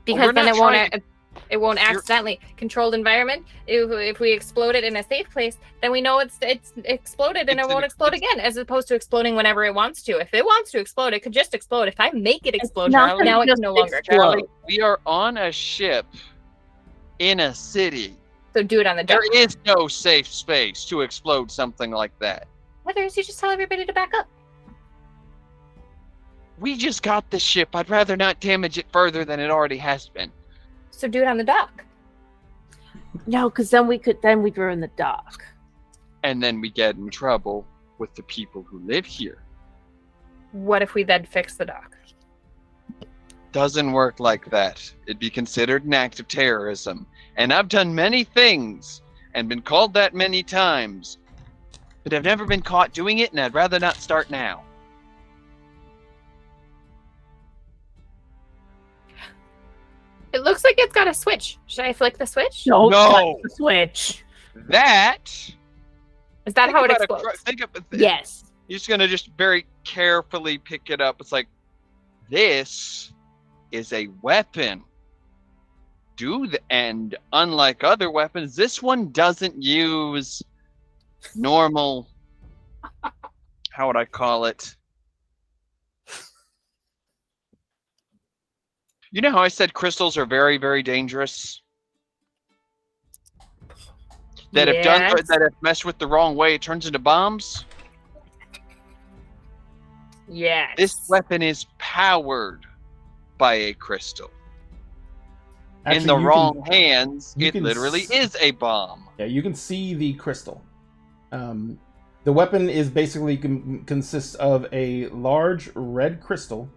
Because We're then not it won't trying it won't You're- accidentally controlled environment. If we explode it in a safe place, then we know it's exploded and It's it won't an- explode again, as opposed to exploding whenever it wants to. If it wants to explode, it could just explode. If I make it explode, not now it just can no longer explode. explode. We are on a ship in a city. So do it on the dock. There is no safe space to explode something like that. Others, you just tell everybody to back up. We just got the ship. I'd rather not damage it further than it already has been. So do it on the dock. No, because then we'd ruin the dock. And then we get in trouble with the people who live here. What if we then fix the dock? Doesn't work like that. It'd be considered an act of terrorism. And I've done many things and been called that many times. But I've never been caught doing it, and I'd rather not start now. It looks like it's got a switch. Should I flick the switch? No, No. touch the switch. That. Is that think how it about explodes? Think of it. Yes. You're just gonna just very carefully pick it up. It's like, this is a weapon. And unlike other weapons, this one doesn't use normal. How would I call it? You know how I said crystals are very, very dangerous? That Yes. if messed with the wrong way, it turns into bombs? Yes. This weapon is powered by a crystal. in the you wrong can- hands, you it can literally s- is a bomb. Yeah, you can see the crystal. The weapon is basically consists of a large red crystal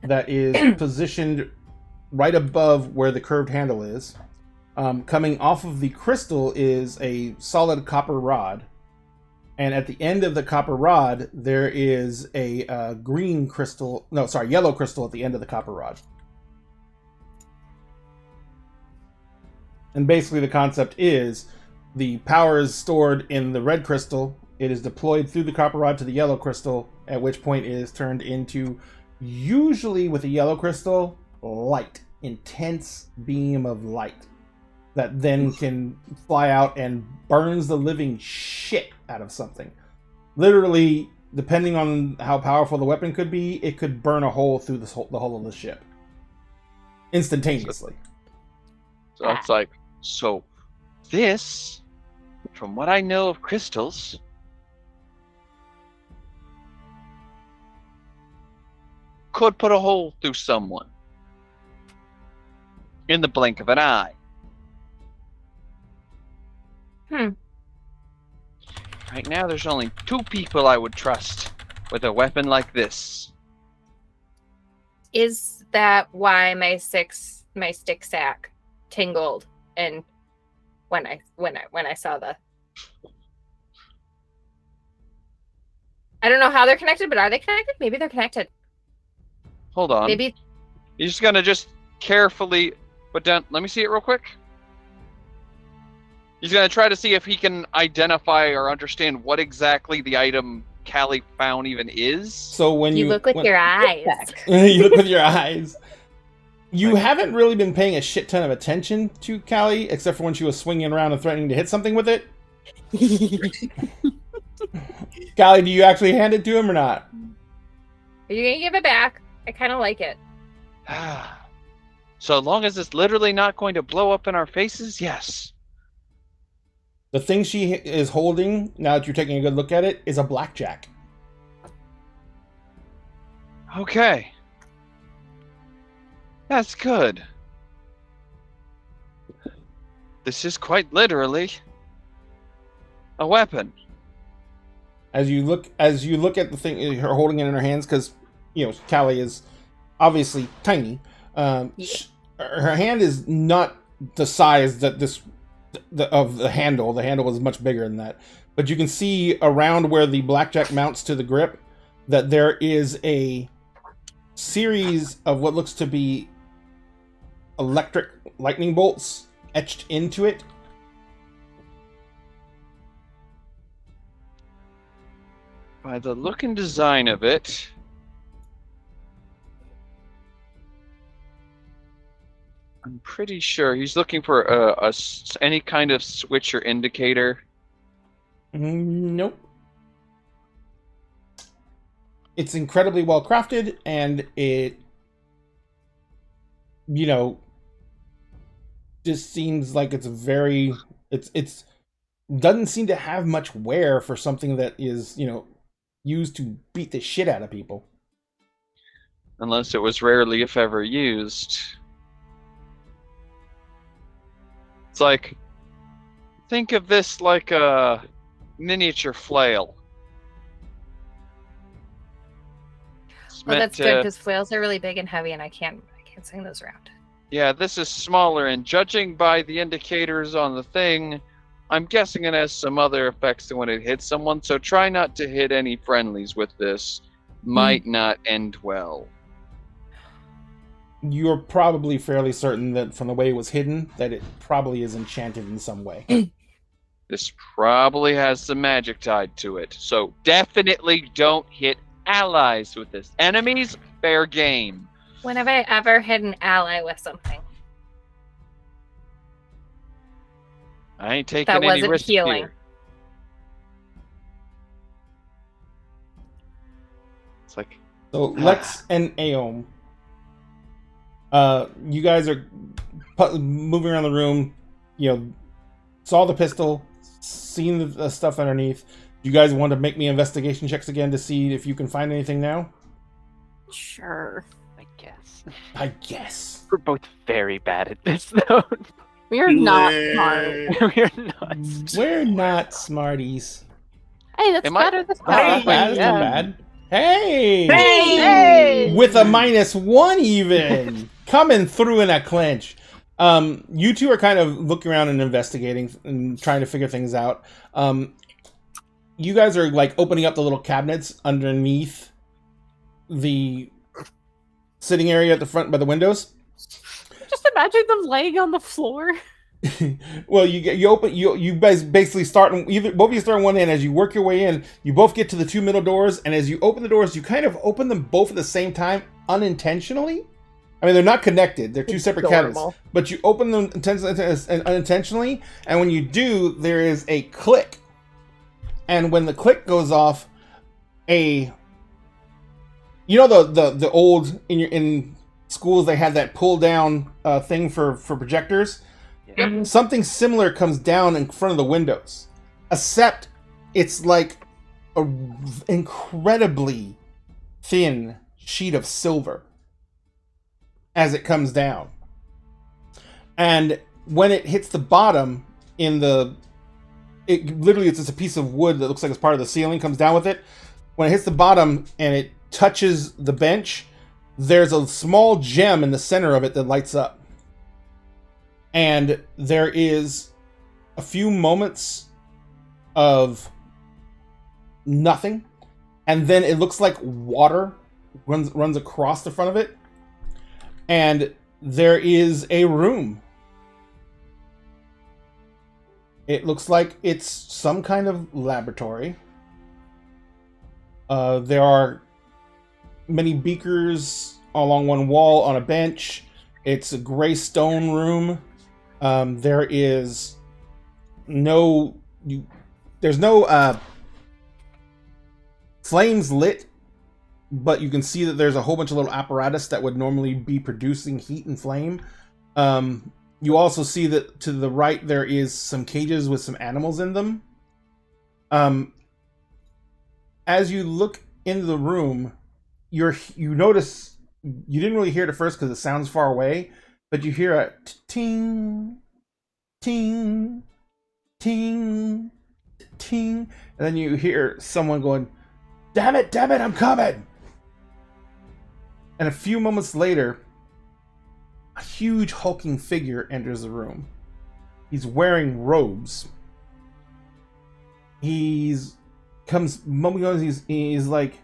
that is positioned right above where the curved handle is. Coming off of the crystal is a solid copper rod, and at the end of the copper rod there is a yellow crystal at the end of the copper rod. And basically the concept is the power is stored in the red crystal. It is deployed through the copper rod to the yellow crystal, at which point it is turned into, usually with a yellow crystal, light. Intense beam of light that then can fly out and burns the living shit out of something. Literally, depending on how powerful the weapon could be, it could burn a hole through the hull of the ship. Instantaneously. So it's like, so this, from what I know of crystals, could put a hole through someone in the blink of an eye. Right now, there's only 2 people I would trust with a weapon like this. Is that why my stick sack tingled and when I saw the I don't know how they're connected, but are they connected? Maybe they're connected. Hold on. Maybe You're just gonna just carefully put down. Let me see it real quick. He's gonna try to see if he can identify or understand what exactly the item Callie found even is. So when you look with your eyes. you look with your eyes. You haven't really been paying a shit ton of attention to Callie, except for when she was swinging around and threatening to hit something with it. Callie, do you actually hand it to him or not? Are you gonna give it back? I kind of like it. So long as it's literally not going to blow up in our faces, yes. The thing she is holding, now that you're taking a good look at it, is a blackjack. Okay. That's good. This is quite literally a weapon. As you look at the thing, her holding it in her hands, because Callie is obviously tiny. Her hand is not the size that of the handle. The handle is much bigger than that. But you can see around where the blackjack mounts to the grip that there is a series of what looks to be electric lightning bolts etched into it. By the look and design of it, I'm pretty sure he's looking for any kind of switch or indicator. Nope. It's incredibly well crafted, and it, just seems like it's very. It's doesn't seem to have much wear for something that is, used to beat the shit out of people. Unless it was rarely, if ever, used. It's like, think of this like a miniature flail. Well, that's good because flails are really big and heavy, and I can't swing those around. Yeah, this is smaller, and judging by the indicators on the thing, I'm guessing it has some other effects than when it hits someone. So try not to hit any friendlies with this. Might not end well. You're probably fairly certain that from the way it was hidden, that it probably is enchanted in some way. This probably has some magic tied to it. So definitely don't hit allies with this. Enemies, fair game. When have I ever hit an ally with something? I ain't taking That any wasn't risk healing. here. It's like, So Lex and Aeom, you guys are moving around the room. Saw the pistol, seen the stuff underneath. You guys want to make me investigation checks again to see if you can find anything now? Sure. I guess. I guess. We're both very bad at this, though. We are not smart. We're not. We're not smarties. Hey, that's Am I- better. That's That's not better. bad. That's not bad. Hey! Hey! With a -1 even. Coming through in a clinch. You two are kind of looking around and investigating and trying to figure things out. You guys are like opening up the little cabinets underneath the sitting area at the front by the windows. Just imagine them laying on the floor. Well, you guys basically start both of you start on one end. As you work your way in, you both get to the two middle doors, and as you open the doors, you kind of open them both at the same time unintentionally. I mean, they're not connected; they're two separate cabinets, but you open them unintentionally, and when you do, there is a click, and when the click goes off, the old in schools they had that pull down thing for projectors. Yep. Something similar comes down in front of the windows, except it's like a incredibly thin sheet of silver as it comes down. And when it hits the bottom it's just a piece of wood that looks like it's part of the ceiling, comes down with it. When it hits the bottom and it touches the bench, there's a small gem in the center of it that lights up. And there is a few moments of nothing, and then it looks like water runs across the front of it, and there is a room. It looks like it's some kind of laboratory. There are many beakers along one wall on a bench. It's a gray stone room. There is no flames lit, but you can see that there's a whole bunch of little apparatus that would normally be producing heat and flame. You also see that to the right there is some cages with some animals in them. As you look into the room, you notice you didn't really hear it at first because it sounds far away, but you hear a ting, ting, ting, ting, and then you hear someone going, damn it, I'm coming! And a few moments later, a huge hulking figure enters the room. He's wearing robes. He's like,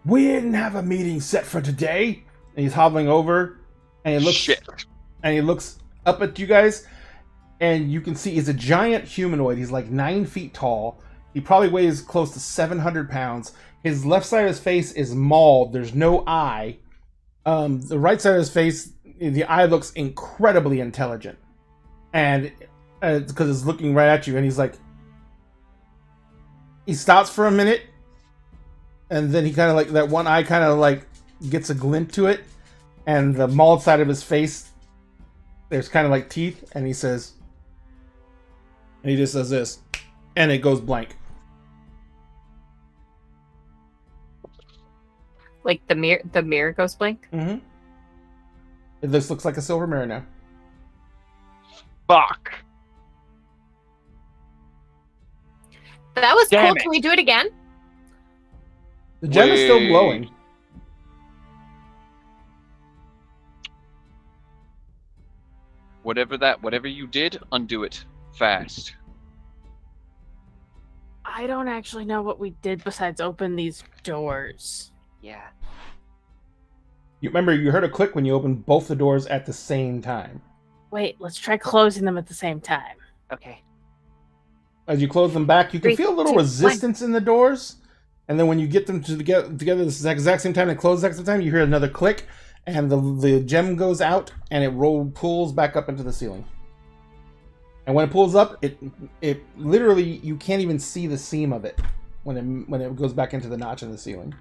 we didn't have a meeting set for today. And he's hobbling over, and he looks up at you guys, and you can see he's a giant humanoid. He's like 9 feet tall. He probably weighs close to 700 pounds. His left side of his face is mauled. There's no eye. The right side of his face, the eye looks incredibly intelligent, and it's because it's looking right at you. And he's like, he stops for a minute, and then he kind of like that one eye kind of like gets a glint to it, and the mauled side of his face, there's kind of like teeth, and he says, and he just says this, and it goes blank. Like the mirror goes blank. Mm-hmm. This looks like a silver mirror now. Fuck. That was Damn cool. it. Can we do it again? The gem is still Wait. glowing. Whatever you did, undo it fast. I don't actually know what we did besides open these doors. Yeah. You remember, you heard a click when you opened both the doors at the same time. Wait, let's try closing them at the same time. Okay. As you close them back, you can 3, feel a little 2, 1. resistance in the doors. And then when you get them together the exact same time and close the exact same time, you hear another click, and the gem goes out, and it pulls back up into the ceiling. And when it pulls up, it literally, you can't even see the seam of it when it goes back into the notch in the ceiling.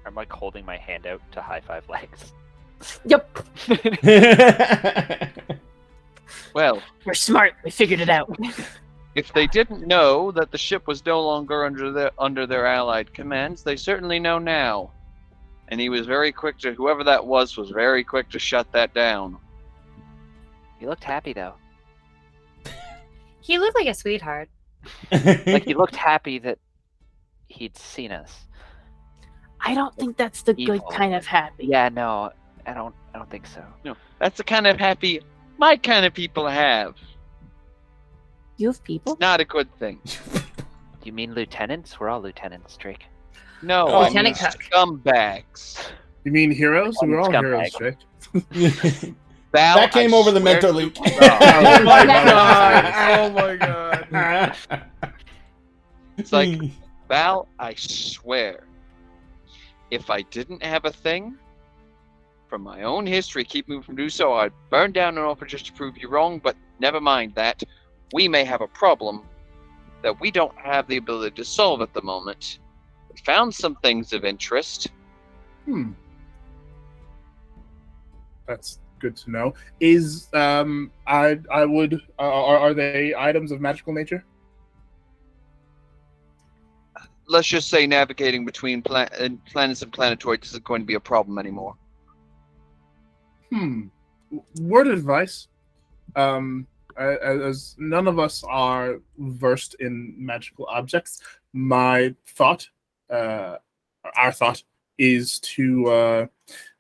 I'm like holding my hand out to high five legs. Yep, Well, we're smart. We figured it out. if they didn't know that the ship was no longer under their allied commands, they certainly know now. And he was very quick to, whoever that was very quick to shut that down. He looked happy though. He looked like a sweetheart. Like he looked happy that he'd seen us. I don't think that's the good Evil. kind of happy. Yeah, no, I don't think so. No, that's the kind of happy my kind of people have. You have people? It's not a good thing. You mean lieutenants? We're all lieutenants, Drake. No, Oh, I mean Lieutenant Cook. scumbags. You mean heroes? We're all Scumbag. heroes, Jake. Val, That came I over the swear mental to leak. God. Oh my god! Oh my god! It's like, Val, I swear, if I didn't have a thing, from my own history, keep me from doing so, I'd burn down an offer just to prove you wrong, but never mind that. We may have a problem that we don't have the ability to solve at the moment. We found some things of interest. That's good to know. Is I would are they items of magical nature? Let's just say navigating between planets and planetoids isn't going to be a problem anymore. Word of advice. As none of us are versed in magical objects, my thought, our thought, is to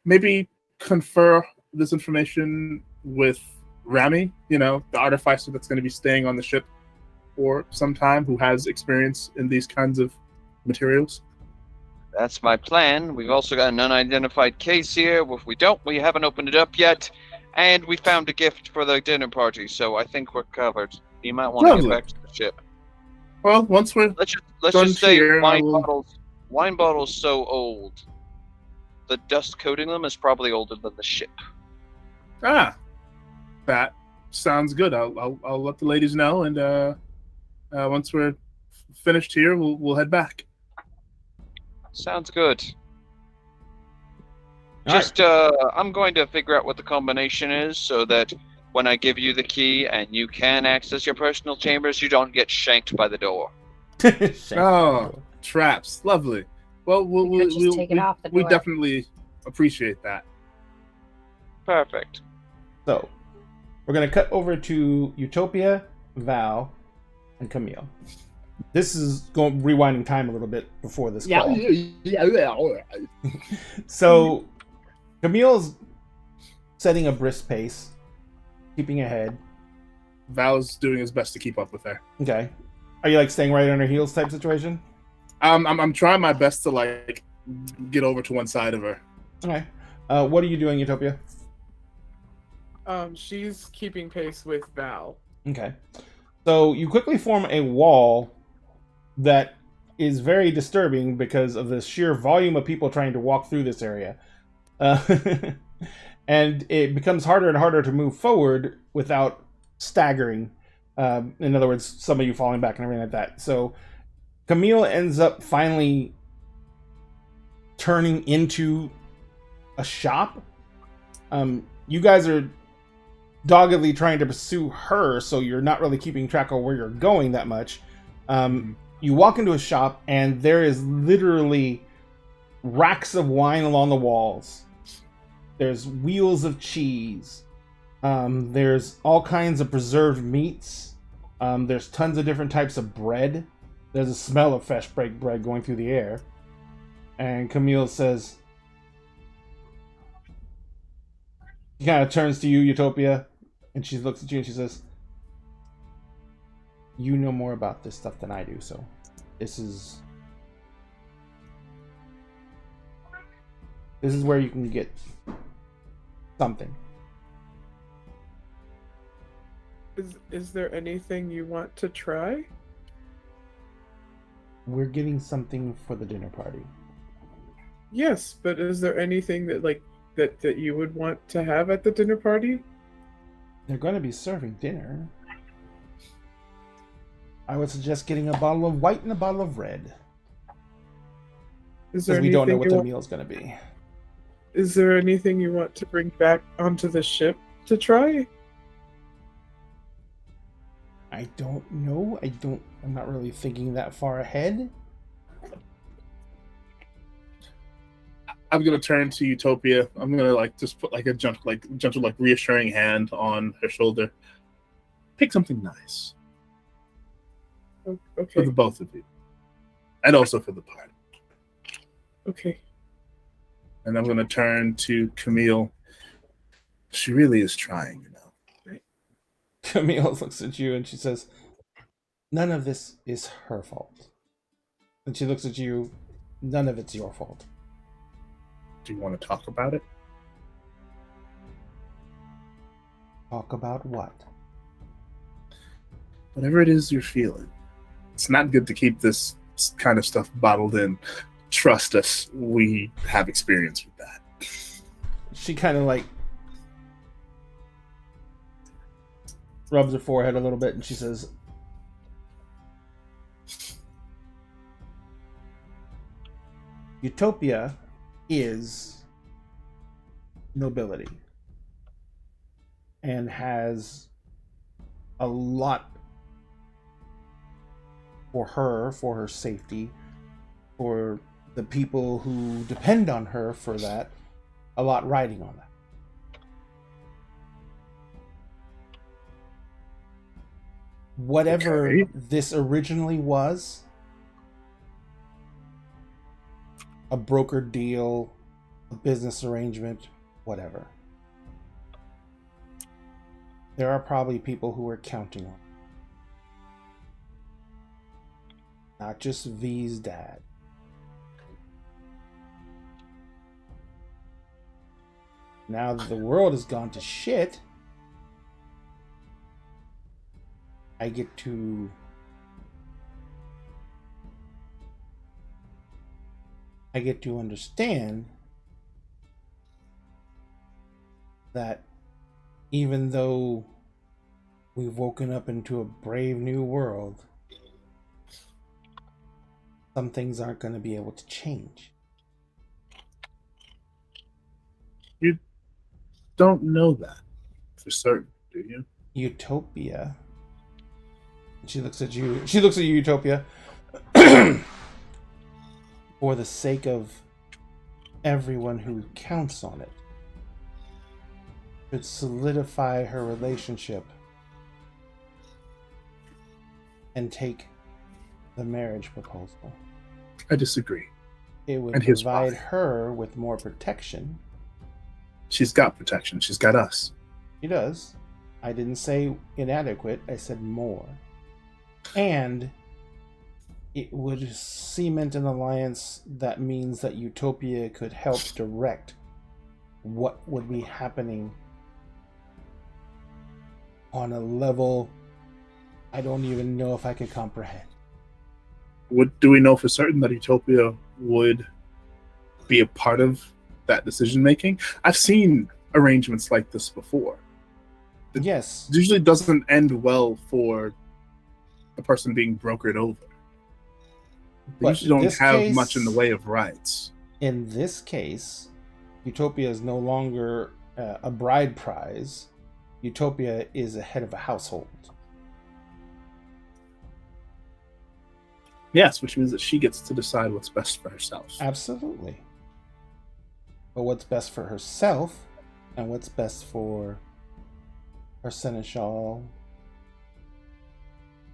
maybe confer this information with Rami, the artificer that's going to be staying on the ship for some time, who has experience in these kinds of materials. That's my plan. We've also got an unidentified case here. If we haven't opened it up yet. And we found a gift for the dinner party, so I think we're covered. You might want to Lovely. get back to the ship. Well, once we're Let's done just say here, I wine will- bottles so old. The dust coating them is probably older than the ship. that sounds good. I'll let the ladies know, and once we're finished here, we'll head back. Sounds good. All Just I'm going to figure out what the combination is so that when I give you the key and you can access your personal chambers, you don't get shanked by the door. Oh, traps, lovely. Well, You could just take it off the we door. definitely appreciate that. Perfect. So, we're going to cut over to Utopia, Val, and Camille. This is going rewinding time a little bit before this call. So, Camille's setting a brisk pace, keeping ahead. Val's doing his best to keep up with her. Okay. Are you like staying right on her heels type situation? I'm trying my best to like get over to one side of her. Okay. What are you doing, Utopia? She's keeping pace with Val. Okay. So you quickly form a wall that is very disturbing because of the sheer volume of people trying to walk through this area. And it becomes harder and harder to move forward without staggering. In other words, some of you falling back and everything like that. So Camille ends up finally turning into a shop. You guys are doggedly trying to pursue her, so you're not really keeping track of where you're going that much. You walk into a shop, and there is literally racks of wine along the walls. There's wheels of cheese. There's all kinds of preserved meats. There's tons of different types of bread. There's a smell of fresh baked bread going through the air. And Camille says, she kind of turns to you, Utopia, and she looks at you and she says, you know more about this stuff than I do, so this is where you can get something. Is there anything you want to try? We're getting something for the dinner party. Yes, but is there anything that you would want to have at the dinner party? They're going to be serving dinner. I would suggest getting a bottle of white and a bottle of red. Is there Because we don't know anything what you the want- meal's going to be. Is there anything you want to bring back onto the ship to try? I don't know. I'm not really thinking that far ahead. I'm gonna turn to Utopia. I'm gonna like just put like a gentle like reassuring hand on her shoulder. Pick something nice for Okay. the both of you, and also for the party. Okay. And I'm gonna turn to Camille. She really is trying, you know. Camille looks at you and she says, "None of this is her fault." And she looks at you, "None of it's your fault." Do you want to talk about it? Talk about what? Whatever it is you're feeling. It's not good to keep this kind of stuff bottled in. Trust us, we have experience with that. She kind of like rubs her forehead a little bit and she says, "Utopia is nobility and has a lot for her safety, for the people who depend on her for that, a lot riding on that. Whatever Okay. this originally was, a broker deal, a business arrangement, whatever. There are probably people who are counting on it. Not just V's dad. Now that the world has gone to shit, I get to understand that even though we've woken up into a brave new world, some things aren't going to be able to change. You don't know that for certain, do you? Utopia. She looks at you. She looks at you, Utopia. For the sake of everyone who counts on it, should solidify her relationship and take the marriage proposal. I disagree. It would And here's provide why. her with more protection. She's got protection. She's got us. She does. I didn't say inadequate, I said more. And it would cement an alliance that means that Utopia could help direct what would be happening on a level I don't even know if I could comprehend. Do we know for certain that Utopia would be a part of that decision making? I've seen arrangements like this before. Yes. It usually doesn't end well for a person being brokered over. They But usually don't this have case- much in the way of rights. In this case, Utopia is no longer a bride prize. Utopia is a head of a household. Yes, which means that she gets to decide what's best for herself. Absolutely. But what's best for herself and what's best for her seneschal,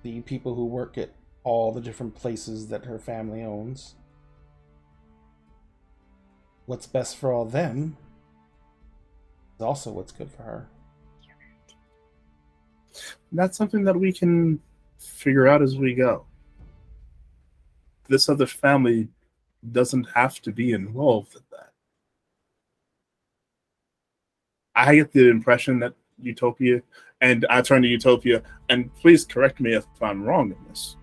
the people who work at all the different places that her family owns, what's best for all them is also what's good for her. That's something that we can figure out as we go. This other family doesn't have to be involved in that. I get the impression that Utopia, and I turn to Utopia, and please correct me if I'm wrong in this.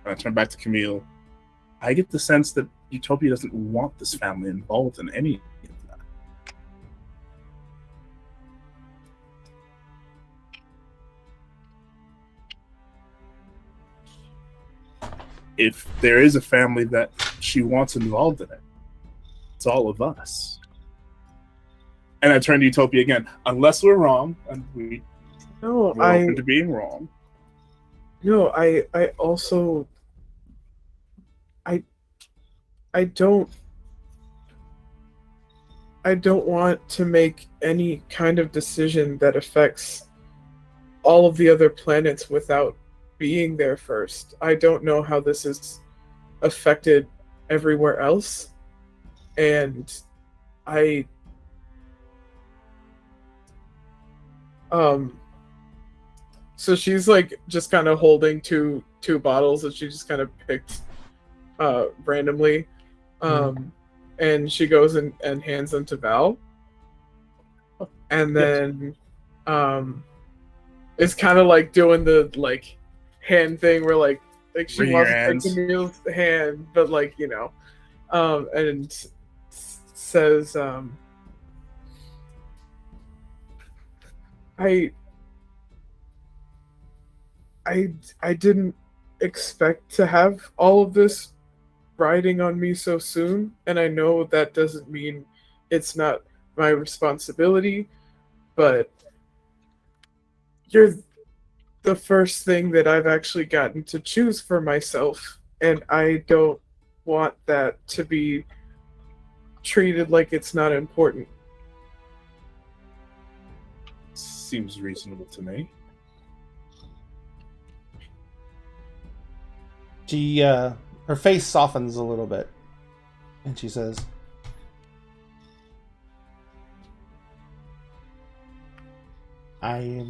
And I turn back to Camille. I get the sense that Utopia doesn't want this family involved in any of that. If there is a family that she wants involved in it, it's all of us. And I turn to Utopia again. Unless we're wrong, and we're open to being wrong. I also I don't I don't want to make any kind of decision that affects all of the other planets without being there first. I don't know how this is affected everywhere else, and I so she's like just kind of holding two bottles that she just kind of picked randomly, and she goes and hands them to Val, and then it's kind of like doing the like hand thing where like she Wring wants your to take hands. Camille's hand, but like and says I didn't expect to have all of this riding on me so soon, and I know that doesn't mean it's not my responsibility, but you're the first thing that I've actually gotten to choose for myself, and I don't want that to be treated like it's not important. Seems reasonable to me. She, her face softens a little bit, and she says, I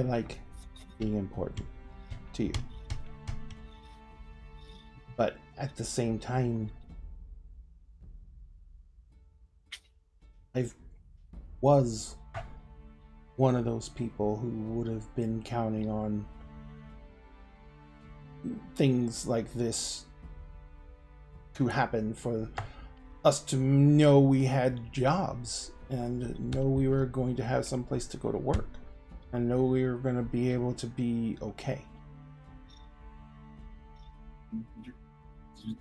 like being important to you. But at the same time, I was one of those people who would have been counting on things like this to happen for us to know we had jobs and know we were going to have some place to go to work and know we were going to be able to be okay.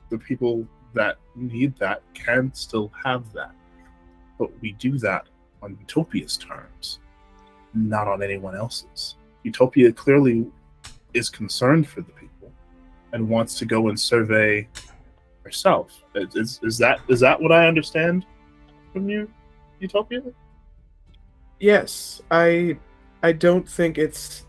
The people that need that can still have that. But we do that on Utopia's terms, not on anyone else's. Utopia clearly is concerned for the people and wants to go and survey herself. Is that what I understand from you, Utopia? Yes, I don't think it's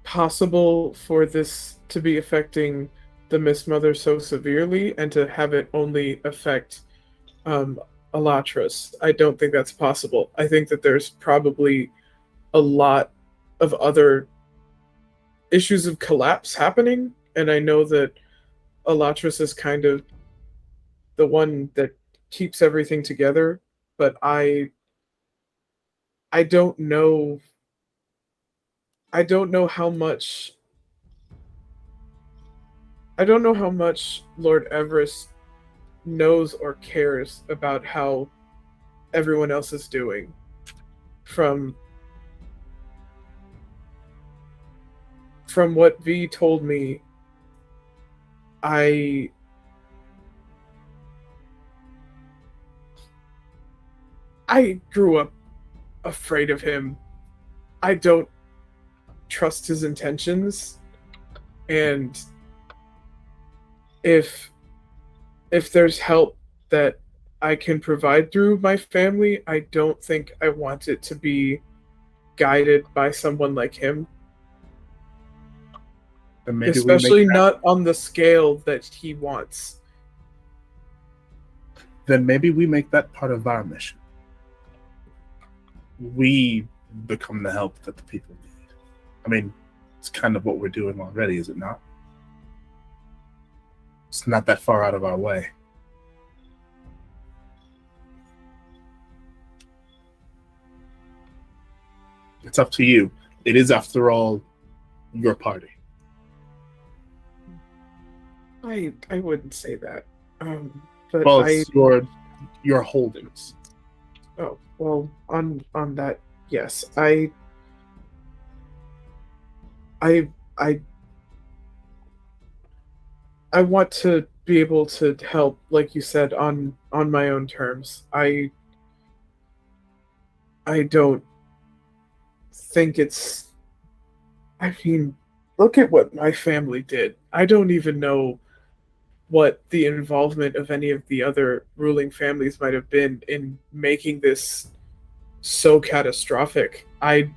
possible for this to be affecting the Miss Mother so severely and to have it only affect Elatris. I don't think that's possible. I think that there's probably a lot of other issues of collapse happening, and I know that Elatris is kind of the one that keeps everything together, but I don't know how much Lord Everest knows or cares about how everyone else is doing. From what V told me, I grew up afraid of him. I don't trust his intentions, and if there's help that I can provide through my family, I don't think I want it to be guided by someone like him. Then maybe Especially not on the scale that he wants. Then maybe we make that part of our mission. We become the help that the people need. I mean, it's kind of what we're doing already, is it not? It's not that far out of our way. It's up to you. It is, after all, your party. I wouldn't say that. But Well, it's your holdings. Oh, well, on that, yes. I want to be able to help, like you said, on my own terms. I don't think it's... I mean, look at what my family did. I don't even know what the involvement of any of the other ruling families might have been in making this so catastrophic. I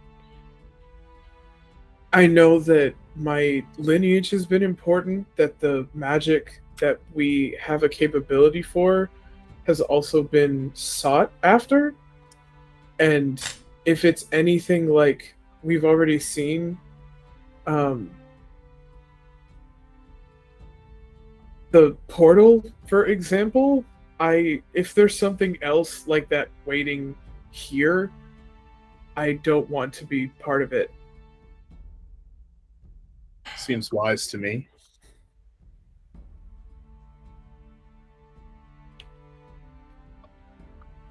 know that my lineage has been important, that the magic that we have a capability for has also been sought after. And if it's anything like we've already seen, the portal, for example, if there's something else like that waiting here, I don't want to be part of it. Seems wise to me.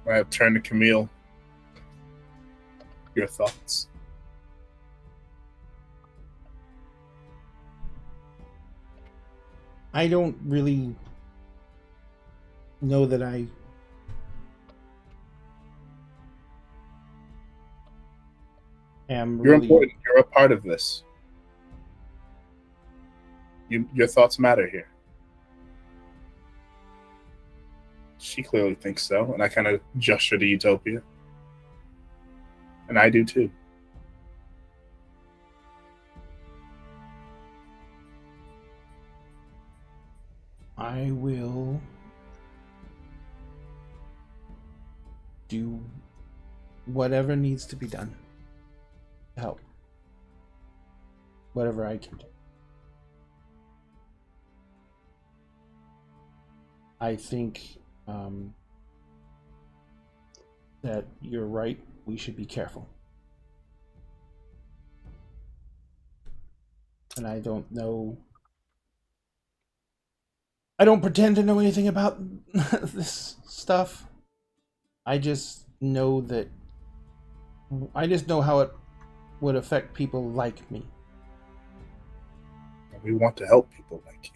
I have turned to Camille. Your thoughts? I don't really know that I am You're really... important. You're a part of this. Your thoughts matter here. She clearly thinks so, and I kind of gesture to Utopia. And I do too. I will do whatever needs to be done to help. Whatever I can do. I think that you're right. We should be careful. And I don't know. I don't pretend to know anything about this stuff. I just know that. I just know how it would affect people like me. We want to help people like you.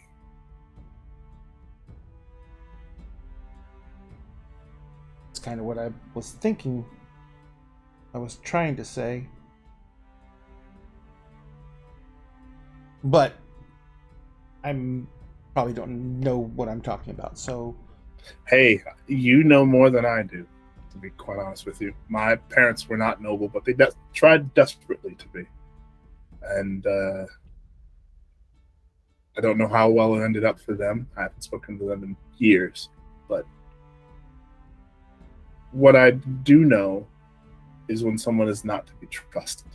It's kind of what I was thinking. I was trying to say. But I'm probably don't know what I'm talking about, so... Hey, you know more than I do, to be quite honest with you. My parents were not noble, but they tried desperately to be. And I don't know how well it ended up for them. I haven't spoken to them in years. But what I do know is when someone is not to be trusted.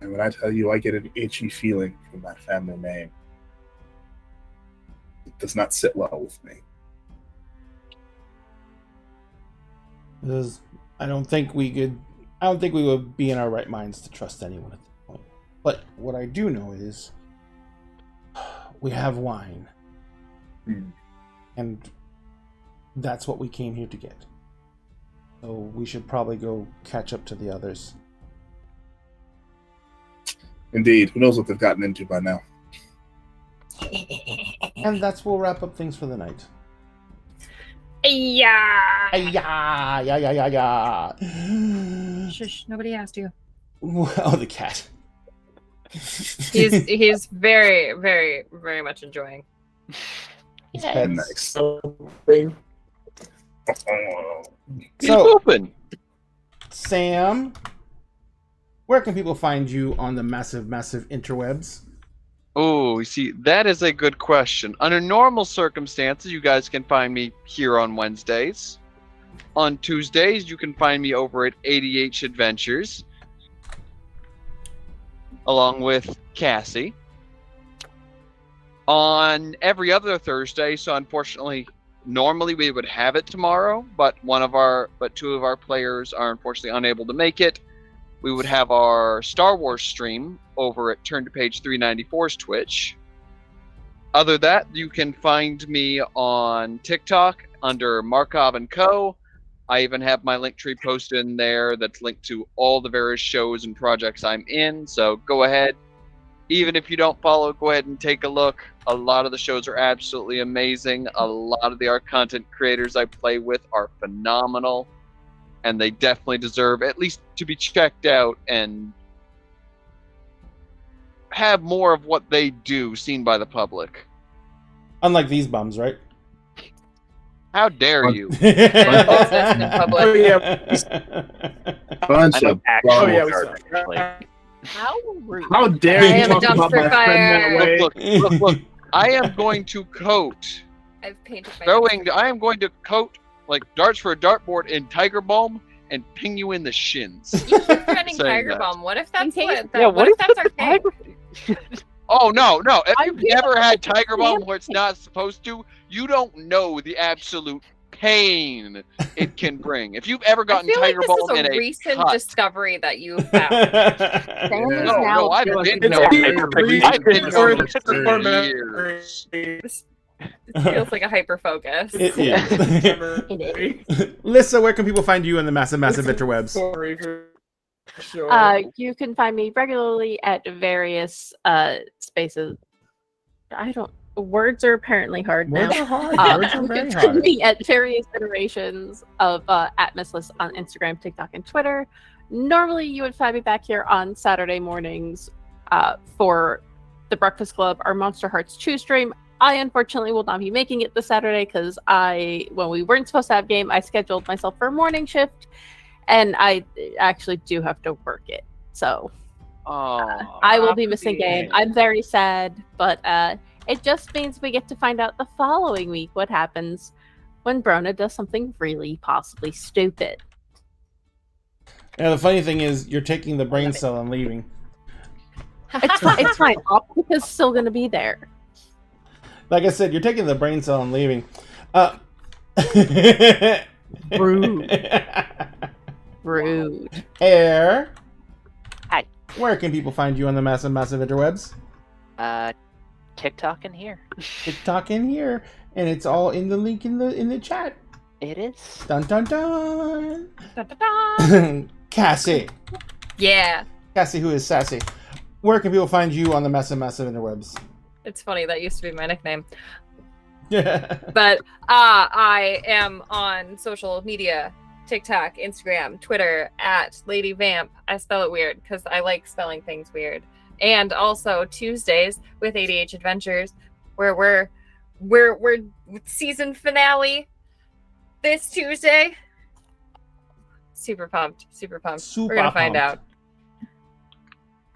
And when I tell you I get an itchy feeling from that family name, it does not sit well with me. I don't think we would be in our right minds to trust anyone at this point. But what I do know is we have wine. And that's what we came here to get. So we should probably go catch up to the others. Indeed. Who knows what they've gotten into by now? And that's we'll wrap up things for the night. Yeah. Yeah. Shush, nobody asked you. Oh, the cat. He's very, very, very much enjoying. Nice. So, open. Sam, where can people find you on the massive interwebs? Oh, you see, that is a good question. Under normal circumstances, you guys can find me here on Wednesdays. On Tuesdays, you can find me over at ADH Adventures, along with Cassie. On every other Thursday, so unfortunately, normally we would have it tomorrow, but two of our players are unfortunately unable to make it. We would have our Star Wars stream over at Turn to Page 394's Twitch. Other than that, you can find me on TikTok under Markov & Co. I even have my Linktree posted in there that's linked to all the various shows and projects I'm in, so go ahead. Even if you don't follow, go ahead and take a look. A lot of the shows are absolutely amazing. A lot of the art content creators I play with are phenomenal. And they definitely deserve at least to be checked out and have more of what they do seen by the public. Unlike these bums, right? How dare you? public. Oh, yeah. Bunch I'm of actual Oh, yeah, we garbage. saw. Like, How rude. How dare I you am a talk about my dumpster friend that way? Look. I am going to coat I've painted my I am going to coat like darts for a dartboard in Tiger Balm and ping you in the shins. You keep threatening Saying Tiger that. Balm. What if that's In case- what? That, yeah, what if that's our thing? Oh no! If I you've did never had Tiger damn Balm where it's not supposed to, you don't know the absolute pain it can bring. If you've ever I gotten feel like Tiger this Balm is in a a recent cut. discovery that you found. Sam is No, now I've feeling been very- known. I've been known for years. It feels like a hyper focus. It is. Lissa, where can people find you in the massive interwebs? Sorry for sure. You can find me regularly at various spaces. Words are apparently hard now. Words are hard. Words are You very can find hard. me at various iterations of at Missless on Instagram, TikTok, and Twitter. Normally, you would find me back here on Saturday mornings for the Breakfast Club, our Monster Hearts 2 stream. I unfortunately will not be making it this Saturday because when we weren't supposed to have game, I scheduled myself for a morning shift, and I actually do have to work it. So I will be missing game. I'm very sad, but it just means we get to find out the following week what happens when Brona does something really possibly stupid. Yeah, the funny thing is, you're taking the brain cell and leaving. It's fine. Optica's still going to be there. Like I said, you're taking the brain cell and leaving. Rude. Air. Hi. Where can people find you on the massive interwebs? TikTok in here. TikTok in here, and it's all in the link in the chat. It is. Dun dun dun. Da-da-da. Cassie. Yeah. Cassie, who is sassy. Where can people find you on the massive interwebs? It's funny, that used to be my nickname. Yeah. But I am on social media, TikTok, Instagram, Twitter, at Lady Vamp. I spell it weird because I like spelling things weird. And also Tuesdays with ADH Adventures, where we're season finale this Tuesday. Super pumped. We're gonna find out.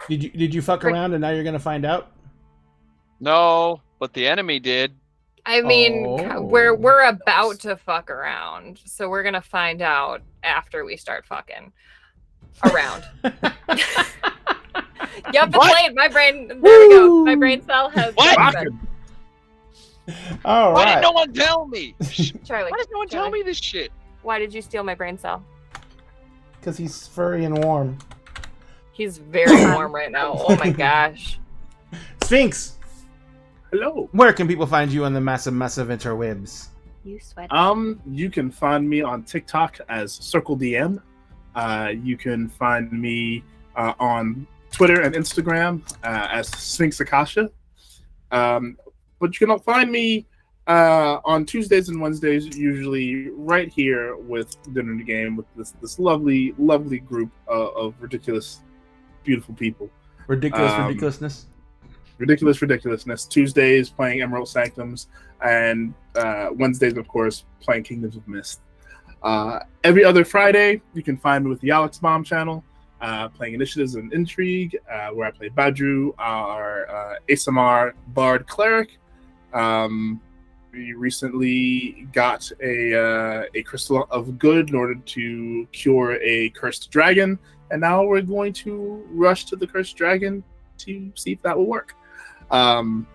Did you fuck around and now you're gonna find out? No, but the enemy did. I mean, Oh. we're about to fuck around, so we're gonna find out after we start fucking around. Yep, it's late. My brain. There we go. My brain cell has. What? All Why right. did no one tell me? Charlie. Why did no one tell me this shit? Why did you steal my brain cell? Because he's furry and warm. He's very warm right now. Oh my gosh. Sphinx. Hello. Where can people find you on the massive interwebs? You sweat. You can find me on TikTok as Circle DM. You can find me on Twitter and Instagram as Sphinx Akasha. But you can find me on Tuesdays and Wednesdays, usually right here with Dinner in the Game with this lovely group of ridiculous, beautiful people. Ridiculousness. Ridiculousness. Tuesdays playing Emerald Sanctums, and Wednesdays, of course, playing Kingdoms of Mist. Every other Friday, you can find me with the Alex Bomb channel, playing Initiatives and Intrigue, where I play Badru, our ASMR Bard Cleric. We recently got a Crystal of Good in order to cure a cursed dragon, and now we're going to rush to the cursed dragon to see if that will work. On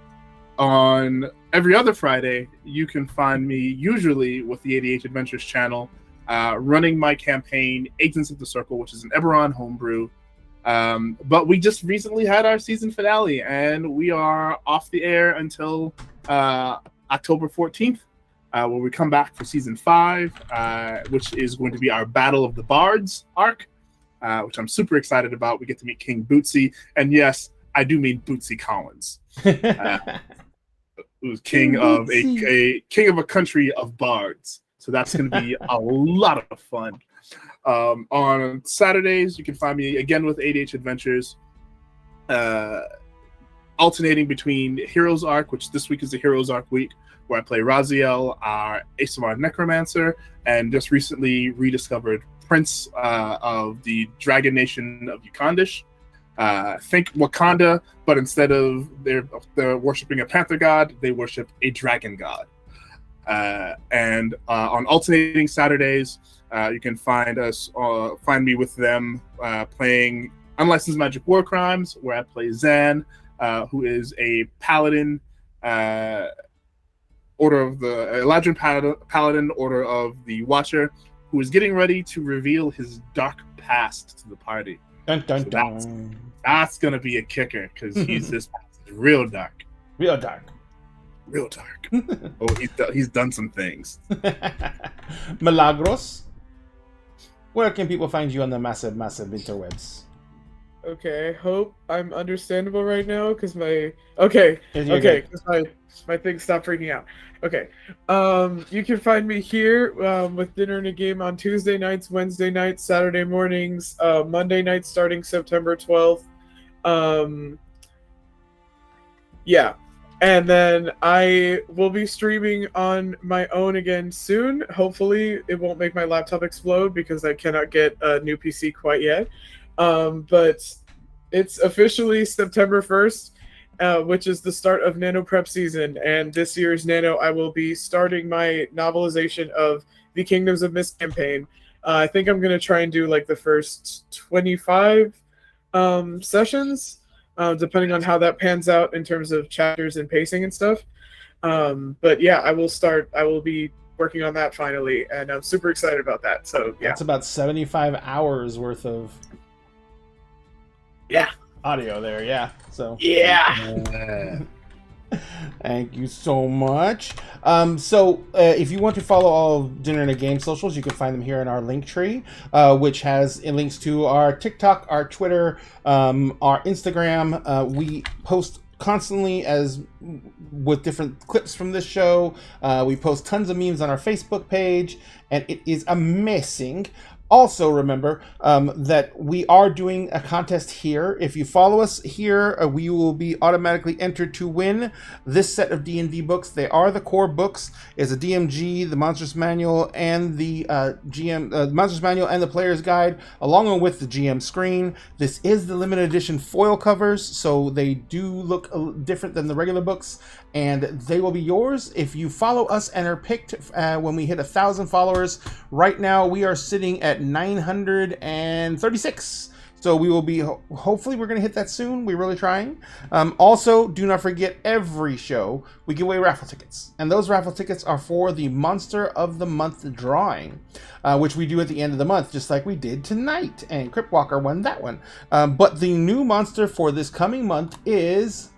every other Friday, you can find me usually with the ADH Adventures channel, running my campaign Agents of the Circle, which is an Eberron homebrew. But we just recently had our season finale, and we are off the air until October 14th, where we come back for season 5, which is going to be our Battle of the Bards arc, which I'm super excited about. We get to meet King Bootsy, and yes, I do mean Bootsy Collins, who's king of a country of bards. So that's going to be a lot of fun. On Saturdays, you can find me again with ADH Adventures, alternating between Heroes Arc, which this week is the Heroes Arc week, where I play Raziel, our Asamar Necromancer, and just recently rediscovered Prince of the Dragon Nation of Ukandish. Think Wakanda, but instead of they're worshiping a panther god, they worship a dragon god. And on alternating Saturdays, you can find me with them playing Unlicensed Magic War Crimes, where I play Zan, who is a paladin, Order of the Eladrin Paladin, Order of the Watcher, who is getting ready to reveal his dark past to the party. Dun, dun, So dun. that's gonna be a kicker because his past is real dark, Real dark. real dark. He's done some things. Milagros, where can people find you on the massive interwebs? Okay, I hope I'm understandable right now because my because my thing stopped freaking out. Okay, you can find me here with Dinner and a Game on Tuesday nights, Wednesday nights, Saturday mornings, Monday nights starting September 12th. Yeah, and then I will be streaming on my own again soon. Hopefully, it won't make my laptop explode because I cannot get a new PC quite yet. But it's officially September 1st, which is the start of Nano Prep season. And this year's Nano, I will be starting my novelization of the Kingdoms of Mist campaign. I think I'm going to try and do like the first 25 sessions, depending on how that pans out in terms of chapters and pacing and stuff. But yeah, I will be working on that finally, and I'm super excited about that. So yeah. That's about 75 hours worth of audio there, yeah. So thank you so much. So if you want to follow all of Dinner and a Game socials, you can find them here in our link tree, which has links to our TikTok, our Twitter, our Instagram. We post constantly as with different clips from this show. We post tons of memes on our Facebook page, and it is amazing. Also, remember that we are doing a contest here. If you follow us here, we will be automatically entered to win this set of D&D books. They are the core books. It's a DMG, the Monsters Manual, and the Monsters Manual and the Player's Guide, along with the GM screen. This is the limited edition foil covers, so they do look different than the regular books, and they will be yours if you follow us and are picked when we hit 1,000 followers. Right now, we are sitting at 936. So we will be, hopefully we're going to hit that soon. We're really trying. Also, do not forget, every show we give away raffle tickets. And those raffle tickets are for the Monster of the Month drawing, which we do at the end of the month, just like we did tonight. And Cryptwalker won that one. But the new monster for this coming month is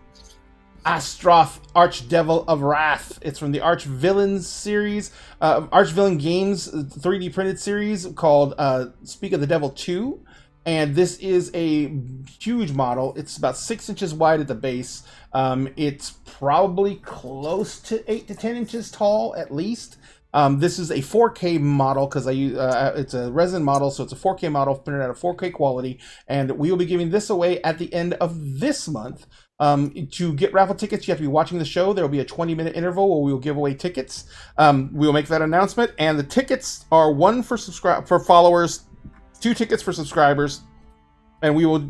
Astroth, Archdevil of Wrath. It's from the Archvillains series, Archvillain Games 3D printed series called Speak of the Devil 2. And this is a huge model. It's about 6 inches wide at the base. It's probably close to 8 to 10 inches tall, at least. This is a 4K model because it's a resin model, so it's a 4K model printed at a 4K quality. And we will be giving this away at the end of this month. To get raffle tickets, you have to be watching the show. There will be a 20-minute interval where we will give away tickets. We will make that announcement, and the tickets are 1 for followers, 2 tickets for subscribers, and we will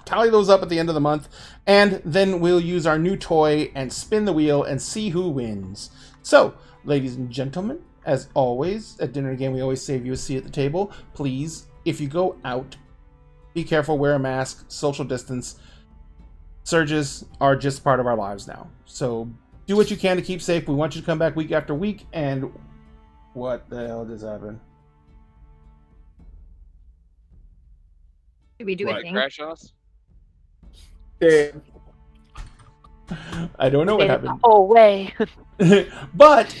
tally those up at the end of the month, and then we'll use our new toy and spin the wheel and see who wins. So, ladies and gentlemen, as always, at Dinner Again, we always save you a seat at the table. Please, if you go out, be careful, wear a mask, social distance. Surges are just part of our lives now. So do what you can to keep safe. We want you to come back week after week. And what the hell just happened? Did we do a thing? Crash on us? Damn. I don't know what happened. Oh, way. But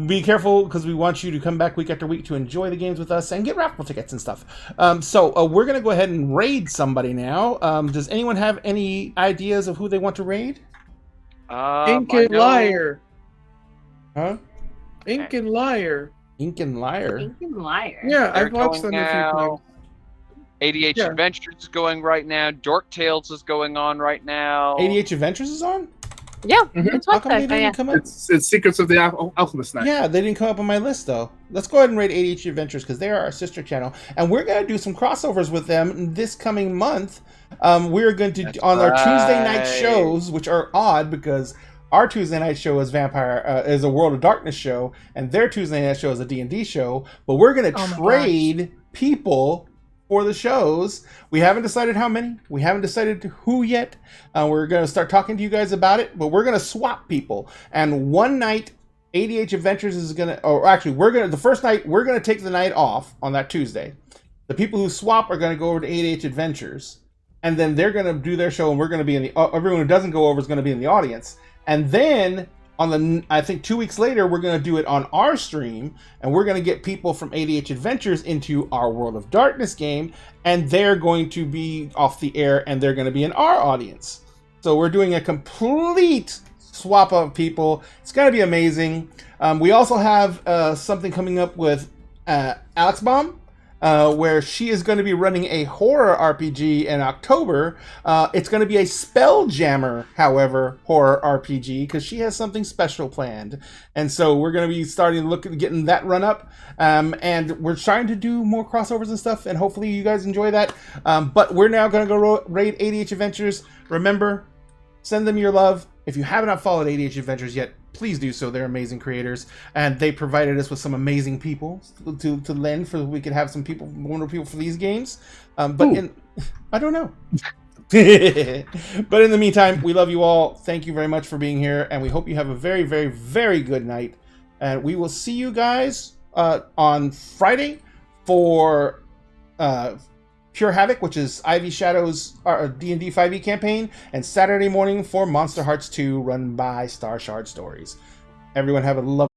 be careful because we want you to come back week after week to enjoy the games with us and get raffle tickets and stuff. So we're going to go ahead and raid somebody now. Does anyone have any ideas of who they want to raid? Ink and Liar. Huh? Ink and Liar. Ink and Liar? Ink and Liar. Yeah, They're I've watched them going a few now. times. ADH Yeah. Adventures is going right now. Dork Tales is going on right now. ADH Adventures is on? Yeah, Mhm. it's How what come they that. didn't Yeah. come up? It's Secrets of the Alchemist Night. Yeah, they didn't come up on my list though. Let's go ahead and rate ADH Adventures because they are our sister channel, and we're gonna do some crossovers with them this coming month. We're going to That's on our Tuesday night right. shows, which are odd because our Tuesday night show is is a World of Darkness show, and their Tuesday night show is a D&D show. But we're gonna Oh my trade people for the shows. We haven't decided how many. We haven't decided who yet. We're going to start talking to you guys about it, but we're going to swap people. And one night, ADH Adventures is going to, or actually, the first night, we're going to take the night off on that Tuesday. The people who swap are going to go over to ADH Adventures, and then they're going to do their show, and we're going to be in the, everyone who doesn't go over is going to be in the audience. And then I think 2 weeks later, we're going to do it on our stream, and we're going to get people from ADH Adventures into our World of Darkness game, and they're going to be off the air, and they're going to be in our audience. So we're doing a complete swap of people. It's going to be amazing. We also have something coming up with Alex Baum, where she is going to be running a horror RPG in October. It's going to be a Spelljammer, however, horror RPG, because she has something special planned. And so we're going to be starting to look at getting that run up. And we're trying to do more crossovers and stuff, and hopefully you guys enjoy that. But we're now going to go raid ADH Adventures. Remember, send them your love. If you have not followed ADH Adventures yet, please do so. They're amazing creators, and they provided us with some amazing people to lend for we could have some people, wonderful people for these games. I don't know. But in the meantime, we love you all. Thank you very much for being here, and we hope you have a very, very, very good night. And we will see you guys on Friday for Pure Havoc, which is Ivy Shadow's D&D 5e campaign, and Saturday morning for Monster Hearts 2, run by Star Shard Stories. Everyone have a lovely